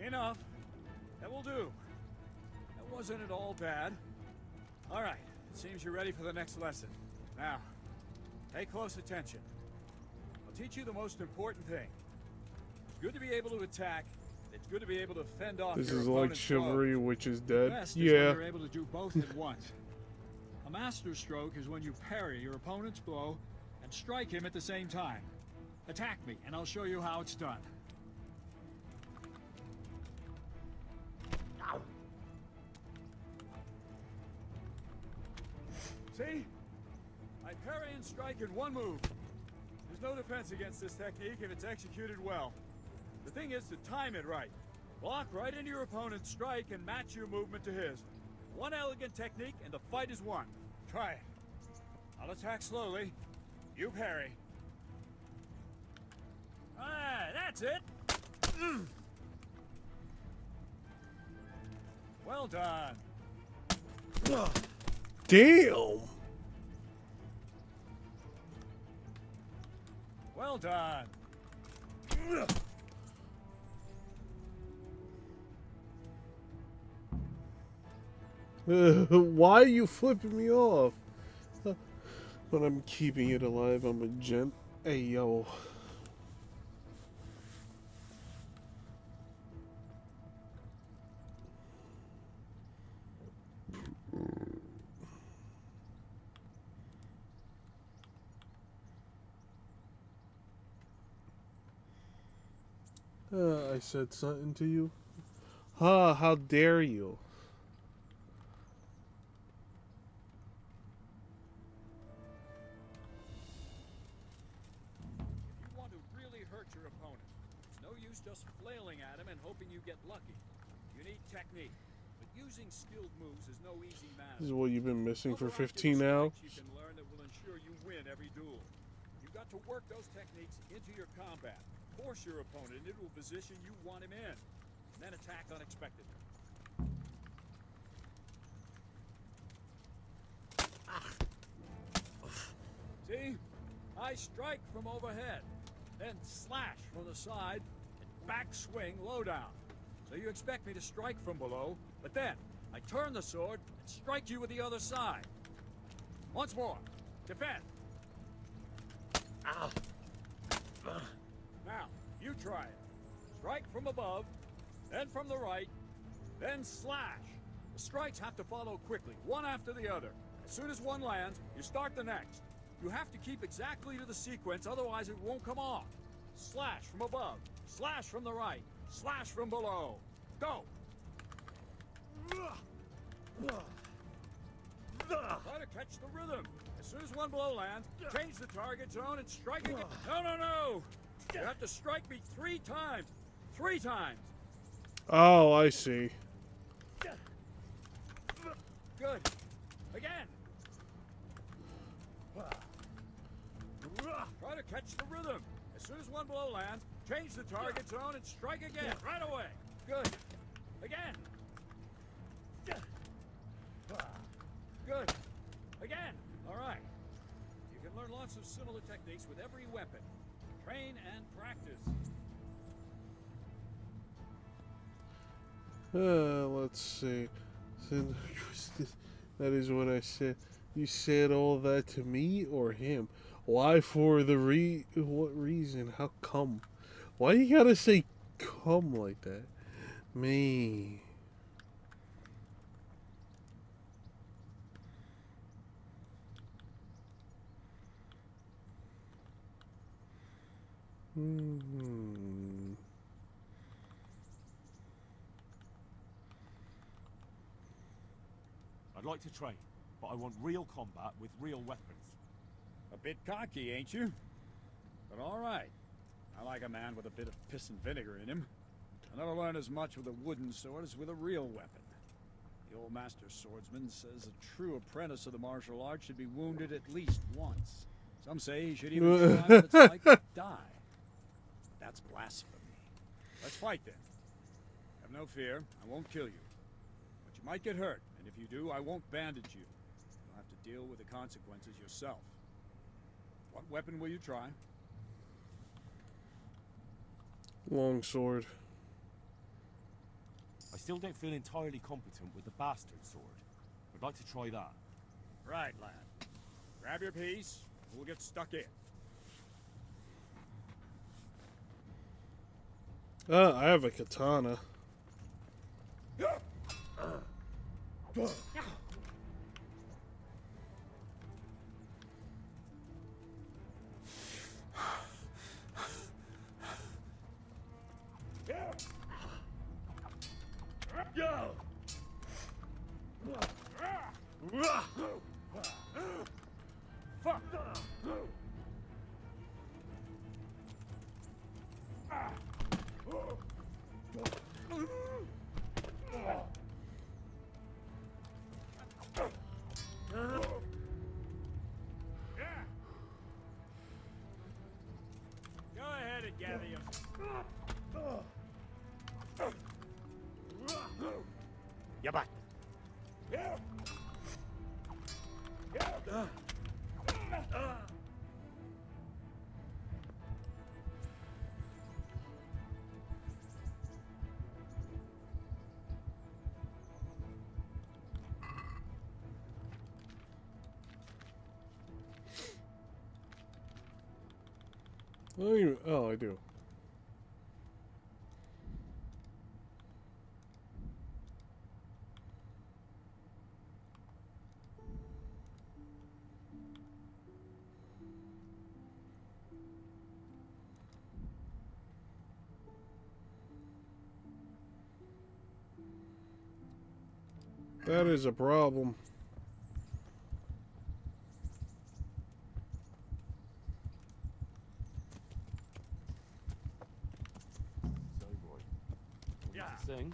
Enough. That will do. That wasn't at all bad. All right, it seems you're ready for the next lesson. Now, pay close attention. I'll teach you the most important thing. It's good to be able to attack. It's good to be able to fend off This your is like opponent's chivalry, blows. which is The dead. best is when Yeah. you're able to do both at once. A master stroke is when you parry your opponent's blow and strike him at the same time. Attack me, and I'll show you how it's done. See? I parry and strike in one move. There's no defense against this technique if it's executed well. The thing is to time it right. Block right into your opponent's strike and match your movement to his. One elegant technique and the fight is won. Try it. I'll attack slowly. You parry. Ah, that's it. Well done. Damn. Well done. Why are you flipping me off? But I'm keeping it alive. I'm a gent. Hey, yo. I said something to you? Huh, how dare you? If you want to really hurt your opponent, it's no use just flailing at him and hoping you get lucky. You need technique, but using skilled moves is no easy matter. This is what you've been missing for Those are 15 hours? you can learn that will ensure you win every duel. You've got to work those techniques into your combat. Force your opponent into a position you want him in, and then attack unexpectedly. See? I strike from overhead, then slash from the side, and back swing low down. So you expect me to strike from below, but then I turn the sword and strike you with the other side. Once more. Defend. Ow. Now, you try it. Strike from above, then from the right, then slash. The strikes have to follow quickly, one after the other. As soon as one lands, you start the next. You have to keep exactly to the sequence, otherwise it won't come off. Slash from above, slash from the right, slash from below. Go! Try to catch the rhythm. As soon as one blow lands, change the target zone and strike again. No, no, no! You have to strike me 3 times. 3 times. Oh, I see. Good. Again. Try to catch the rhythm. As soon as one blow lands, change the target zone and strike again. Right away. Good. Again. Good. Again. All right. You can learn lots of similar techniques with every weapon. Train and practice. Let's see. That is what I said. You said all that to me or him? Why for the what reason? How come? Why you gotta say come like that? Me. I'd like to train, but I want real combat with real weapons. A bit cocky, ain't you? But all right. I like a man with a bit of piss and vinegar in him. I'll never learn as much with a wooden sword as with a real weapon. The old master swordsman says a true apprentice of the martial arts should be wounded at least once. Some say he should even try what it's like to die. That's blasphemy. Let's fight then. Have no fear, I won't kill you. But you might get hurt, and if you do, I won't bandage you. You'll have to deal with the consequences yourself. What weapon will you try? Long sword. I still don't feel entirely competent with the bastard sword. I'd like to try that. Right, lad. Grab your piece, we'll get stuck in. I have a katana. Fuck! Go ahead and gather your... Yeah, back. Oh, I do. That is a problem. So, boy. Yeah. To sing?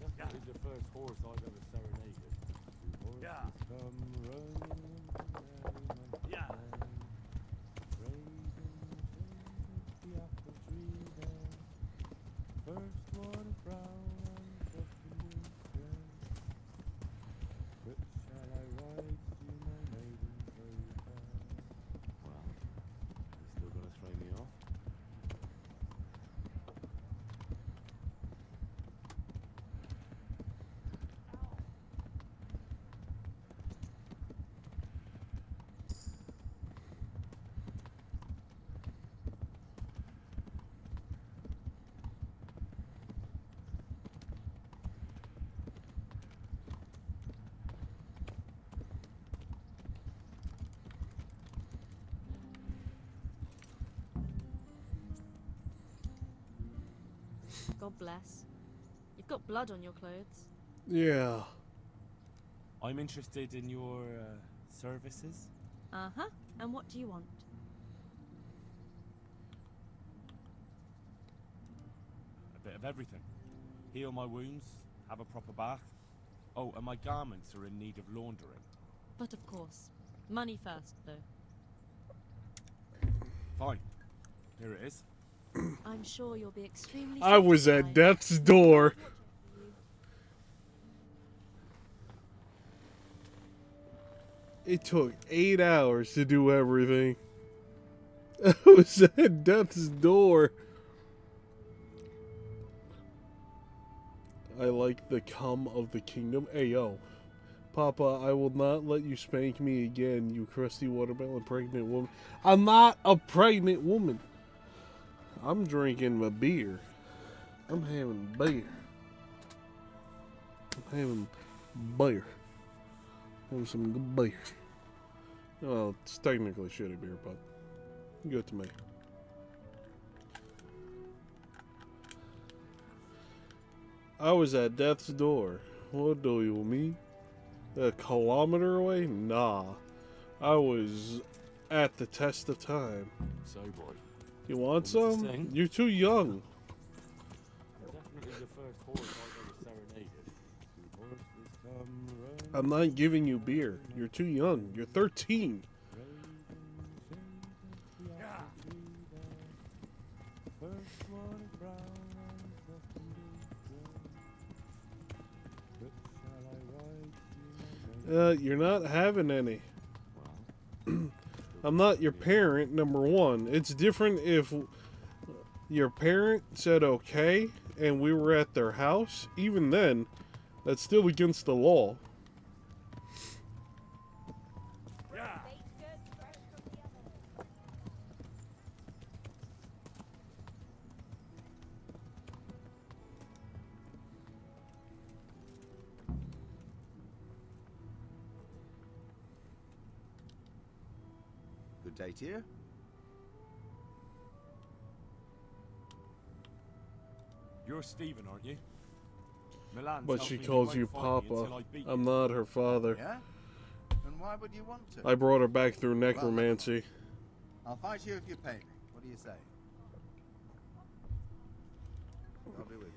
You're definitely the first horse I've ever serenaded. Horses come running, yeah. Raising the apple tree there. First one brown and second is gray. Which shall I ride to my maiden so fair? Well, you're still gonna throw me off? God bless. You've got blood on your clothes. Yeah. I'm interested in your services. Uh-huh. And what do you want? A bit of everything. Heal my wounds, have a proper bath. Oh, and my garments are in need of laundering. But of course. Money first, though. Fine. Here it is. I'm sure you'll be extremely I was at satisfied. death's door. It took 8 hours to do everything. I was at death's door. I like the come of the kingdom. Hey, yo. Papa, I will not let you spank me again, you crusty watermelon pregnant woman. I'm not a pregnant woman. I'm drinking a beer. I'm having beer. I'm having beer. Having some good beer. Well, it's technically shitty beer, but good to me. I was at death's door. What do you mean? A kilometer away? Nah. I was at the test of time. So, boy. You want Want to some? sing? You're too young. You're definitely the first horse I've ever serenaded. Two horses come running. I'm not giving you beer. You're too young. You're 13. First one is brown and second is gray. Which shall I ride to my maiden? You're not having any. I'm not your parent, number one. It's different if your parent said okay and we were at their house. Even then, that's still against the law. Good day to you. You're Stephen, aren't you? Milan But tells she me calls you you won't fight me Papa. until I beat I'm you. not her father. Yeah? And why would you want to? I brought her back through necromancy. I'll fight you if you pay me. What do you say? I'll be with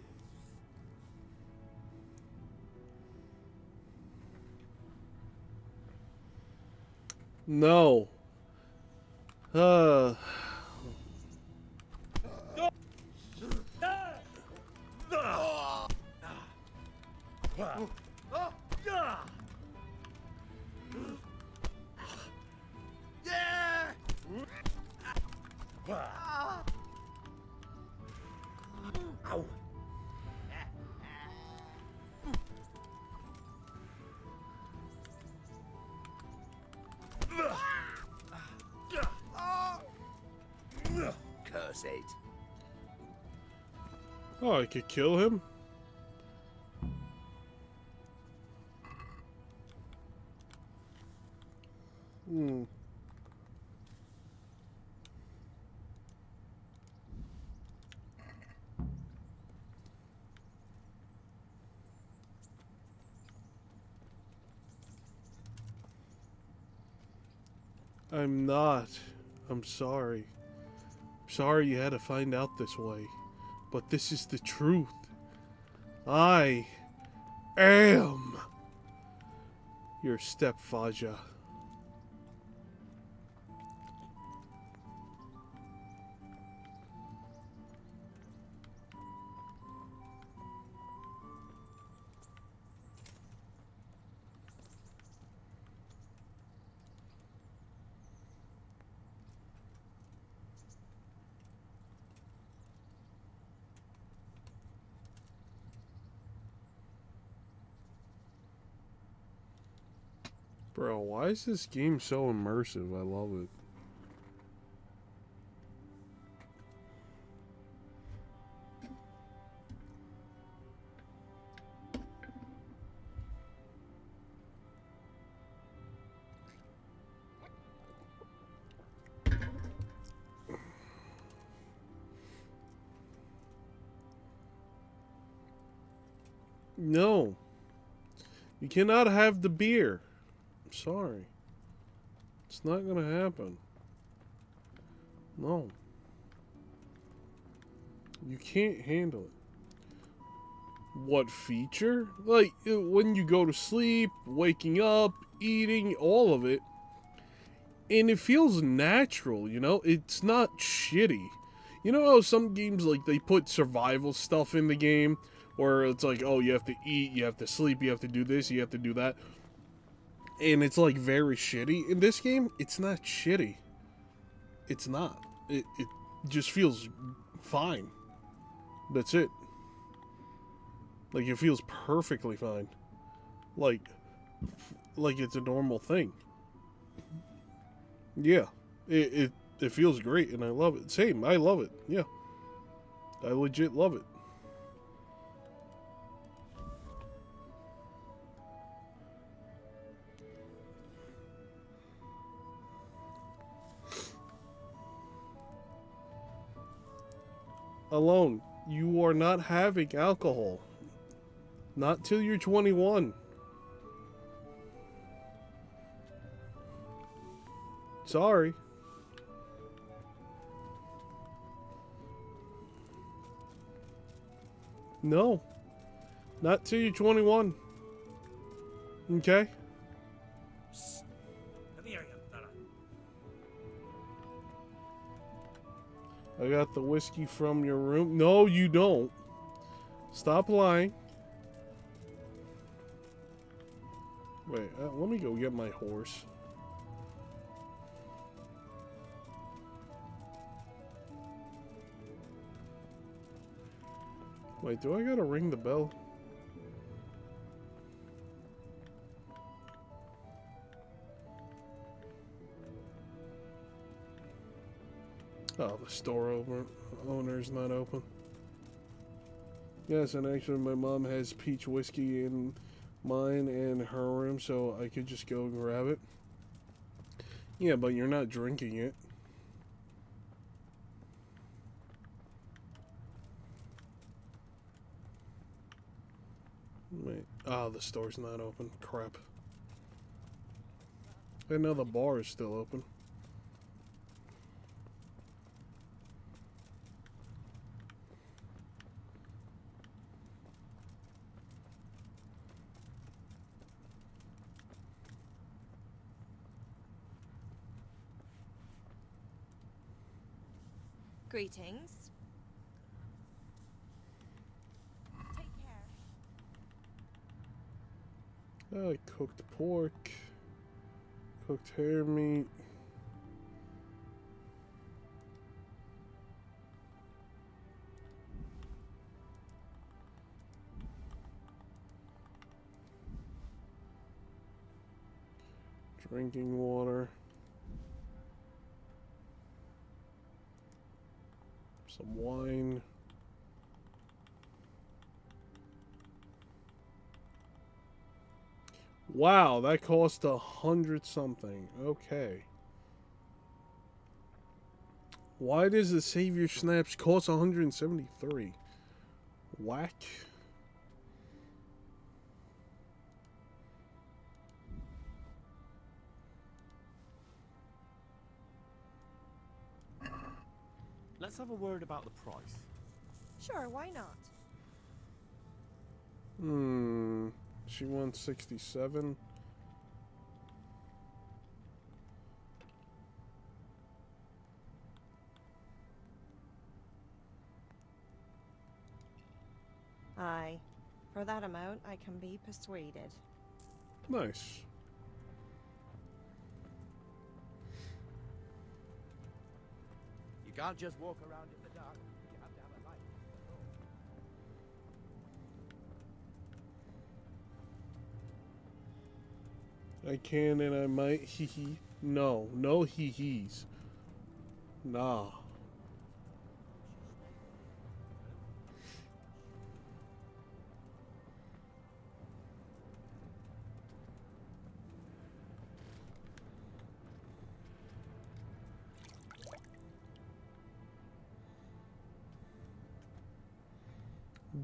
you. No. Ow. compensate. Oh, I could kill him? Hmm. I'm not. I'm sorry. Sorry you had to find out this way. But this is the truth. I am your stepfather. Bro, why is this game so immersive? I love it. No. You cannot have the beer. I'm sorry. It's not gonna happen. No. You can't handle it. What feature? Like, when you go to sleep, waking up, eating, all of it. And it feels natural, you know? It's not shitty. You know how some games, like, they put survival stuff in the game? Where it's like, oh, you have to eat, you have to sleep, you have to do this, you have to do that. And it's, like, very shitty. In this game, it's not shitty. It's not. It just feels fine. That's it. Like, it feels perfectly fine. Like it's a normal thing. Yeah. It feels great, and I love it. Same, I love it. Yeah. I legit love it. Alone. You are not having alcohol. Not till you're 21. Sorry. No. Not till you're 21. Okay? Come here, you fella. I got the whiskey from your room. No, you don't. Stop lying. Wait, let me go get my horse. Wait, do I gotta ring the bell? Oh, the store owner's not open. Yes, and actually my mom has peach whiskey in mine and her room, so I could just go grab it. Yeah, but you're not drinking it. Wait. Oh, the store's not open. Crap. I know the bar is still open. Greetings. Take care. I cooked pork. Cooked hair meat. Drinking water. Some wine. Wow, that cost 100 something. Okay. Why does the Savior Snaps cost 173? Whack. Let's have a word about the price. Sure, why not? She wants 67. Aye. For that amount, I can be persuaded. Nice. You can't just walk around in the dark. You have to have a light. I can and I might. Hee hee. No. No hee hees. Nah.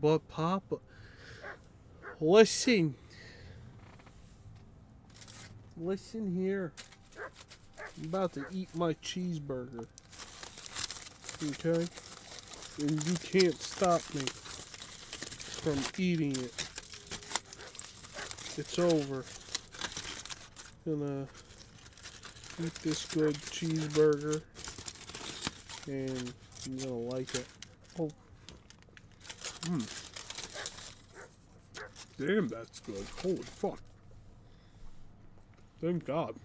But Papa, listen. Listen here. I'm about to eat my cheeseburger. Okay? And you can't stop me from eating it. It's over. Gonna eat this good cheeseburger. And I'm gonna like it. Oh. Damn, that's good. Holy fuck. Thank God.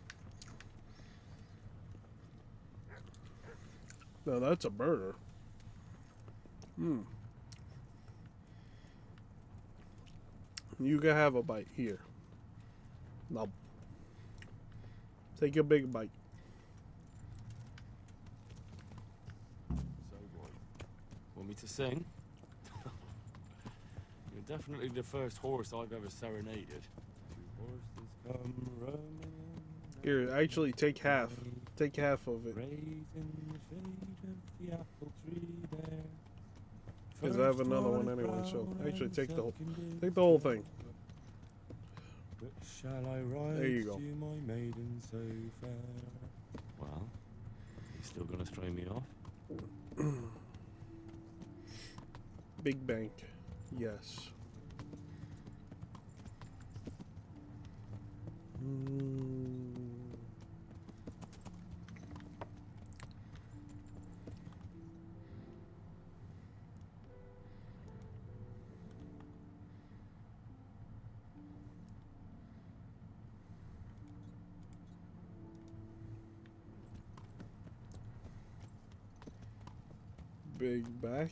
Now that's a burger. You can have a bite here. Now, take a big bite. So, boy, want me to sing? You're definitely the first horse I've ever serenaded. Two horses come roaming. Here, actually, take half. Take half of it. Raising the shade of the apple tree there. Because I have another one anyway, so actually take the whole thing. But shall I ride There you go. to my maiden so fair? Well, you still gonna stray me off? Big bank. Yes. Big back.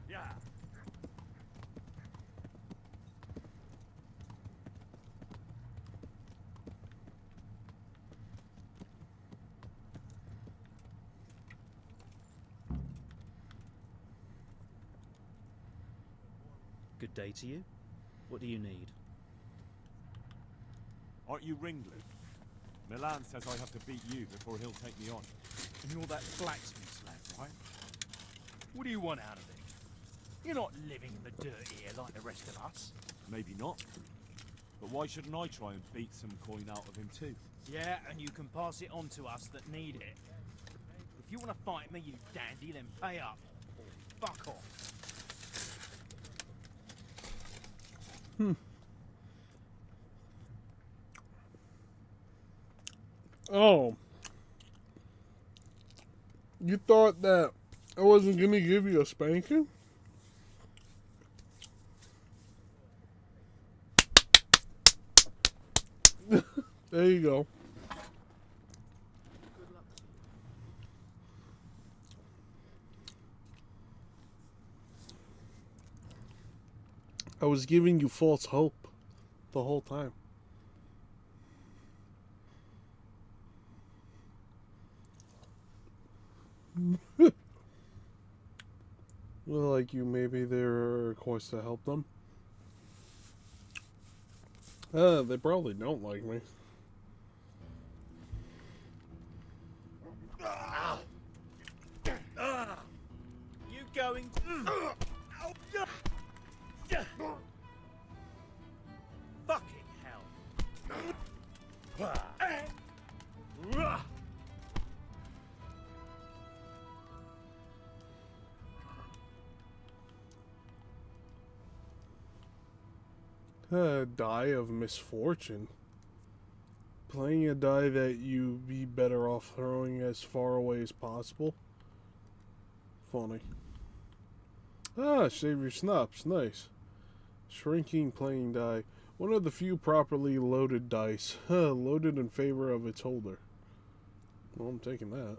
Yeah. Good day to you. What do you need? Aren't you Ringlet? Milan says I have to beat you before he'll take me on. And you're that blacksmith slag, right? What do you want out of it? You're not living in the dirt here like the rest of us. Maybe not. But why shouldn't I try and beat some coin out of him too? Yeah, and you can pass it on to us that need it. If you want to fight me, you dandy, then pay up. Or fuck off. Oh. You thought that I wasn't going to give you a spanking? There you go. I was giving you false hope the whole time. Well, like you, maybe there are requests to help them. They probably don't like me. You going? Fucking hell! Die of misfortune. Playing a die that you be better off throwing as far away as possible. Funny. Save your snops. Nice. Shrinking playing die. One of the few properly loaded dice. Loaded in favor of its holder. Well, I'm taking that.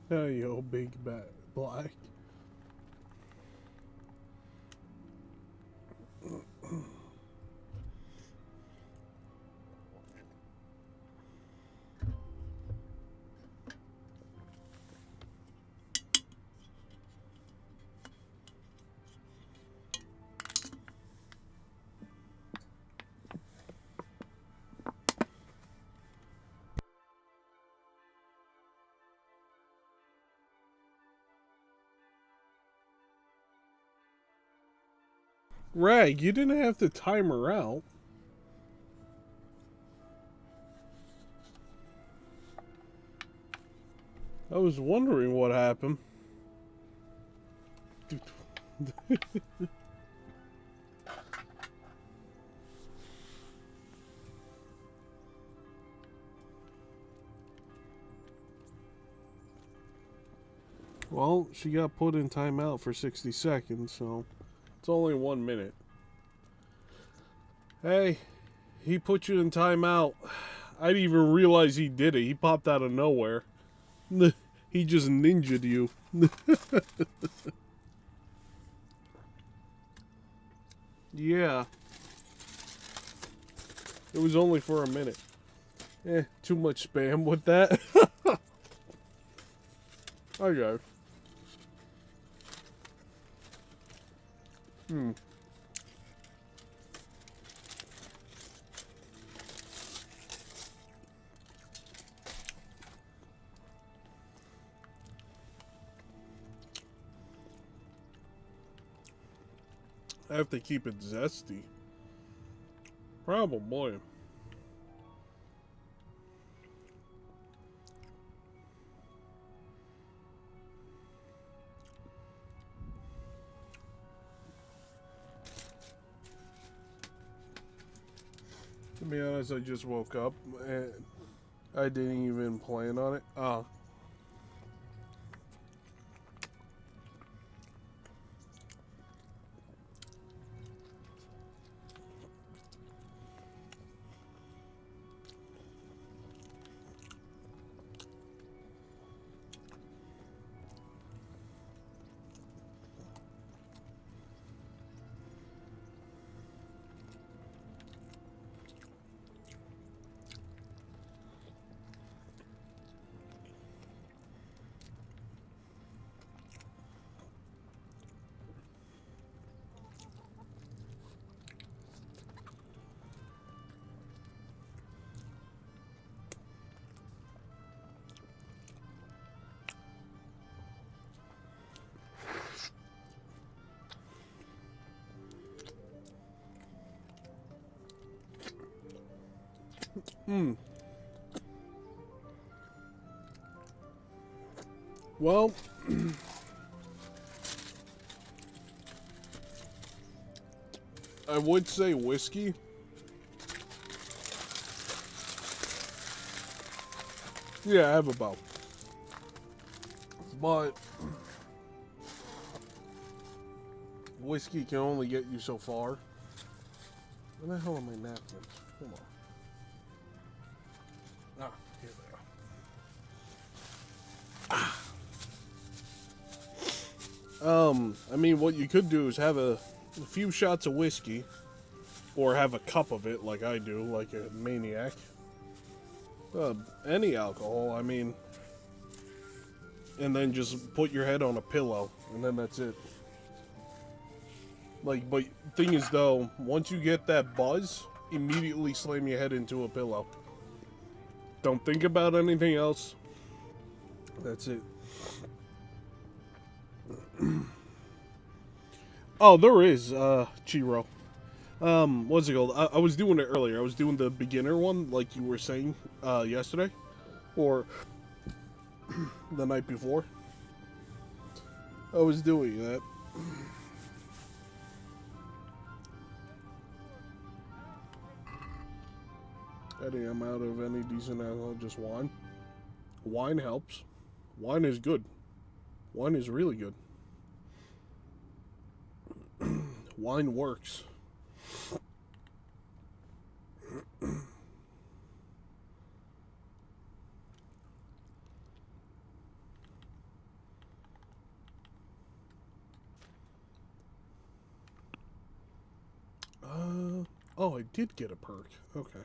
Hey, yo, big bat black. Rag, you didn't have to time her out. I was wondering what happened. Well, she got put in timeout for 60 seconds, so it's only 1 minute. Hey, he put you in timeout. I didn't even realize he did it. He popped out of nowhere. He just ninja'd you. Yeah. It was only for a minute. Too much spam with that. Okay. I have to keep it zesty. Probably. To be honest, I just woke up and I didn't even plan on it. Well, I would say whiskey. Yeah, I have a bow. But whiskey can only get you so far. Where the hell are my napkins? Hold on. Ah, here they are. I mean, what you could do is have a few shots of whiskey, or have a cup of it, like I do, like a maniac. Any alcohol, I mean, and then just put your head on a pillow, and then that's it. Like, but thing is though, once you get that buzz, immediately slam your head into a pillow. Don't think about anything else. That's it. Oh, there is, Chiro. What's it called? I was doing it earlier. I was doing the beginner one, like you were saying, yesterday. Or the night before. I was doing that. I think I'm out of any decent alcohol, just wine. Wine helps. Wine is good. Wine is really good. Wine works. Oh, I did get a perk. Okay.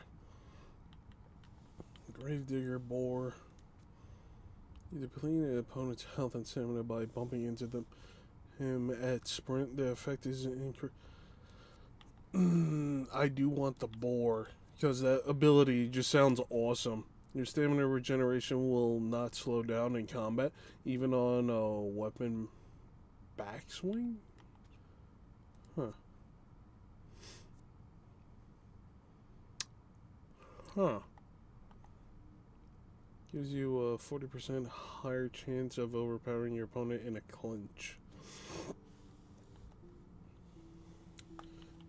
Gravedigger, boar. You deplete an opponent's health and stamina by bumping into him at sprint. The effect is I do want the boar, because that ability just sounds awesome. Your stamina regeneration will not slow down in combat, even on a weapon backswing? Huh. Huh. Gives you a 40% higher chance of overpowering your opponent in a clinch.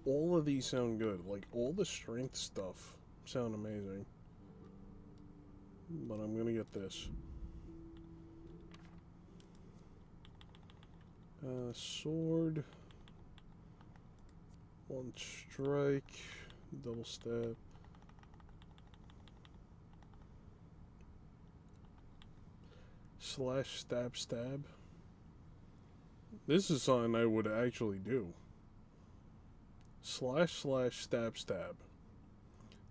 All of these sound good. Like, all the strength stuff sound amazing. But I'm gonna get this. Sword. One strike. Double stab. Slash stab stab. This is something I would actually do. Slash slash stab stab.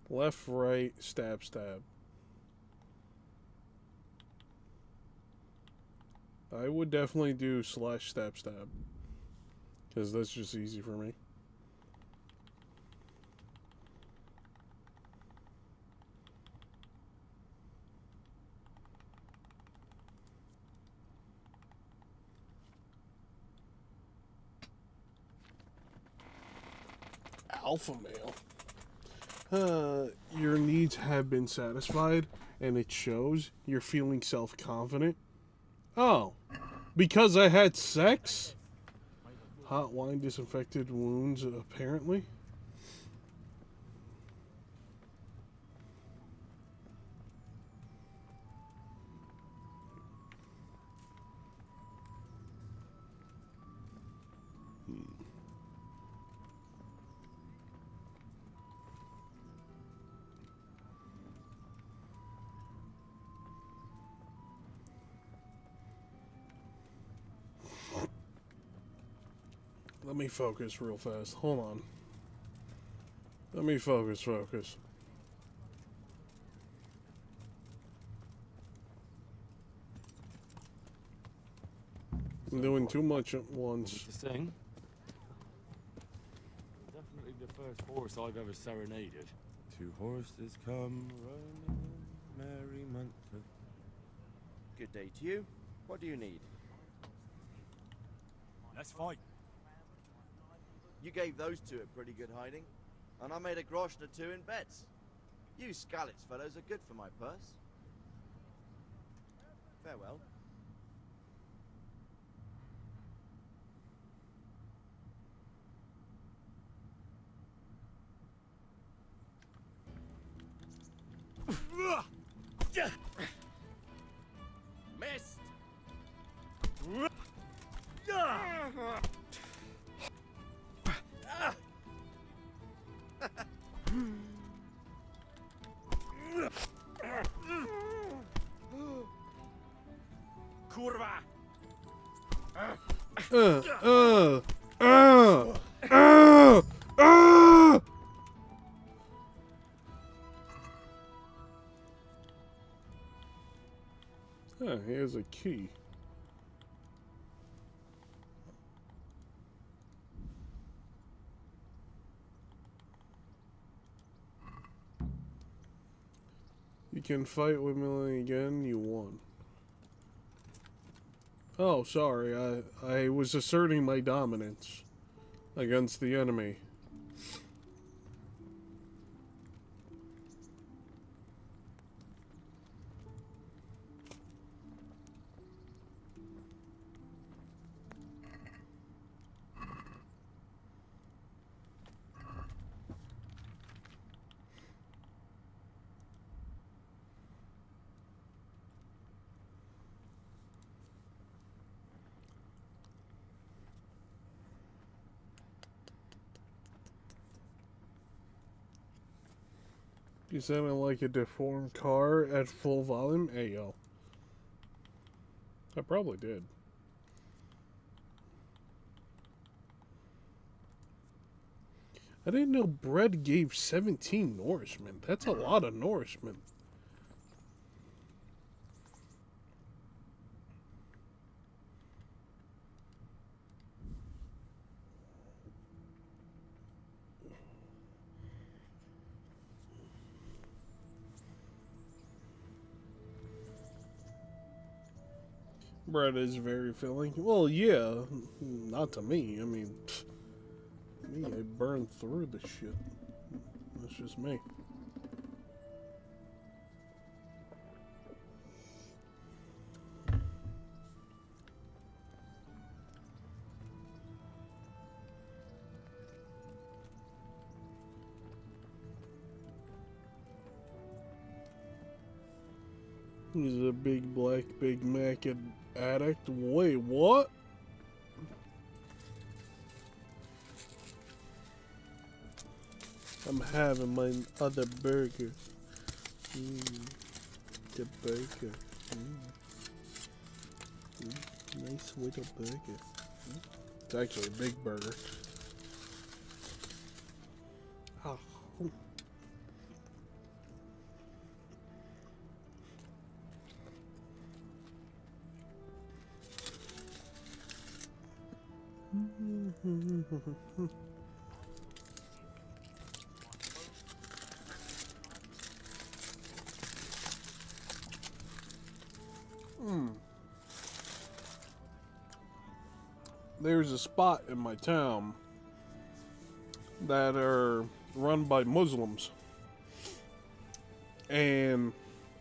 Left right stab stab. I would definitely do slash stab stab. Because that's just easy for me. Alpha male. Your needs have been satisfied, and it shows. You're feeling self-confident. Oh, because I had sex? Hot wine disinfected wounds, apparently. Let me focus real fast. Hold on. Let me focus. I'm doing too much at once. To sing. Definitely the first horse I've ever serenaded. Two horses come roaming in merriment. Good day to you. What do you need? Let's fight. You gave those two a pretty good hiding, and I made a groschen or two in bets. You Skalitz fellows are good for my purse. Farewell. Missed. Kurwa. Uh. Huh, here's a key. You can fight with Millie again. You won. Oh, sorry. I was asserting my dominance against the enemy. You sounded like a deformed car at full volume? Ayo. I probably did. I didn't know bread gave 17 nourishment. That's a lot of nourishment. Bread is very filling. Well, yeah. Not to me. I mean, me, I burn through the shit. That's just me. He's a big black Big Mac addict. Wait, what? I'm having my other burger. The burger. Nice little burger. It's actually a big burger. Oh. There's a spot in my town that are run by Muslims, and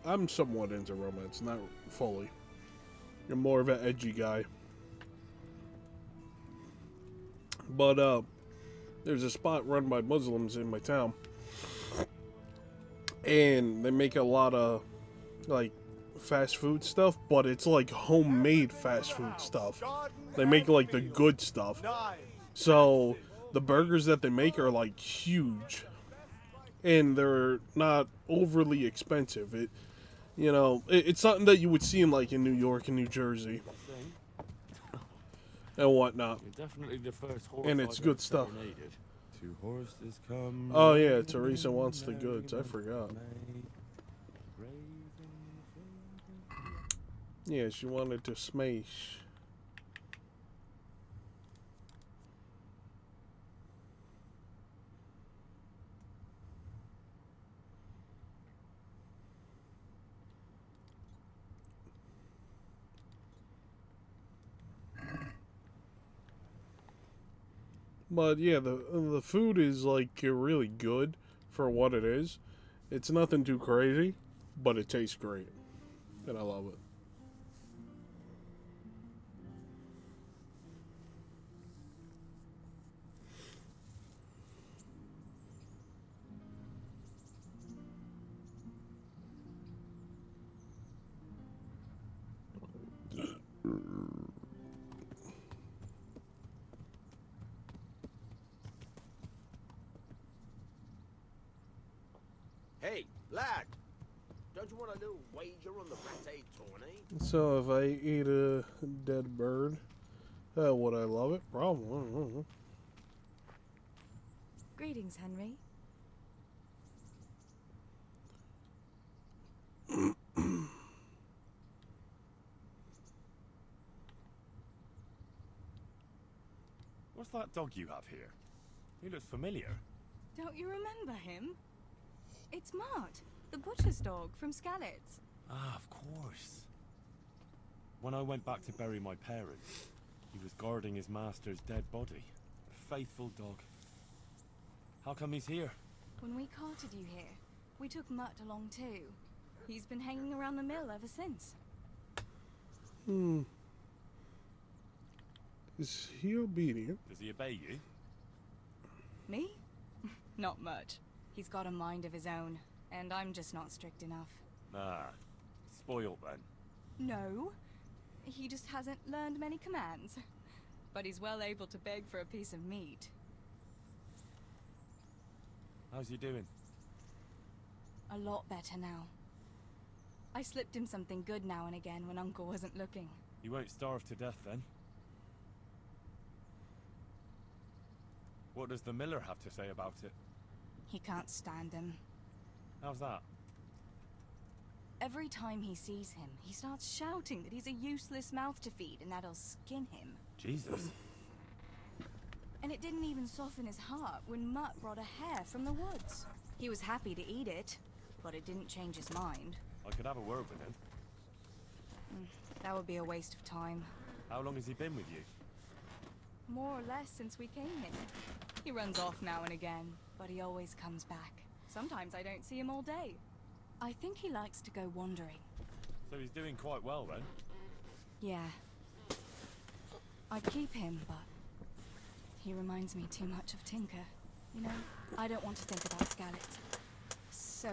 I'm somewhat into romance, not fully. I'm more of an edgy guy. But there's a spot run by Muslims in my town, and they make a lot of like fast food stuff, but it's like homemade fast food stuff. They make like the good stuff. So the burgers that they make are like huge, and they're not overly expensive. It's something that you would see in like in New York and New Jersey and whatnot. You're definitely the first horse And it's I've good ever stuff. serenaded. Two horses come. Oh yeah, Teresa wants the goods. I forgot. Yeah, she wanted to smash. But yeah, the food is like really good for what it is. It's nothing too crazy, but it tastes great. And I love it. Hey, lad! Don't you want a little wager on the ratte tourney? So if I eat a dead bird, would I love it? Probably. Greetings, Henry. What's that dog you have here? He looks familiar. Don't you remember him? It's Mart, the butcher's dog from Skalitz. Ah, of course. When I went back to bury my parents, he was guarding his master's dead body. A faithful dog. How come he's here? When we carted you here, we took Mutt along too. He's been hanging around the mill ever since. Is he obedient? Does he obey you? Me? Not much. He's got a mind of his own, and I'm just not strict enough. Ah, spoiled then. No, he just hasn't learned many commands. But he's well able to beg for a piece of meat. How's he doing? A lot better now. I slipped him something good now and again when Uncle wasn't looking. He won't starve to death then? What does the miller have to say about it? He can't stand him. How's that? Every time he sees him, he starts shouting that he's a useless mouth to feed and that'll skin him. Jesus. And it didn't even soften his heart when Mutt brought a hare from the woods. He was happy to eat it, but it didn't change his mind. I could have a word with him. That would be a waste of time. How long has he been with you? More or less since we came here. He runs off now and again, but he always comes back. Sometimes I don't see him all day. I think he likes to go wandering. So he's doing quite well then? Yeah. I'd keep him, but he reminds me too much of Tinker. You know, I don't want to think about Skalitz. So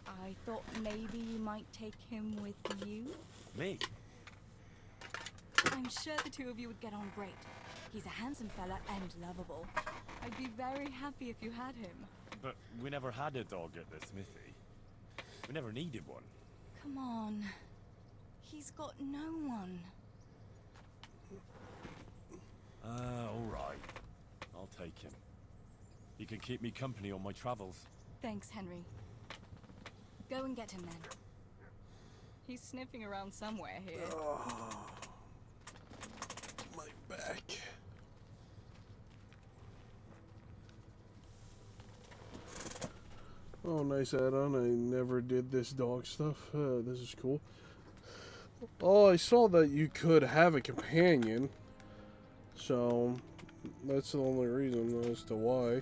I thought maybe you might take him with you? Me? I'm sure the two of you would get on great. He's a handsome fella and lovable. I'd be very happy if you had him. But we never had a dog at the smithy. We never needed one. Come on. He's got no one. Alright. I'll take him. He can keep me company on my travels. Thanks, Henry. Go and get him then. He's sniffing around somewhere here. Oh, my back. Oh, nice add-on. I never did this dog stuff. This is cool. Oh, I saw that you could have a companion. So, that's the only reason as to why.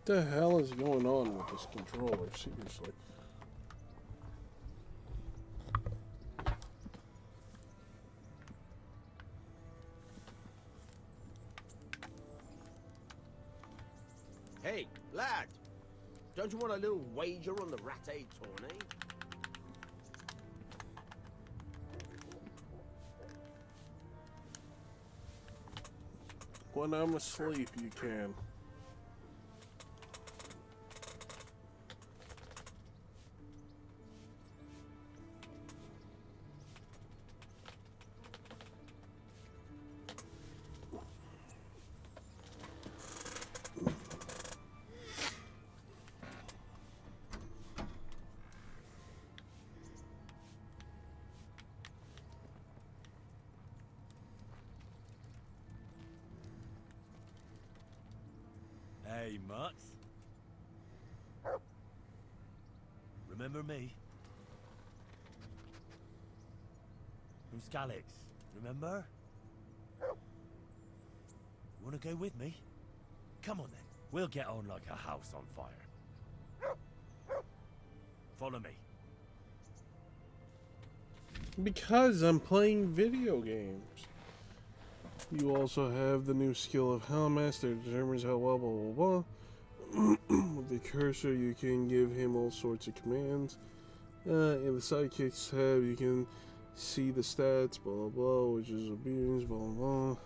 What the hell is going on with this controller? Seriously. Hey, lad! Don't you want a little wager on the ratte tourney? When I'm asleep, you can. Hey, Mutt. Remember me? From Skalitz, remember? Wanna go with me? Come on then. We'll get on like a house on fire. Follow me. Because I'm playing video games. You also have the new skill of Helmmaster that determines how well blah blah blah. With the cursor you can give him all sorts of commands. In the sidekicks tab you can see the stats, blah blah blah, which is obedience, blah blah blah.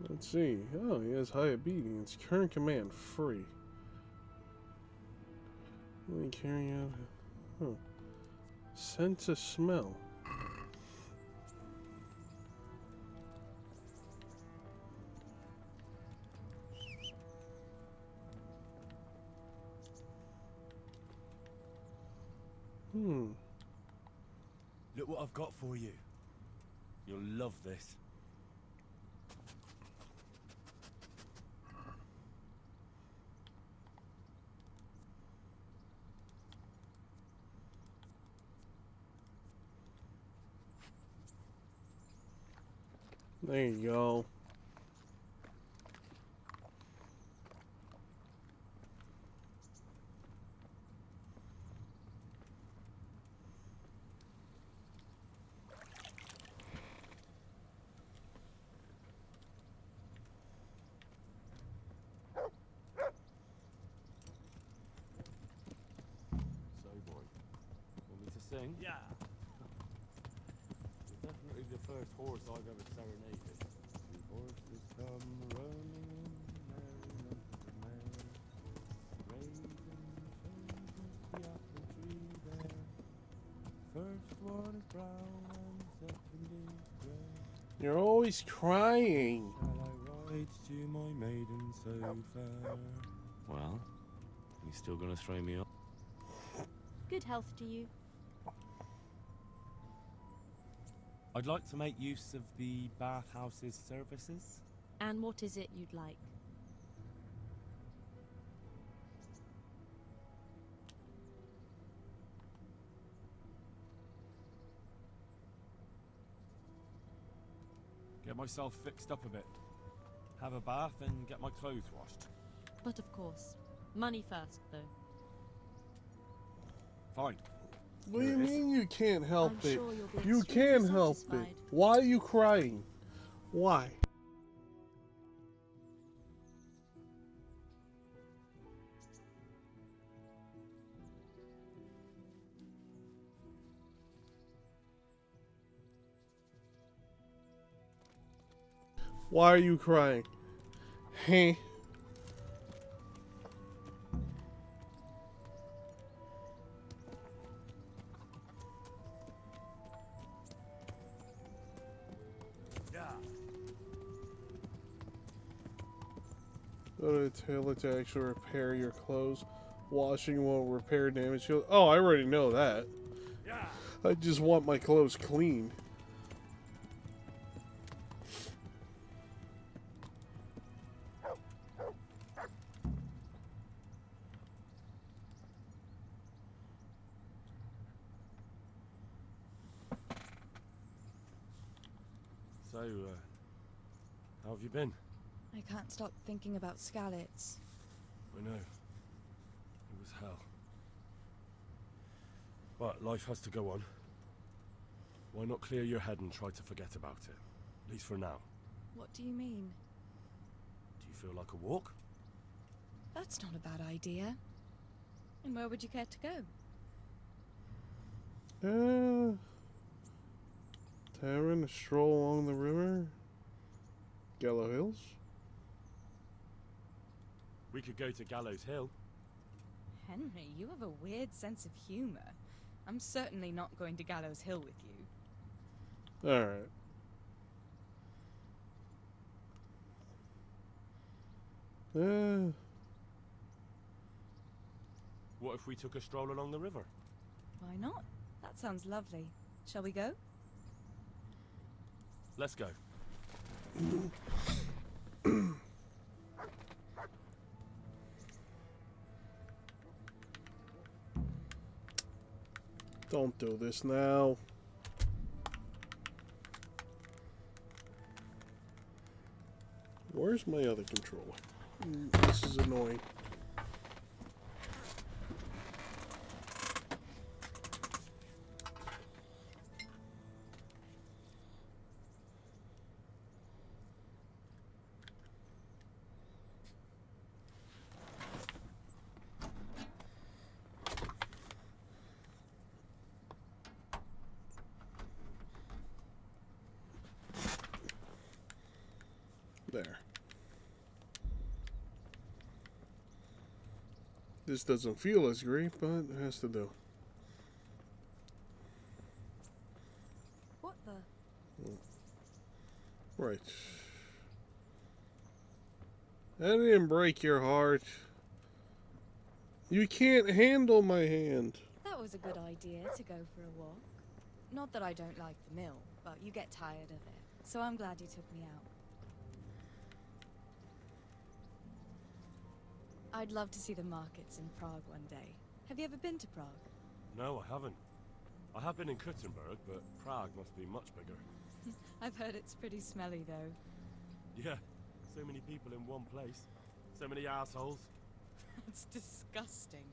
Let's see. Oh, he has high obedience. Current command free. Let me carry out. Huh. Sense a smell. Look what I've got for you. You'll love this. There you go. So, boy, want me to sing? Yeah. You're definitely the first horse I've ever serenaded. Two horses come rolling in, merriment of May, raising the apple tree there. First one is brown and second is grey. You're always crying. Shall I ride to my maiden so fair? Well, you still gonna throw me off? Good health to you. I'd like to make use of the bathhouse's services. And what is it you'd like? Get myself fixed up a bit. Have a bath and get my clothes washed. But of course. Money first, though. Fine. What do you mean you can't help I'm it? sure you'll be You extremely can help it. satisfied. Why are you crying? Why? Why are you crying? Hey. Go to the tailor to actually repair your clothes. Washing won't repair damage. Oh, I already know that. I just want my clothes clean. So, how have you been? I can't stop thinking about Skalitz. I know. It was hell. But life has to go on. Why not clear your head and try to forget about it? At least for now. What do you mean? Do you feel like a walk? That's not a bad idea. And where would you care to go? Tavern, a stroll along the river. Gallows Hills. We could go to Gallows Hill. Henry, you have a weird sense of humor. I'm certainly not going to Gallows Hill with you. Alright. What if we took a stroll along the river? Why not? That sounds lovely. Shall we go? Let's go. Don't do this now. Where's my other controller? This is annoying. There. This doesn't feel as great, but it has to do. What the? Right. I didn't break your heart. You can't handle my hand. That was a good idea to go for a walk. Not that I don't like the mill, but you get tired of it. So I'm glad you took me out. I'd love to see the markets in Prague one day. Have you ever been to Prague? No, I haven't. I have been in Kuttenberg, but Prague must be much bigger. I've heard it's pretty smelly, though. Yeah, so many people in one place. So many assholes. It's disgusting.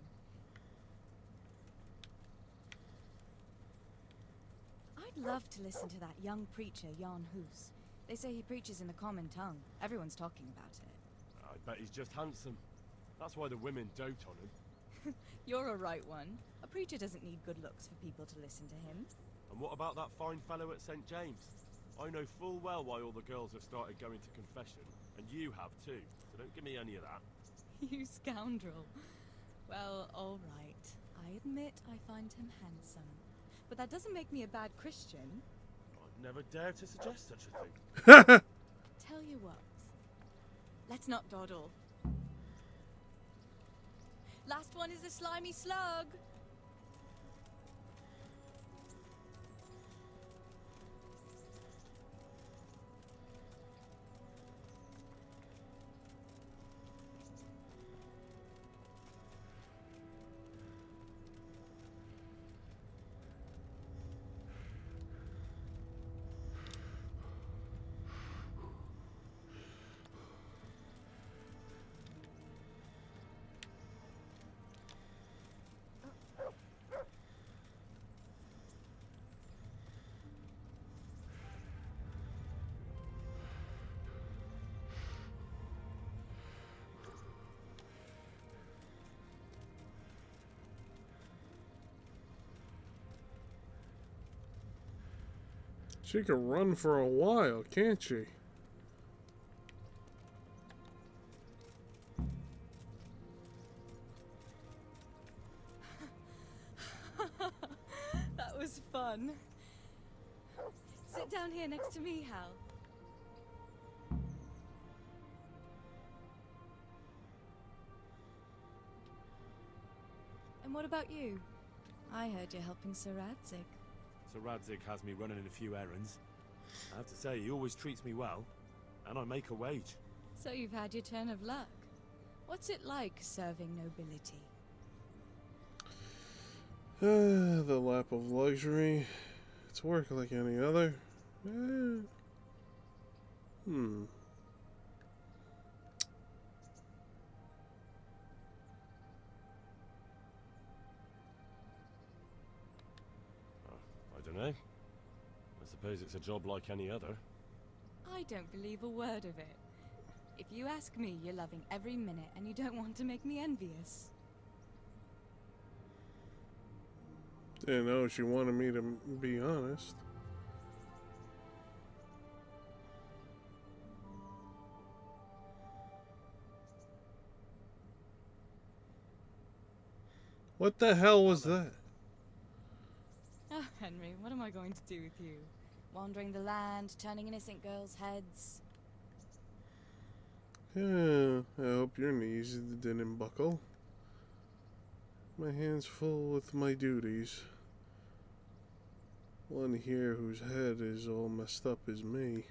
I'd love to listen to that young preacher, Jan Hus. They say he preaches in the common tongue. Everyone's talking about it. I bet he's just handsome. That's why the women dote on him. You're a right one. A preacher doesn't need good looks for people to listen to him. And what about that fine fellow at St. James? I know full well why all the girls have started going to confession, and you have too, so don't give me any of that. You scoundrel. Well, all right. I admit I find him handsome. But that doesn't make me a bad Christian. I'd never dare to suggest such a thing. Tell you what. Let's not dawdle. Last one is the slimy slug. She can run for a while, can't she? That was fun. Sit down here next to me, Hal. And what about you? I heard you're helping Sir Radzig. So Radzig has me running a few errands. I have to say, he always treats me well, and I make a wage. So you've had your turn of luck. What's it like serving nobility? The lap of luxury. It's work like any other. I don't know. I suppose it's a job like any other. I don't believe a word of it. If you ask me, you're loving every minute and you don't want to make me envious. Didn't know she wanted me to be honest. What the hell was that? Oh, Henry, what am I going to do with you? Wandering the land, turning innocent girls' heads. Yeah, I hope your knees didn't buckle. My hands full with my duties. One here whose head is all messed up is me.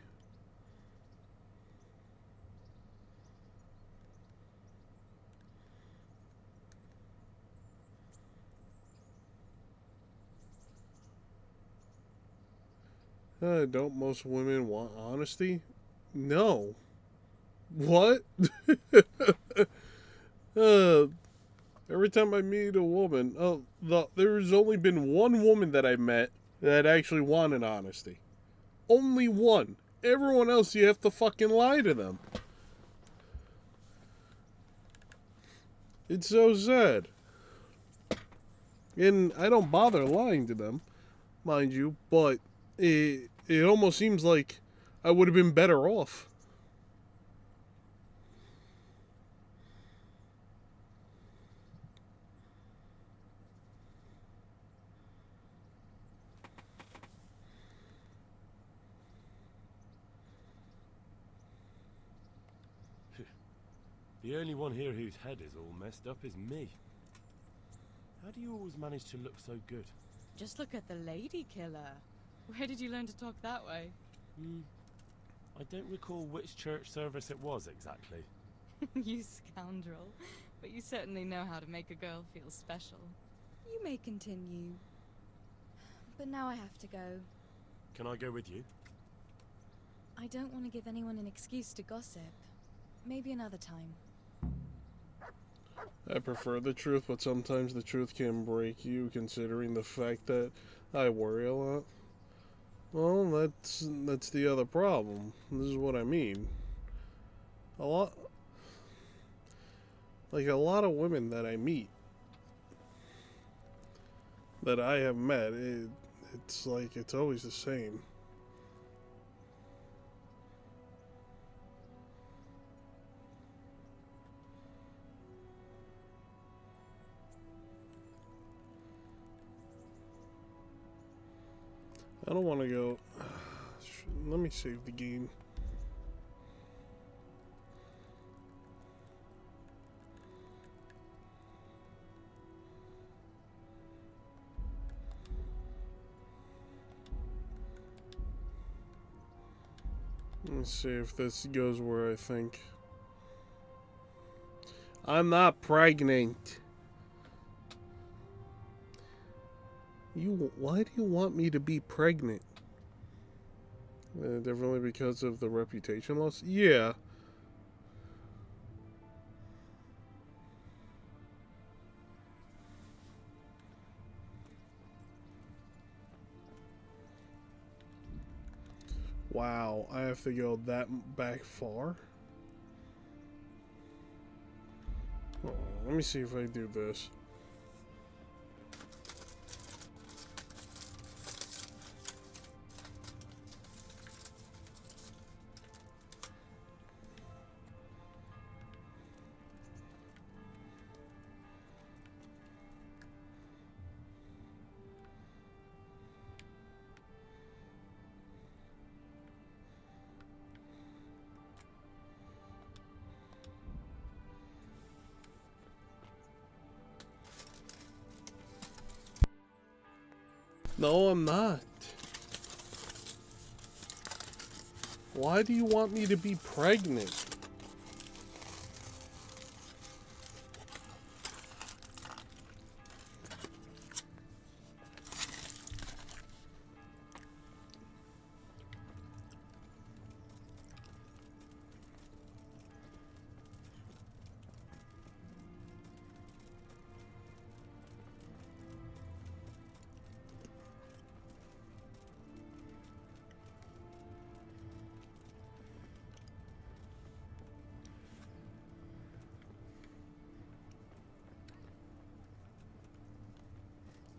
Don't most women want honesty? No. What? Every time I meet a woman, there's only been one woman that I met that actually wanted honesty. Only one. Everyone else, you have to fucking lie to them. It's so sad. And I don't bother lying to them, mind you, but it almost seems like I would have been better off. The only one here whose head is all messed up is me. How do you always manage to look so good? Just look at the lady killer. Where did you learn to talk that way? I don't recall which church service it was exactly. You scoundrel. But you certainly know how to make a girl feel special. You may continue. But now I have to go. Can I go with you? I don't want to give anyone an excuse to gossip. Maybe another time. I prefer the truth, but sometimes the truth can break you, considering the fact that I worry a lot. Well, that's the other problem. This is what I mean. A lot of women that I meet, that I have met, it's like it's always the same. I don't want to go. Let me save the game. Let's see if this goes where I think. I'm not pregnant. Why do you want me to be pregnant? Definitely because of the reputation loss? Yeah. Wow, I have to go that back far? Oh, let me see if I do this. No, I'm not. Why do you want me to be pregnant?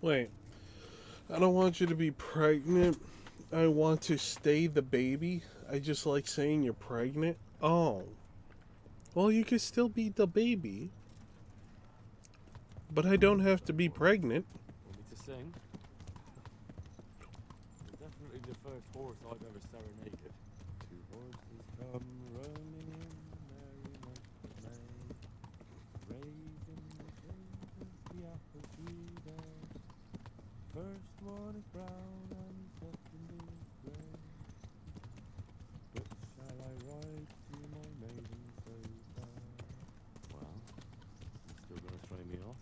Wait, I don't want you to be pregnant. I want to stay the baby. I just like saying you're pregnant. Oh. Well, you can still be the baby. But I don't have to be pregnant. Want me to sing? You're definitely the first horse I've ever serenaded. Two horses come running in the merry month of May, raising the shade of the apple tree there. First one is brown and second is grey. Which shall I ride to my maiden so fair? Well, you still gonna throw me off?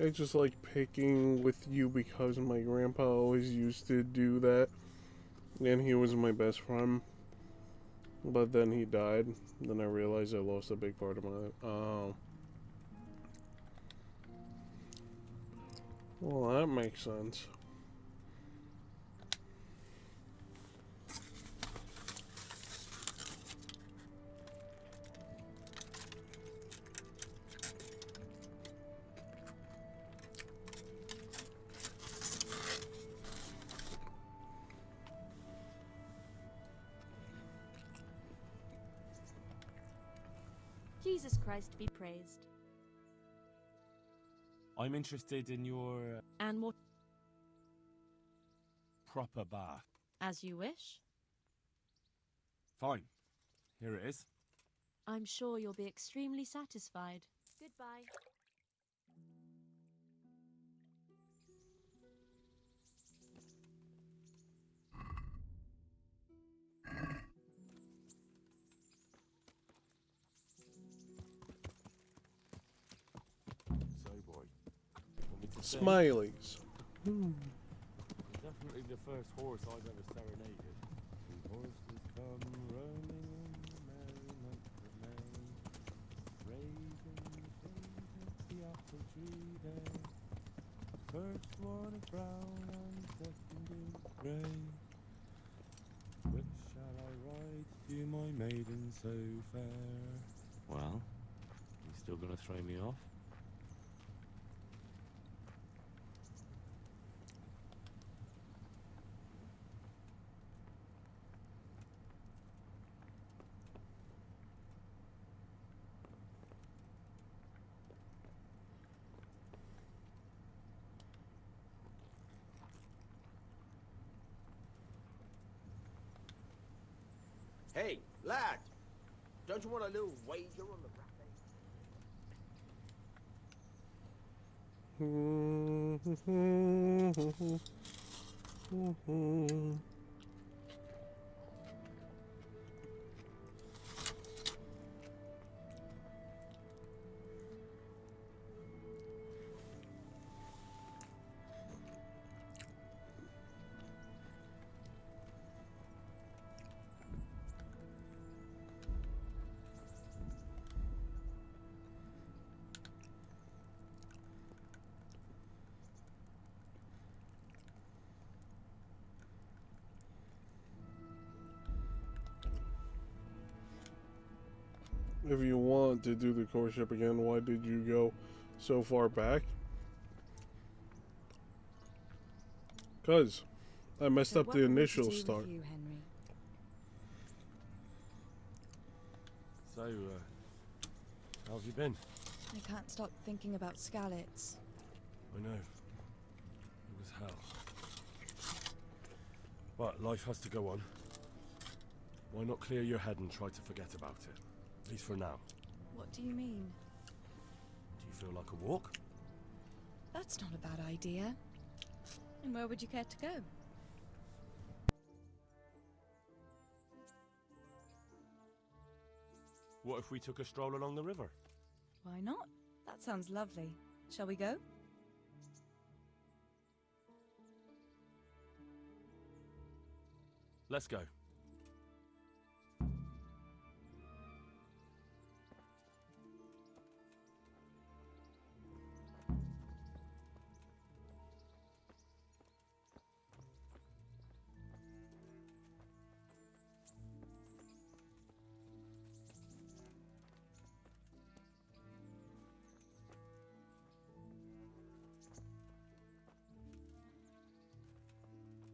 I just like picking with you because my grandpa always used to do that. And he was my best friend. But then he died. Then I realized I lost a big part of my life. Oh. Well, that makes sense. Jesus Christ be praised. I'm interested in your And what? proper bath. As you wish. Fine. Here it is. I'm sure you'll be extremely satisfied. Goodbye. So, boy. Want me to sing? Smileys. Definitely the first horse I've ever serenaded. Two horses come roaming in the merry month of May, raising the fragrance the apple tree there. First one is brown and second is grey. Which shall I ride to my maiden so fair? Well, you still gonna throw me off? Hey, lad! Don't you want a little wager on the bracket? If you want to do the courtship again, why did you go so far back? Because I messed up the initial start. You, Henry? So, how have you been? I can't stop thinking about Skalitz. I know. It was hell. But life has to go on. Why not clear your head and try to forget about it? At least for now. What do you mean? Do you feel like a walk? That's not a bad idea. And where would you care to go? What if we took a stroll along the river? Why not? That sounds lovely. Shall we go? Let's go.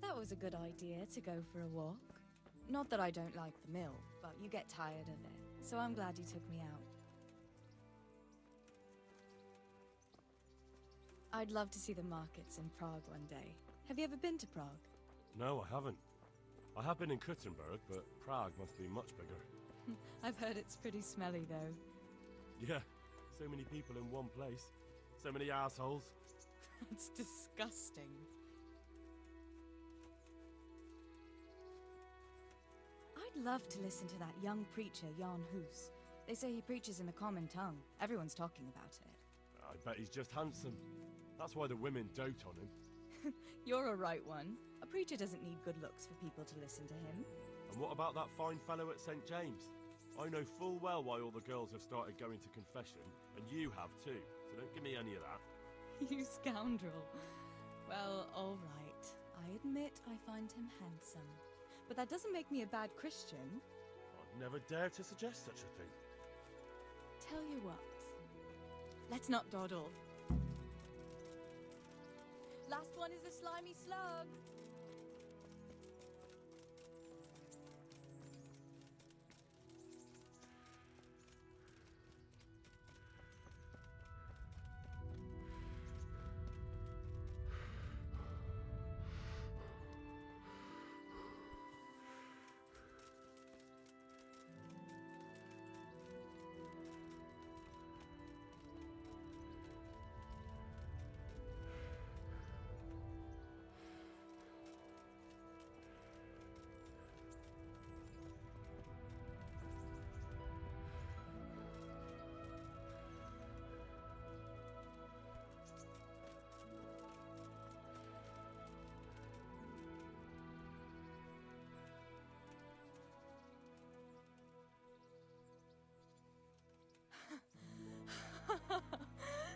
That was a good idea to go for a walk. Not that I don't like the mill, but you get tired of it, so I'm glad you took me out. I'd love to see the markets in Prague one day. Have you ever been to Prague? No, I haven't. I have been in Kuttenberg, but Prague must be much bigger. I've heard it's pretty smelly, though. Yeah, so many people in one place. So many assholes. It's disgusting. I'd love to listen to that young preacher, Jan Hus. They say he preaches in the common tongue. Everyone's talking about it. I bet he's just handsome. That's why the women dote on him. You're a right one. A preacher doesn't need good looks for people to listen to him. And what about that fine fellow at St. James? I know full well why all the girls have started going to confession, and you have too, so don't give me any of that. You scoundrel. Well, all right. I admit I find him handsome. But that doesn't make me a bad Christian. I'd never dare to suggest such a thing. Tell you what. Let's not dawdle. Last one is the slimy slug.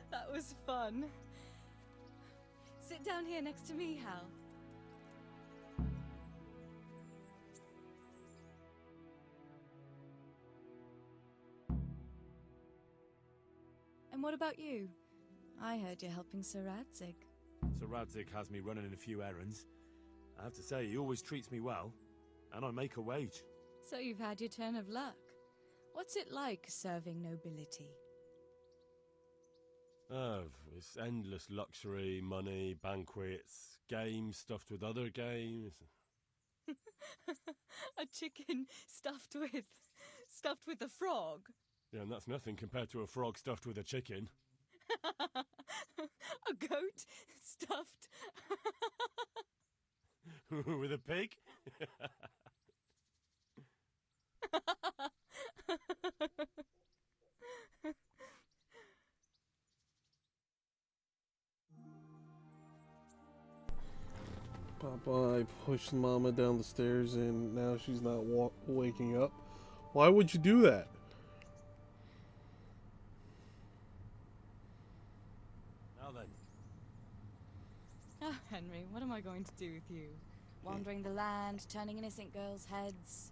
That was fun. Sit down here next to me, Hal. And what about you? I heard you're helping Sir Radzig. Sir Radzig has me running a few errands. I have to say, he always treats me well, and I make a wage. So you've had your turn of luck. What's it like serving nobility? Oh, it's endless luxury, money, banquets, games stuffed with other games. A chicken stuffed with a frog. Yeah, and that's nothing compared to a frog stuffed with a chicken. A goat stuffed with a pig? Popeye pushed Mama down the stairs and now she's not waking up. Why would you do that? Now then. Oh, Henry, what am I going to do with you? Wandering the land, turning innocent girls' heads.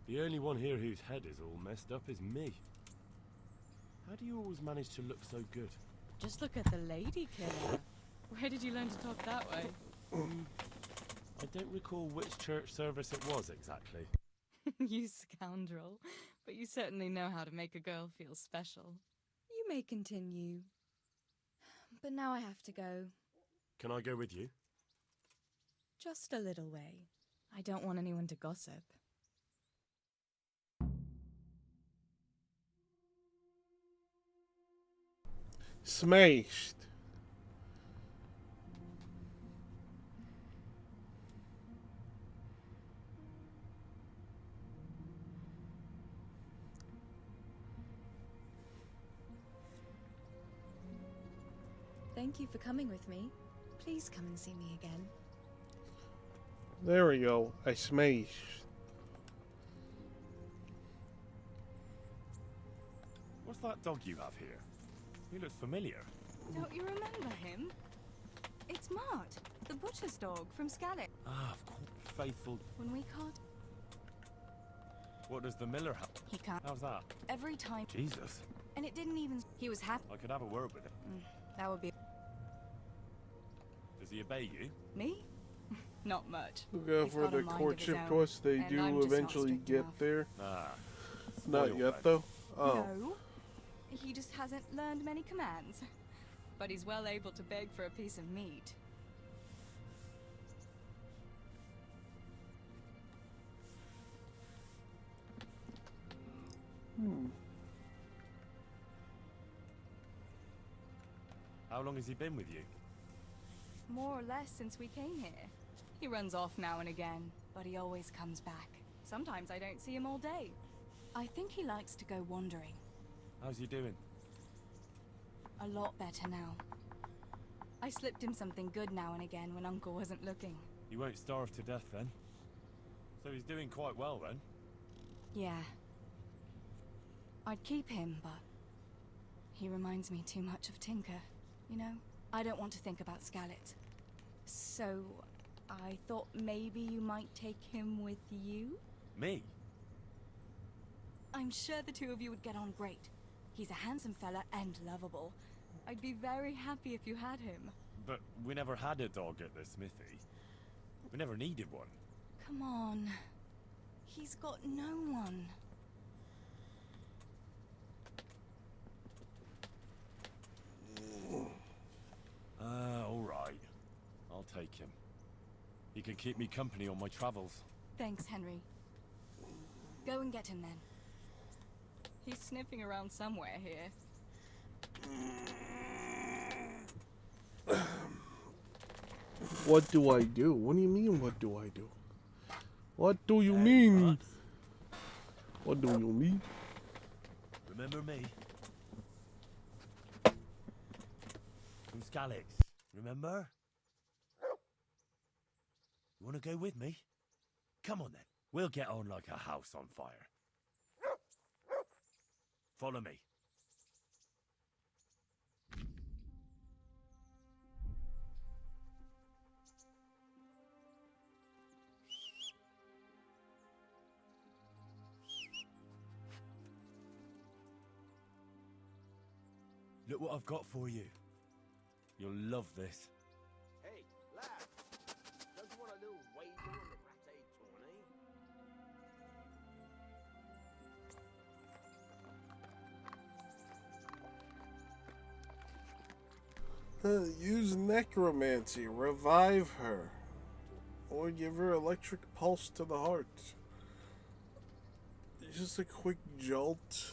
The only one here whose head is all messed up is me. How do you always manage to look so good? Just look at the lady killer. Where did you learn to talk that way? I don't recall which church service it was exactly. You scoundrel. But you certainly know how to make a girl feel special. You may continue. But now I have to go. Can I go with you? Just a little way. I don't want anyone to gossip. Smashed. Thank you for coming with me. Please come and see me again. There we go. I smashed. What's that dog you have here? He looks familiar. Don't you remember him? It's Mart, the butcher's dog from Scarlet. Ah, of course. Faithful. When we caught... What does the miller have? He can't. How's that? Every time... Jesus. And it didn't even... He was happy. I could have a word with him. That would be... Does he obey you? Me? Not much. Look out for the courtship quest. They do eventually get there. Ah. Not yet, though. Oh. No. He just hasn't learned many commands. But he's well able to beg for a piece of meat. How long has he been with you? More or less since we came here. He runs off now and again, but he always comes back. Sometimes I don't see him all day. I think he likes to go wandering. How's he doing? A lot better now. I slipped him something good now and again when Uncle wasn't looking. He won't starve to death then. So he's doing quite well then. Yeah. I'd keep him, but he reminds me too much of Tinker. You know, I don't want to think about Scarlet. So, I thought maybe you might take him with you? Me? I'm sure the two of you would get on great. He's a handsome fella and lovable. I'd be very happy if you had him. But we never had a dog at the smithy. We never needed one. Come on. He's got no one. Alright. I'll take him. He can keep me company on my travels. Thanks, Henry. Go and get him then. He's sniffing around somewhere here. What do I do? What do you mean, what do I do? What do you mean? What do you mean? Remember me? From Skalix, remember? You wanna go with me? Come on then. We'll get on like a house on fire. Follow me. Look what I've got for you. You'll love this. Hey, lad. Don't you want a little wager on the ratte tourney? Use necromancy, revive her, or give her electric pulse to the heart. Just a quick jolt.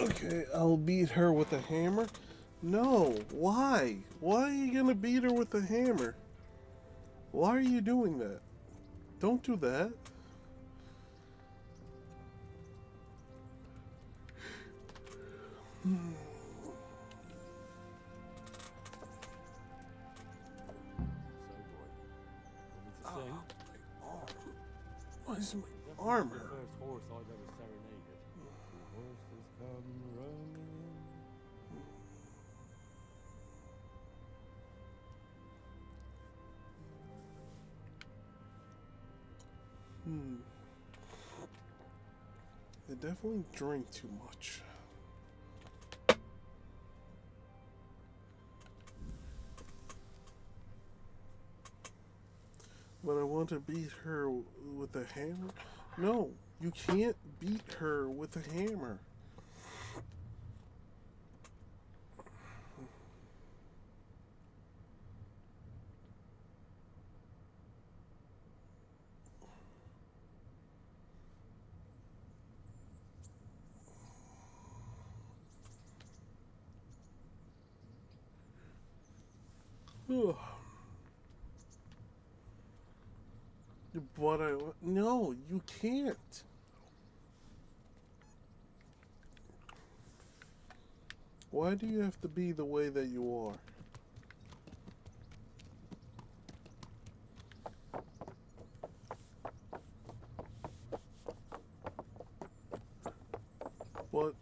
Okay, I'll beat her with a hammer. No, why? Why are you gonna beat her with a hammer? Why are you doing that? Don't do that. Want me to sing? Why is my arm hurt? The first horse I've ever serenaded. The horses come roaming They definitely drink too much. But I want to beat her with a hammer? No, you can't beat her with a hammer. Ugh. But no, you can't. Why do you have to be the way that you are? But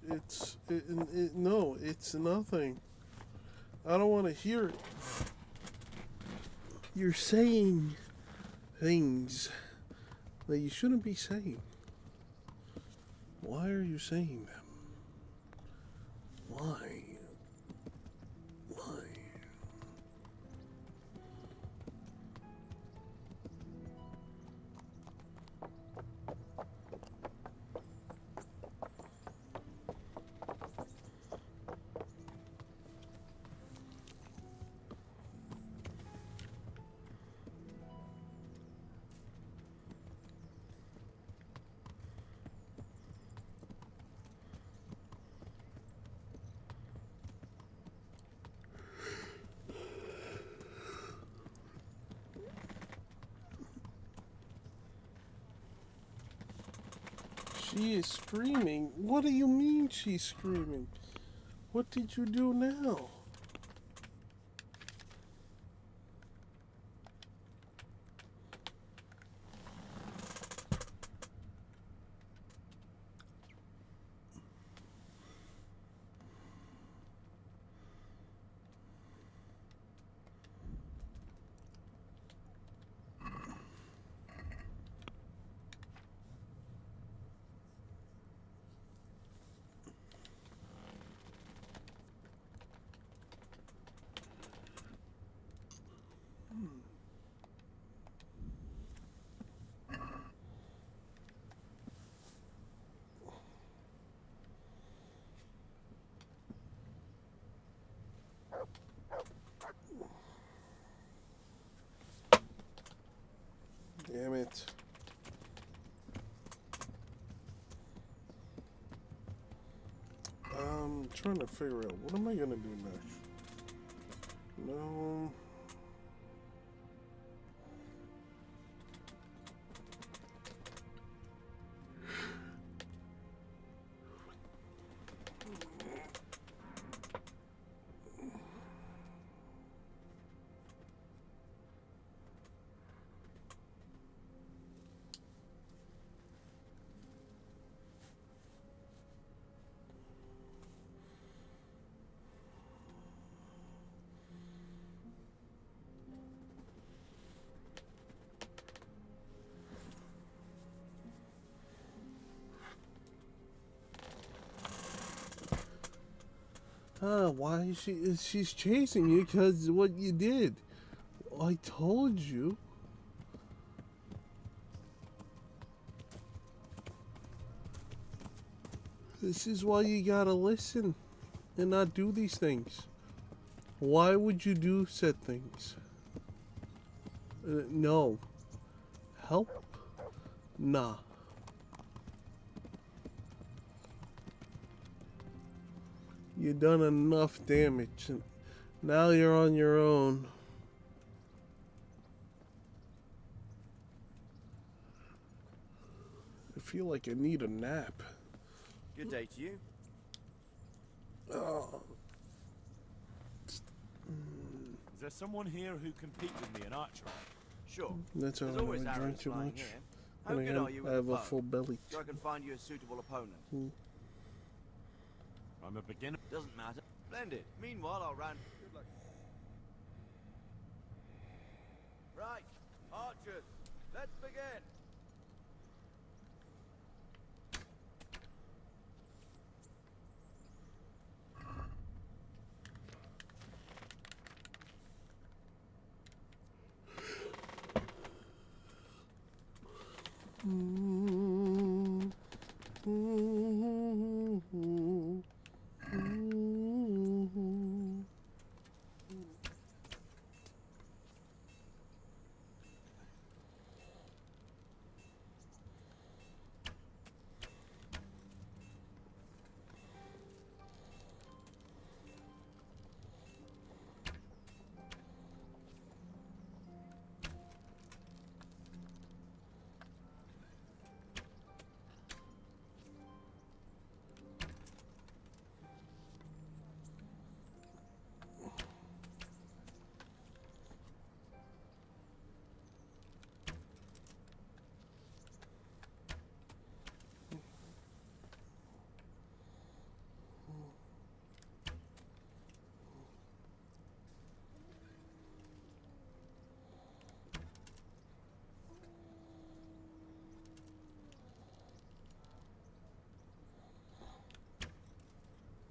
no, it's nothing. I don't want to hear it. You're saying things that you shouldn't be saying. Why are you saying them? Why? Why? She is screaming. What do you mean she's screaming? What did you do now? Damn it. I'm trying to figure out, what am I gonna do next? No. Why is she's chasing you because what you did. I told you. This is why you gotta listen and not do these things. Why would you do said things? No. Help? Nah. You've done enough damage, and now you're on your own. I feel like I need a nap. Good day to you. Oh. Is there someone here who can compete with me in archery? Sure. That's There's how always I arrows drink too flying much. here. How And good again, are you I with have the a bow? full belly. So I can find you a suitable opponent. I'm a beginner. Doesn't matter. Splendid. Meanwhile, I'll round. Good luck. Right, archers, let's begin.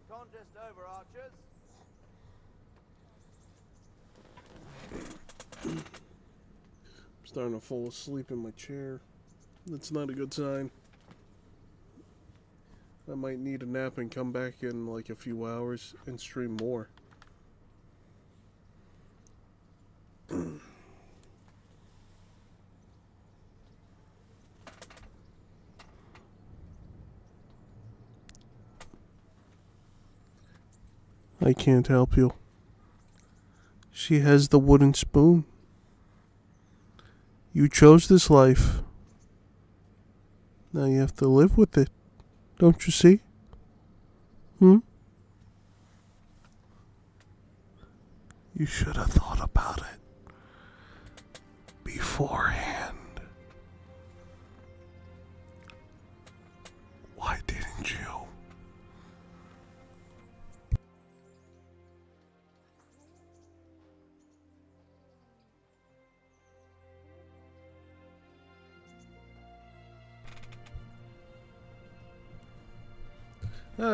Contest over, archers. I'm starting to fall asleep in my chair. That's not a good sign. I might need a nap and come back in like a few hours and stream more. I can't help you. She has the wooden spoon. You chose this life. Now you have to live with it. Don't you see? Hmm? You should have thought about it beforehand. Why didn't you?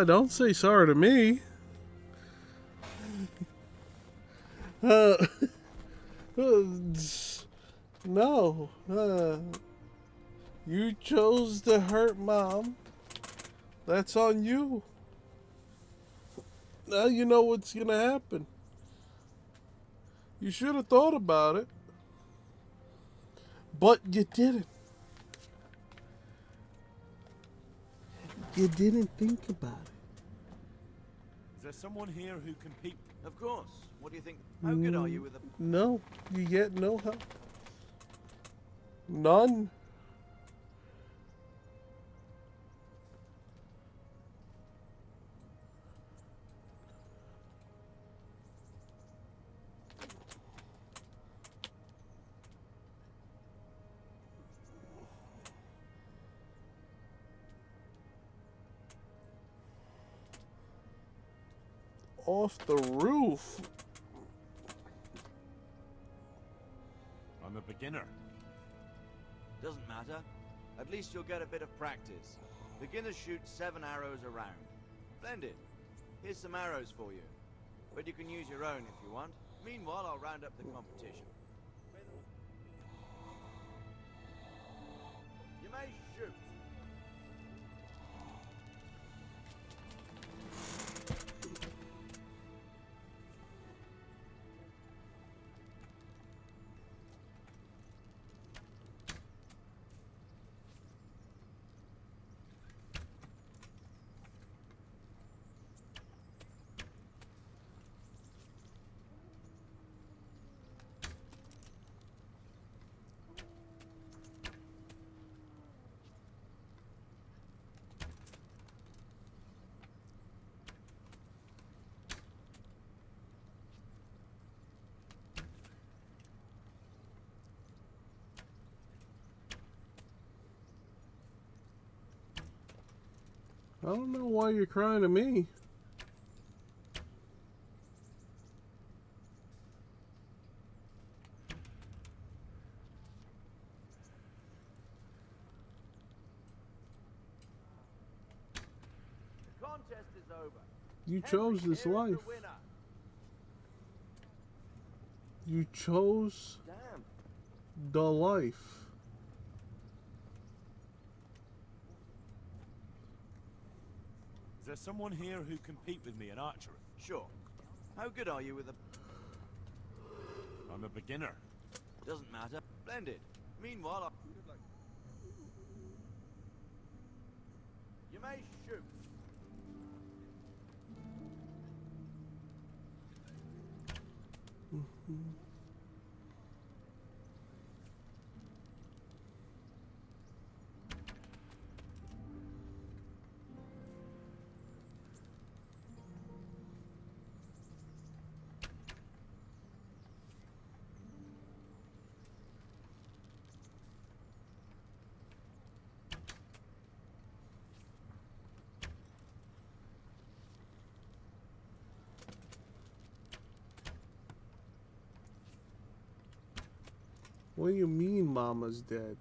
Don't say sorry to me. Uh, no. You chose to hurt Mom. That's on you. Now you know what's gonna happen. You should have thought about it. But you didn't. You didn't think about it. Is there someone here who can peep? Of course. What do you think? How good are you with a... No, you get no help. None. Off the roof. I'm a beginner. Doesn't matter. At least you'll get a bit of practice. Beginners shoot 7 arrows a round. Splendid. Here's some arrows for you. But you can use your own if you want. Meanwhile, I'll round up the competition. You may shoot. I don't know why you're crying to me. The contest is over. You chose this life. You chose the life. Is there someone here who can compete with me in archery? Sure. How good are you with a... I'm a beginner. Doesn't matter. Splendid. Meanwhile, you may shoot. What do you mean Mama's dead?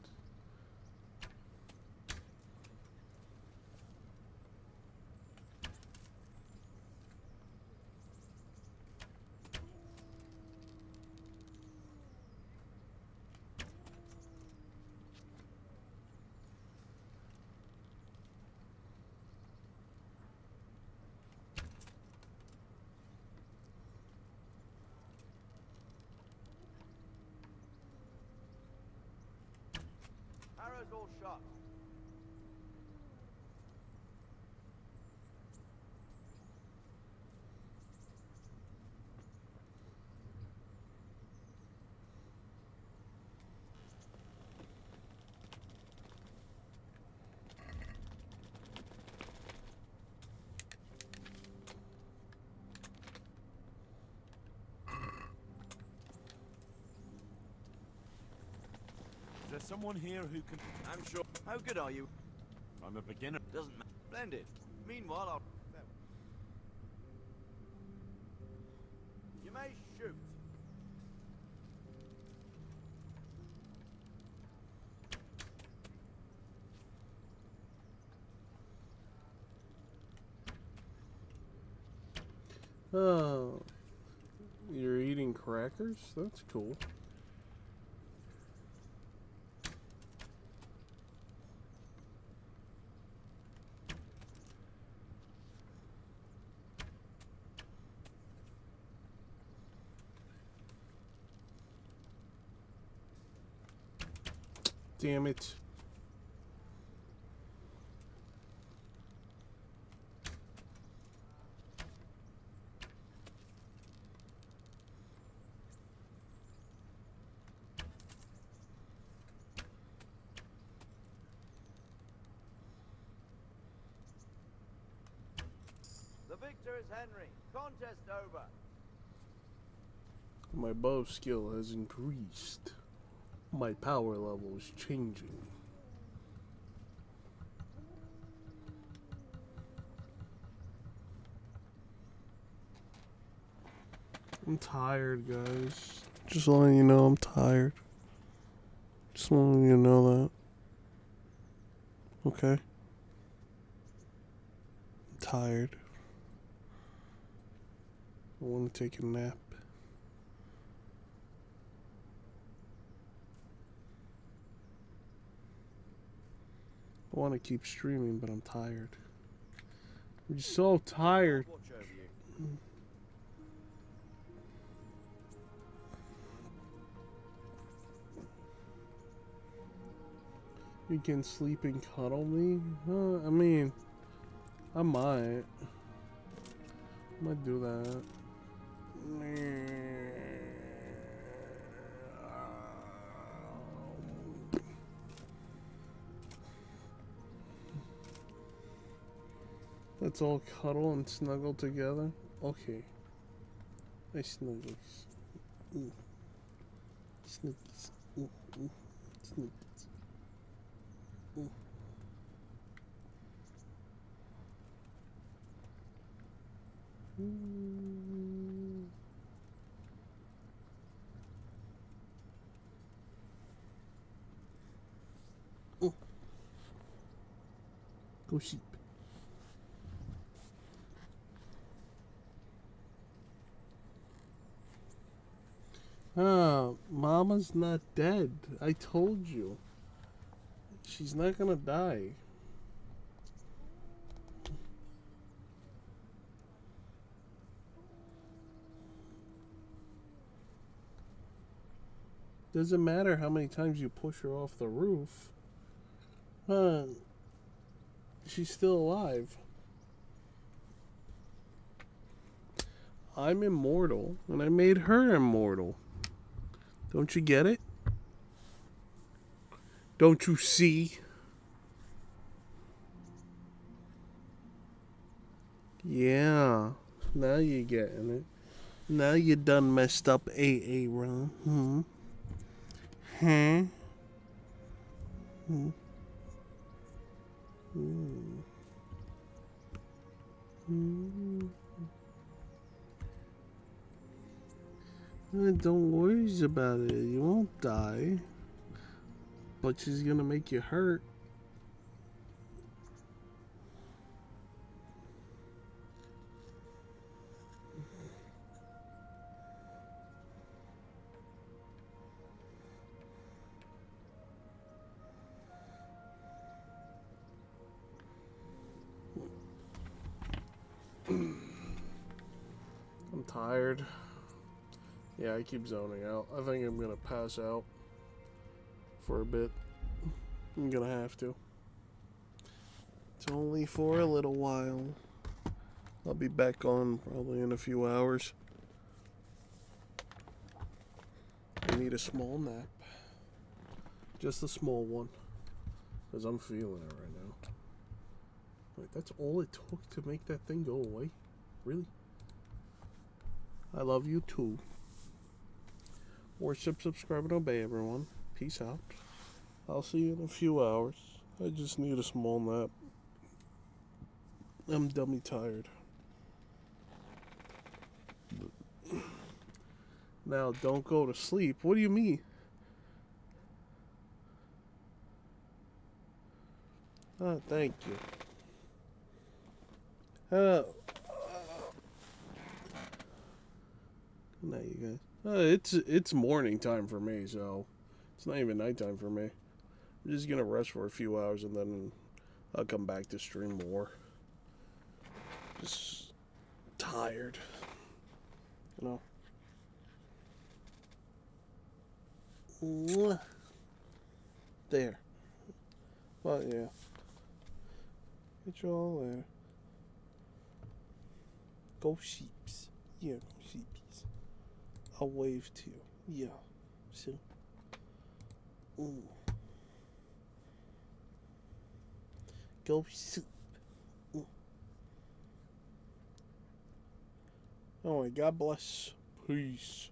Arrows all shot. there someone here who can... I'm sure. How good are you? I'm a beginner. Doesn't matter. Splendid. Meanwhile, I'll... You may shoot. Oh, you're eating crackers? That's cool. Damn it. The victor is Henry. Contest over. My bow skill has increased. My power level is changing. I'm tired, guys. Just letting you know I'm tired. Just letting you know that. Okay? I'm tired. I want to take a nap. I want to keep streaming, but I'm tired. I'm just so tired. You can sleep and cuddle me? I mean, I might. I might do that. Let's all cuddle and snuggle together. Okay. Nice snuggles. Ooh. Snuggies. Ooh, ooh. Snuggies. Ooh. Ooh. Ooh. Go sheep. Mama's not dead. I told you. She's not gonna die. Doesn't matter how many times you push her off the roof. She's still alive. I'm immortal, and I made her immortal. Don't you get it? Don't you see? Yeah. Now you're getting it. Now you done messed up AA, Ron. Huh? Don't worry about it. You won't die. But she's gonna make you hurt. I'm tired. Yeah, I keep zoning out. I think I'm gonna pass out for a bit. I'm gonna have to. It's only for a little while. I'll be back on probably in a few hours. I need a small nap. Just a small one. Because I'm feeling it right now. Wait, that's all it took to make that thing go away? Really? I love you too. Worship, subscribe, and obey, everyone. Peace out. I'll see you in a few hours. I just need a small nap. I'm dummy tired. Now, don't go to sleep. What do you mean? Oh, thank you. Good night, you guys. It's morning time for me, so it's not even nighttime for me. I'm just gonna rest for a few hours and then I'll come back to stream more. Just tired, you know. Mwah. There. Well, yeah. Get you all there. Go sheeps. Yeah, go sheepies. I'll wave to you. Yeah. See? Ooh. Go soup. Ooh. Alright, God bless. Peace.